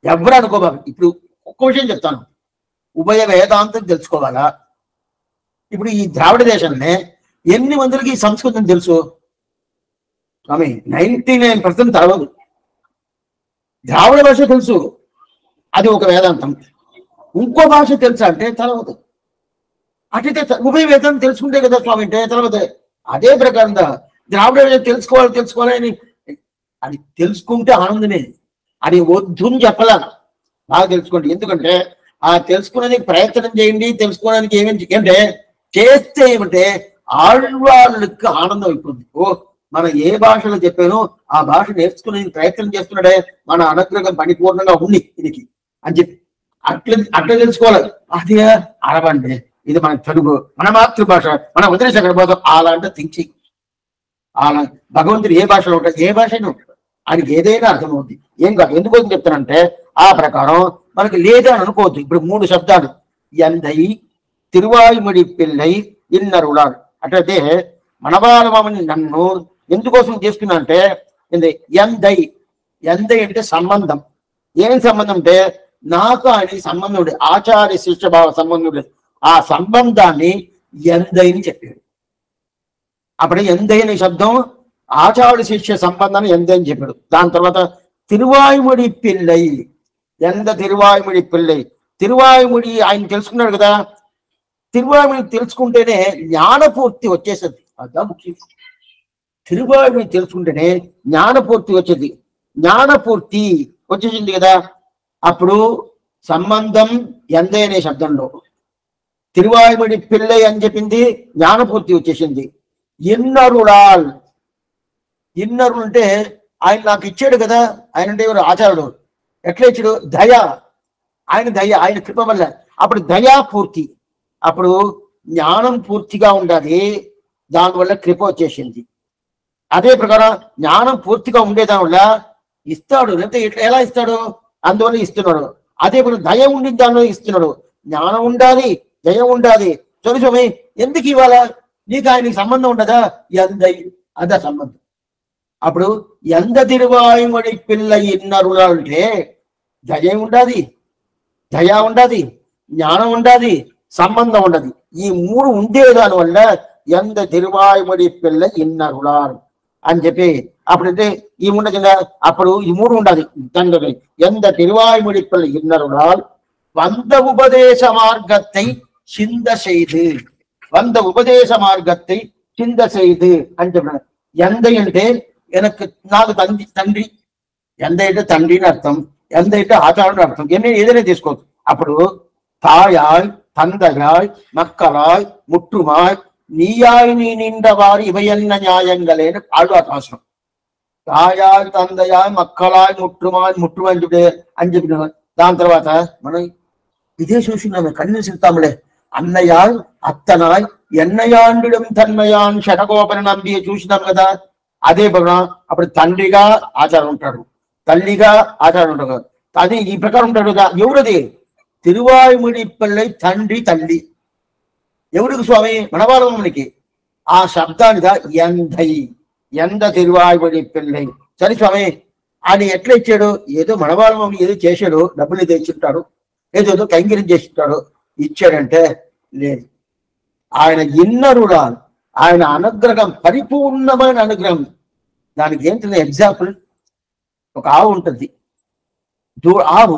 S1: ఎవరు అనుకోబాకండి. ఇప్పుడు ఒక్క విషయం చెప్తాను, ఉభయ వేదాంతం తెలుసుకోవాలా. ఇప్పుడు ఈ ద్రావిడ దేశంలో ఎన్ని మందికి సంస్కృతం తెలుసు స్వామి? 99% తెలవదు. ద్రావిడ భాష తెలుసు, అది ఒక వేదాంతం. ఇంకో భాష తెలుసా అంటే తెలవదు. అటైతే ఉభయ వేదం తెలుసుకుంటే కదా స్వామి అంటే తర్వాత అదే ప్రకారంగా ద్రావిడ వేదం తెలుసుకోవాలని అది తెలుసుకుంటే ఆనందమే. అది వద్దు అని చెప్పలా, బాగా తెలుసుకోండి. ఎందుకంటే ఆ తెలుసుకోవడానికి ప్రయత్నం చేయండి, తెలుసుకోవడానికి అంటే చేస్తే ఏమంటే ఆళ్వాళ్ళకి ఆనందం అయిపోతుంది. ఓ మనం ఏ భాషలో చెప్పానో ఆ భాష నేర్చుకునే ప్రయత్నం చేస్తున్నాడే, మన అనుగ్రహం పరిపూర్ణంగా ఉంది దీనికి అని చెప్పి అట్లా తెలుసుకోవాలి. అది అరవండి, ఇది మన తెలుగు, మన మాతృభాష, మన వదిలేసి ఎక్కడ పోతాం అలాంటి థింకింగ్. అలా భగవంతుడు ఏ భాషలో ఉంటాడు, ఏ భాష అయినా ఉంటాడు, ఆయనకి ఏదైనా అర్థమవుతుంది. ఏం కాదు. ఎందుకోసం చెప్తానంటే ఆ ప్రకారం మనకి లేదా అని అనుకోవద్దు. ఇప్పుడు 3 శబ్దాలు ఎందై, తిరువాయుమడి పిల్లై, ఇన్నరులాడు. అట్లయితే మనవాళమని నన్ను ఎందుకోసం చేసుకున్నా అంటే ఎందై, ఎందై అంటే సంబంధం. ఏం సంబంధం అంటే నాకు ఆయన సంబంధం ఉండేది, ఆచార్య శిష్యభావ సంబంధం ఉండేది. ఆ సంబంధాన్ని ఎందైని చెప్పాడు. అప్పుడు ఎందై అనే శబ్దం ఆచార్య శిష్య సంబంధాన్ని ఎందై అని చెప్పాడు. దాని తర్వాత తిరువాయుమడి పిల్లై, ఎంత తిరువాయుమడి పిల్లై, తిరువాయుమడి ఆయన తెలుసుకున్నాడు కదా. తిరువాయుమడి తెలుసుకుంటేనే జ్ఞానపూర్తి వచ్చేసింది. అదా ముఖ్యం. తిరువాయుమడి తెలుసుకుంటేనే జ్ఞానపూర్తి వచ్చేది. జ్ఞానపూర్తి వచ్చేసింది కదా. అప్పుడు సంబంధం ఎందే అనే శబ్దంలో తిరువాయుమడి పిల్లై అని చెప్పింది, జ్ఞానపూర్తి వచ్చేసింది. ఇన్నరులాల్, ఇన్నరులు అంటే ఆయన నాకు ఇచ్చాడు కదా. ఆయన అంటే ఎవరు? ఆచార్యుడు. ఎట్లా ఇచ్చాడు? దయ. ఆయన దయ, ఆయన కృప వల్ల అప్పుడు దయా పూర్తి. అప్పుడు జ్ఞానం పూర్తిగా ఉండాలి, దానివల్ల కృప వచ్చేసింది. అదే ప్రకారం జ్ఞానం పూర్తిగా ఉండేదాని వల్ల ఇస్తాడు, లేకపోతే ఎలా ఇస్తాడు? అందువల్ల ఇస్తున్నాడు. అదే ప్రకారం దయ ఉండి దానివల్ల ఇస్తున్నాడు. జ్ఞానం ఉండాలి, దయ ఉండాలి. స్వామి ఎందుకు ఇవ్వాలా? నీకు ఆయనకి సంబంధం ఉండదా? ఎందై అదా సంబంధం. అప్పుడు ఎంత తిరువాయుమడి పిల్ల ఇన్నరులా అంటే దయ ఉండాలి, దయ ఉండాలి, జ్ఞానం ఉండాలి, సంబంధం ఉండదు. ఈ 3 ఉండే దాని వల్ల ఎంత తిరువాయుమడి పిల్ల ఇన్నరులా అని చెప్పి అప్పుడైతే ఈ ఉండదు కదా. అప్పుడు ఈ 3 ఉండాలి. తండ్రి ఎంత తిరువాయుమడి పిల్ల ఇన్నరులాల్ వంద ఉపదేశ మార్గத்தை చింద செய்து, వంద ఉపదేశ మార్గத்தை చింద செய்து అని చెప్పిన. ఎంద అంటే నాకు తండ్రి, ఎంద అంటే తండ్రిని అర్థం, ఎంద అంటే ఆచార్యుని అర్థం. ఏదైనా తీసుకోవచ్చు. అప్పుడు తాయాయ్, తందయాయ్, మక్కలాయ్, ముట్టుమాయ్, నీయాయ్ నీ నిండ వారి ఇవయన్న న్యాయంగలేని ఆళ్వార్పాసనం. తాయాయ్, తందయాయ్, మక్కలాయ్, ముట్టుమాయ్ అని చెప్పిన. దాని తర్వాత మనం ఇదే చూసినామే, కన్ను సిద్ధాములే. అన్నయాయ్, అత్తనాయ్, ఎన్నయాండిడం తన్మయాన్ శటగోపన నంబి చూసినాం కదా. అదే భగవాన్ అప్పుడు తండ్రిగా ఆచారం ఉంటాడు, తల్లిగా ఆచారం ఉంటాడు. అది ఈ ప్రకారం ఉంటాడు కదా. ఎవరిది? తిరువాయుమడి పిల్లై తండ్రి తల్లి. ఎవరికి స్వామి? మనవాళమ్మనికి. ఆ శబ్దానిగా ఎందై, ఎంత తిరువాయుమడి పిల్లై. సరే స్వామి ఆయన ఎట్లా ఇచ్చాడు? ఏదో మనవాళమ్మ ఏదో చేశాడు, డబ్బులు తెచ్చుంటాడు, ఏదో కైంకర్యం చేస్తుంటాడు, ఇచ్చాడంటే లేదు. ఆయన ఇన్నరులా, ఆయన అనుగ్రహం పరిపూర్ణమైన అనుగ్రహం. దానికి ఏంటంటే ఎగ్జాంపుల్, ఒక ఆవు ఉంటుంది. ఆవు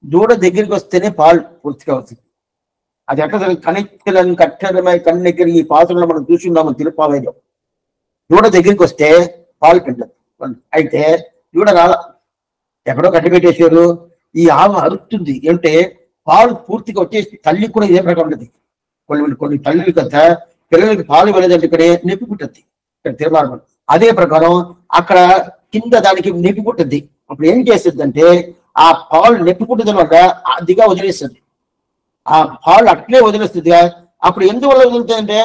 S1: దూడ దగ్గరికి వస్తేనే పాలు పూర్తిగా అవుతుంది. అది ఎట్లా కనెక్టలను కట్టడమై కన్నెక్కడి ఈ పాత్రలో మనం చూస్తున్నాము తిరుపావేలో. దూడ దగ్గరికి వస్తే పాలు పిండదు. అయితే దూడ రాల, ఎక్కడో కట్టిపెట్టేసారు. ఈ ఆవు అరుస్తుంది. ఏంటంటే పాలు పూర్తిగా వచ్చేసి తల్లి కూడా ఇదే ప్రకారం ఉంటుంది. కొన్ని తల్లి కదా పిల్లలకి పాలు ఇవ్వలేదంటే ఇక్కడే నొప్పి పుట్టింది. ఇక్కడ తిరుమల అదే ప్రకారం అక్కడ కింద దానికి నొప్పి పుట్టింది. అప్పుడు ఏం చేస్తుంది అంటే ఆ పాలు నొప్పి పుట్టిన వల్ల అదిగా వదిలేస్తుంది. ఆ పాలు అట్లే వదిలేస్తుంది. అప్పుడు ఎందువల్ల వదులుతుందంటే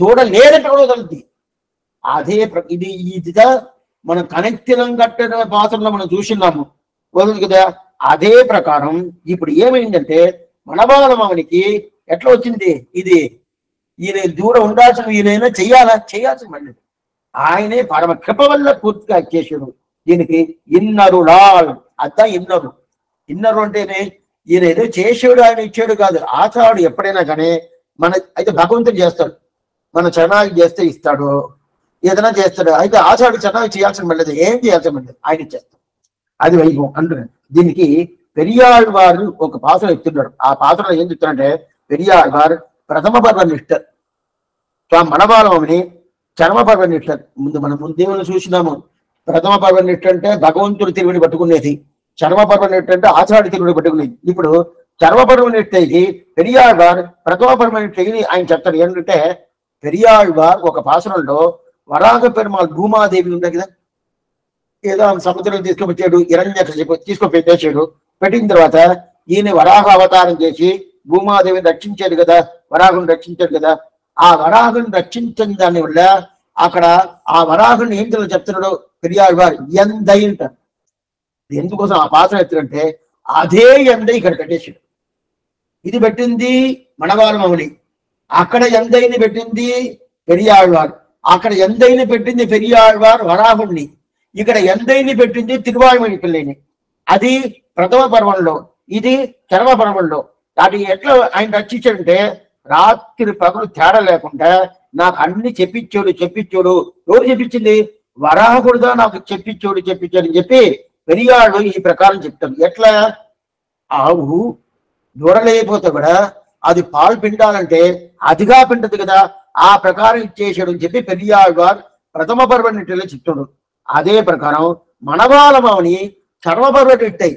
S1: దూడ లేదంటే కూడా వదులుతుంది. అదే ఇదిగా మనం కనెక్తినం కట్టిన పాత్రలో మనం చూసినాము వదులు కదా. అదే ప్రకారం ఇప్పుడు ఏమైందంటే మనవాళమానికి ఎట్లా వచ్చింది? ఇది ఈయన దూడ ఉండాల్సిన ఈయనైనా చేయాల్సిన మళ్ళీ ఆయనే పరమ కృప వల్ల పూర్తిగా చేసాడు. దీనికి ఇన్నరులాల్. అద్దా ఇన్నరు. ఇన్నరు అంటేనే ఈయన ఏదో చేసాడు, ఆయన ఇచ్చాడు కాదు. ఆచారుడు ఎప్పుడైనా కానీ అయితే భగవంతుడు చేస్తాడు. మన చరణాలు చేస్తే ఇస్తాడు, ఏదైనా చేస్తాడు. అయితే ఆచారుడు చరణాలు చేయాల్సిన మళ్ళీ ఏం చేయాల్సిన మళ్ళీ ఆయన చేస్తాడు. అది వైభవం అంటున్నాడు. దీనికి పెరియాళ్వారు ఒక పాత్ర ఎత్తున్నాడు. ఆ పాత్రలో ఏం చెప్తున్నాడంటే పెరియాళ్వారు ప్రథమ పర్వనిష్ట, మణవాళమని చర్మ పర్వనిష్ట. మనం ముందేమని చూసినాము, ప్రథమ పర్వనిష్ట అంటే భగవంతుడు తిరువిడి పట్టుకునేది, చర్మ పర్వనిష్ట అంటే ఆచార్య తిరువిడి పట్టుకునేది. ఇప్పుడు చర్మ పర్వనిష్టకి పెరియాళ్వార్ ప్రథమ పర్వనిష్టకి ఆయన చెప్తారు. ఏంటంటే పెరియాళ్వార్ ఒక పాసరంలో వరాహ పెరుమాళ్ భూమాదేవి ఉంది కదా, ఏదో సముద్రం తీసుకుపోయాడు, హిరణ్యకశిపు తీసుకుపోయి పెట్టిన తర్వాత ఈయన వరాహ అవతారం చేసి భూమాదేవిని రక్షించాడు కదా, వరాహుని రక్షించాడు కదా. ఆ వరాహుని రక్షించిన దాని వల్ల అక్కడ ఆ వరాహుని ఏం చెప్తున్నాడు పెరియాళ్వార్ ఎందై అంటారు. ఎందుకోసం ఆ పాత్ర ఎత్తుకంటే అదే ఎందై ఇక్కడ పెట్టేసాడు. ఇది పెట్టింది మణవాళమౌళి, అక్కడ ఎందైని పెట్టింది పెరియాళ్వార్, అక్కడ ఎందైని పెట్టింది పెరియాళ్వార్ వరాహుణ్ణి, ఇక్కడ ఎందైని పెట్టింది తిరువాయుమణి పిల్లని. అది ప్రథమ పర్వంలో, ఇది చర్మ పర్వంలో. అది ఎట్లా ఆయన రక్షించాడంటే రాత్రి పగలు తేడా లేకుండా నాకు అన్ని చెప్పించాడు. ఎవరు చెప్పించింది? వరాహుడుగా నాకు చెప్పించాడు అని చెప్పి పెరియాళ్ళు ఈ ప్రకారం చెప్తారు. ఎట్లా? ఆవు దూరలేకపోతే కూడా అది పాలు పిండాలంటే అదిగా పిండదు కదా, ఆ ప్రకారం ఇచ్చేసాడు అని చెప్పి పెరియాళ్వార్ ప్రథమ పర్వనిట్టలో చెప్తాడు. అదే ప్రకారం మణవాళమని చర్మపర్వనిట్టై,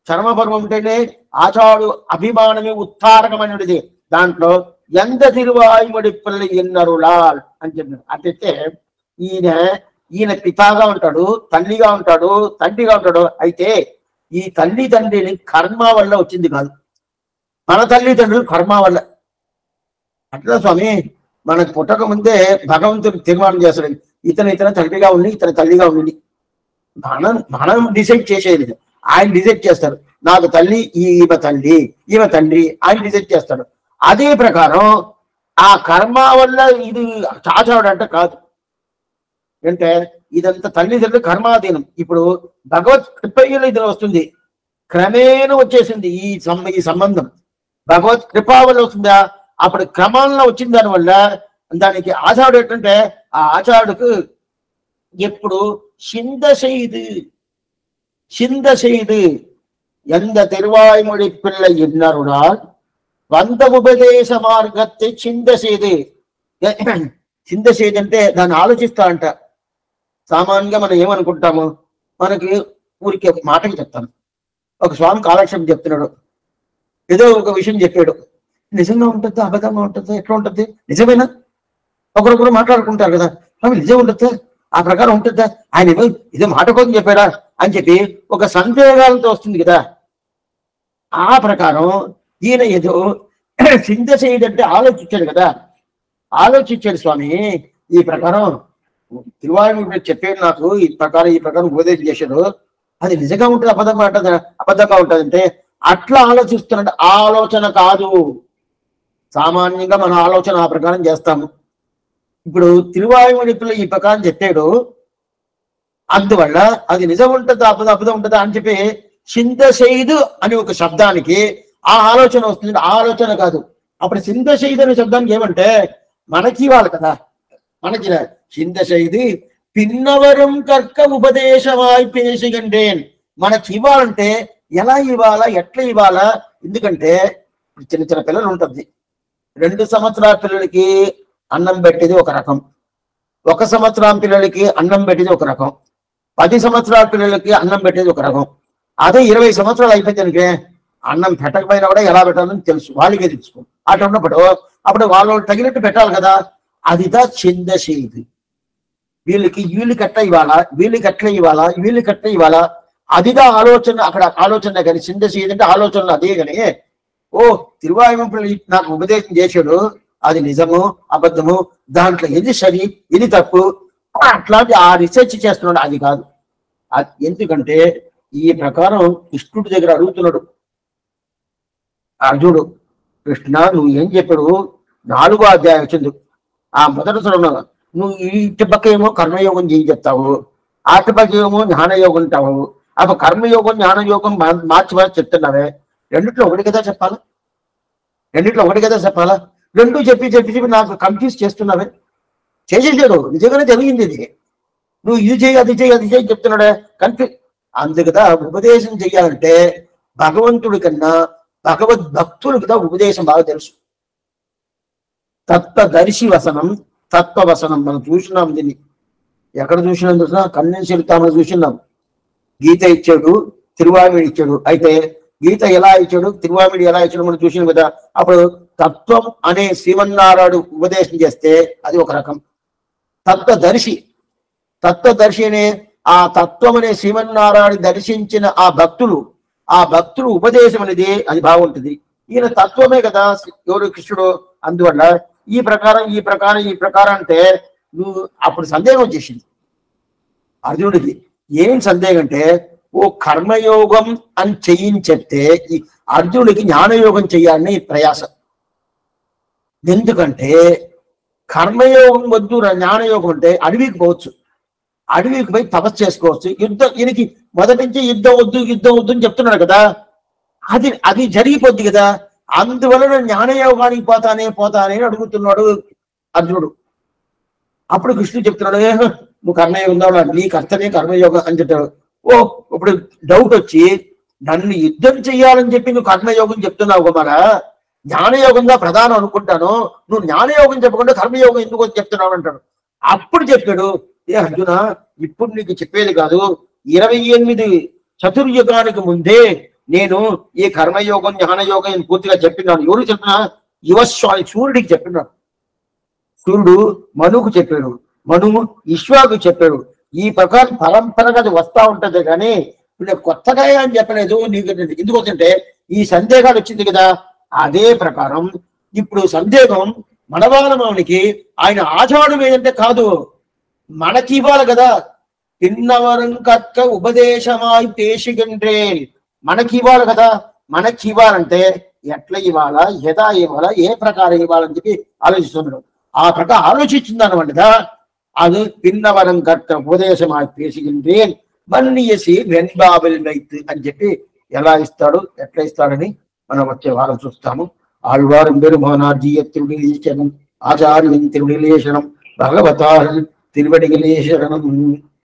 S1: చర్మపర్వం అంటేనే ఆచాడు అభిమానమే ఉత్తారకమైనది. దాంట్లో ఎంత తిరువాయుమడి పిల్ల ఎన్నరులాల్ అని చెప్పారు. అంటే ఈయన పితాగా ఉంటాడు, తల్లిగా ఉంటాడు, తండ్రిగా ఉంటాడు. అయితే ఈ తల్లి తండ్రిని కర్మ వల్ల వచ్చింది కాదు, మన తల్లిదండ్రులు కర్మ వల్ల. అట్లా స్వామి మనకు పుట్టక ముందే భగవంతుడు తీర్మానం చేస్తాడు, ఇతను తండ్రిగా ఉండి, ఇతను తల్లిగా ఉండి. మనం డిసైడ్ చేసేది, ఆయన డిసైడ్ చేస్తారు. నాకు తల్లి ఈమె తల్లి, ఈమె తండ్రి, ఆయన డిసైడ్ చేస్తాడు. అదే ప్రకారం ఆ కర్మ వల్ల ఇది చాచాడు అంటే కాదు. అంటే ఇదంతా తల్లిదండ్రులు కర్మాధీనం. ఇప్పుడు భగవత్ కృపయ్యలో ఇది వస్తుంది, క్రమేణ వచ్చేసింది ఈ సంబంధం. భగవత్ కృపా వల్ల వస్తుందా? అప్పుడు క్రమంలో వచ్చిన దానివల్ల దానికి ఆచారుడు ఏంటంటే ఆ ఆచారుడుకు ఎప్పుడు సింద செய்து எந்த திருவாய்மொழி பிள்ளை இன்னருடால் వంద ఉపదేశ మార్గத்தை చింద செய்து అంటే దాన్ని ఆలోచిస్తా అంట. సామాన్యంగా మనం ఏమనుకుంటాము, మనకి ఊరికి ఒక మాటకి చెప్తాను. ఒక స్వామి కాలక్షేపం చెప్తున్నాడు, ఏదో ఒక విషయం చెప్పాడు, నిజంగా ఉంటుందా అబద్ధంగా ఉంటుందా ఎట్లా ఉంటుంది, నిజమేనా? ఒకరొకరు మాట్లాడుకుంటారు కదా, స్వామి నిజం ఉంటుందా, ఆ ప్రకారం ఉంటుందా, ఆయన ఏమో ఇదే మాట కోసం చెప్పాడా అని చెప్పి ఒక సందేహాలతో వస్తుంది కదా. ఆ ప్రకారం ఈయన ఏదో చింత చేయదంటే ఆలోచించాడు కదా, ఆలోచించాడు స్వామి. ఈ ప్రకారం తిరువాయుడు చెప్పాడు, నాకు ఈ ప్రకారం ఉపదేశం చేశాడు, అది నిజంగా ఉంటుంది అబద్ధంగా ఉంటుంది అంటే అట్లా ఆలోచిస్తున్నాడు. ఆలోచన కాదు, సామాన్యంగా మన ఆలోచన ఆ ప్రకారం చేస్తాము. ఇప్పుడు తిరువాయుమణిపులో ఈ ప్రకారం చెప్పాడు, అందువల్ల అది నిజం ఉంటుందా అబద్ధం ఉంటుందా అని చెప్పి చింత చేయదు అని ఒక శబ్దానికి ఆ ఆలోచన వస్తుంది. ఆలోచన కాదు. అప్పుడు చింత చేయదు అనే శబ్దానికి ఏమంటే మనకి ఇవ్వాలి కదా, మనకి చింత చేయదు పిన్నవరం కర్క ఉపదేశమాయి పేసిగండేన్. మనకి ఇవ్వాలంటే ఎలా ఇవ్వాలా, ఎట్లా ఇవ్వాలా? ఎందుకంటే చిన్న పిల్లలు ఉంటుంది, 2 సంవత్సరాల పిల్లలకి అన్నం పెట్టేది ఒక రకం, 1 సంవత్సరం పిల్లలకి అన్నం పెట్టేది ఒక రకం, 10 సంవత్సరాల పిల్లలకి అన్నం పెట్టేది ఒక రకం. అదే 20 సంవత్సరాలు అయిపోయిందనికే అన్నం పెట్టకపోయినా కూడా ఎలా పెట్టాలని తెలుసు, వాళ్ళకే తెలుసుకో. అట్లా ఉన్నప్పుడు అప్పుడు వాళ్ళు తగినట్టు పెట్టాలి కదా. అదిదా చింద చేయదు. వీళ్ళకి ఎట్లా ఇవ్వాలా, వీళ్ళకి ఎట్లా ఇవ్వాలా, అదిదా ఆలోచన. అక్కడ ఆలోచన కానీ చింద చేయదంటే ఆలోచనలు అదే కానీ, ఓ తిరువాయుమపులు నాకు ఉపదేశం చేశాడు, అది నిజము అబద్ధము, దాంట్లో ఇది సరి ఇది తప్పు, అట్లాంటి ఆ రీసెర్చ్ చేస్తున్నాడు, అది కాదు. ఎందుకంటే ఈ ప్రకారం కృష్ణుడి దగ్గర అడుగుతున్నాడు అర్జునుడు, కృష్ణ నువ్వు ఏం చెప్పాడు? 4వ అధ్యాయం వచ్చింది, ఆ మొదటి శ్రవణం. నువ్వు ఇటు పక్క ఏమో కర్మయోగం చేయి చెప్తావు, అటు పక్క ఏమో జ్ఞానయోగం అంటావు. అప్పుడు కర్మయోగం జ్ఞానయోగం మార్చి చెప్తున్నావే, రెండిట్లో ఒకటి కదా చెప్పాలా, రెండు చెప్పి నాకు కన్ఫ్యూజ్ చేస్తున్నావే. చేసేసాడు, నిజంగానే జరిగింది ఇది. నువ్వు ఇది చేయి అది చేయి చెప్తున్నాడే కన్ఫ్యూజ్. అందుకదా ఉపదేశం చెయ్యాలంటే భగవంతుడి కన్నా భగవద్భక్తుడికి ఉపదేశం బాగా తెలుసు. తత్వదర్శి వసనం, తత్వవసనం. మనం చూసినాం దీన్ని, ఎక్కడ చూసినాం చూసినా కన్యన్ చరితామని చూసినాం. గీత ఇచ్చాడు, తిరువామిడి ఇచ్చాడు. అయితే గీత ఎలా ఇచ్చాడు, తిరువామిడి ఎలా ఇచ్చాడు మనం చూసినాం కదా. అప్పుడు తత్వం అనే శ్రీమన్నారాయణుడు ఉపదేశం చేస్తే అది ఒక రకం. తత్వదర్శి, తత్వదర్శి అనే ఆ తత్వం అనే శ్రీమన్నారాయణ దర్శించిన ఆ భక్తులు ఉపదేశం అనేది అది బాగుంటుంది. ఈయన తత్వమే కదా ఎవరు, కృష్ణుడు. అందువల్ల ఈ ప్రకారం అంటే నువ్వు అప్పుడు సందేహం వచ్చేసింది అర్జునుడికి. ఏం సందేహం అంటే, ఓ కర్మయోగం అని చెప్తే ఈ అర్జునుడికి జ్ఞానయోగం చెయ్యాలని ప్రయాస. ఎందుకంటే కర్మయోగం వద్దు, జ్ఞానయోగం అంటే అడవికి పోవచ్చు, అడవికి పోయి తపస్సు చేసుకోవచ్చు. ఈయనకి మొదటి నుంచి యుద్ధం వద్దు అని చెప్తున్నాడు కదా, అది జరిగిపోద్ది కదా. అందువలన జ్ఞానయోగానికి పోతానే అడుగుతున్నాడు అర్జునుడు. అప్పుడు కృష్ణుడు చెప్తున్నాడు, నువ్వు కర్మయోగం కావాలి, నీ కర్తనే కర్మయోగం అని చెప్తాడు. ఇప్పుడు డౌట్ వచ్చి, నన్ను యుద్ధం చెయ్యాలని చెప్పి నువ్వు కర్మయోగం చెప్తున్నావు కదా, జ్ఞానయోగంగా ప్రధానం అనుకుంటాను, నువ్వు జ్ఞానయోగం చెప్పకుండా కర్మయోగం ఎందుకు చెప్తున్నావు అంటాడు. అప్పుడు చెప్పాడు, అర్జున ఇప్పుడు నీకు చెప్పేది కాదు, 28 చతుర్యుగానికి ముందే నేను ఈ కర్మయోగం జ్ఞానయోగం పూర్తిగా చెప్పినాను. ఎవరు చెప్పినా? యువస్వామి సూర్యుడికి చెప్పినాడు. సూర్యుడు మనుకు చెప్పాడు, మనువు విశ్వాకు చెప్పాడు. ఈ ప్రకారం పరంపరగా అది వస్తా ఉంటది. కానీ ఇప్పుడు కొత్తగా అని చెప్పలేదు నీకు. ఎందుకు వస్తుంటే ఈ సందేహాలు వచ్చింది కదా. అదే ప్రకారం ఇప్పుడు సందేహం మనవానమానికి ఆయన ఆచారం ఏదంటే కాదు, మనకి ఇవ్వాలి కదా. పిన్నవరం కక్క ఉపదేశమాయి పేషిగండ్రేల్, మనకి ఇవ్వాలి కదా. మనకి ఇవ్వాలంటే ఎట్లా ఇవ్వాలా, ఎలా ఇవ్వాలా, ఏ ప్రకారం ఇవ్వాలని చెప్పి ఆలోచిస్తున్నాడు. ఆ ప్రకారం ఆలోచించిందనమాట. అది పిన్నవరం కక్క ఉపదేశమాయి పేషిగండ్రేల్ మన్నియసి వెన్బాబిల్ రైతు అని చెప్పి ఎలా ఇస్తాడు, ఎట్లా ఇస్తాడని మనం వచ్చే వారం చూస్తాము. ఆళ్వారం పెరుమానార్జీయ తిరుడిలేశనం, ఆచార్యం తిరుడిలేశనం, భగవతారం తిరువడిగలేశరణం.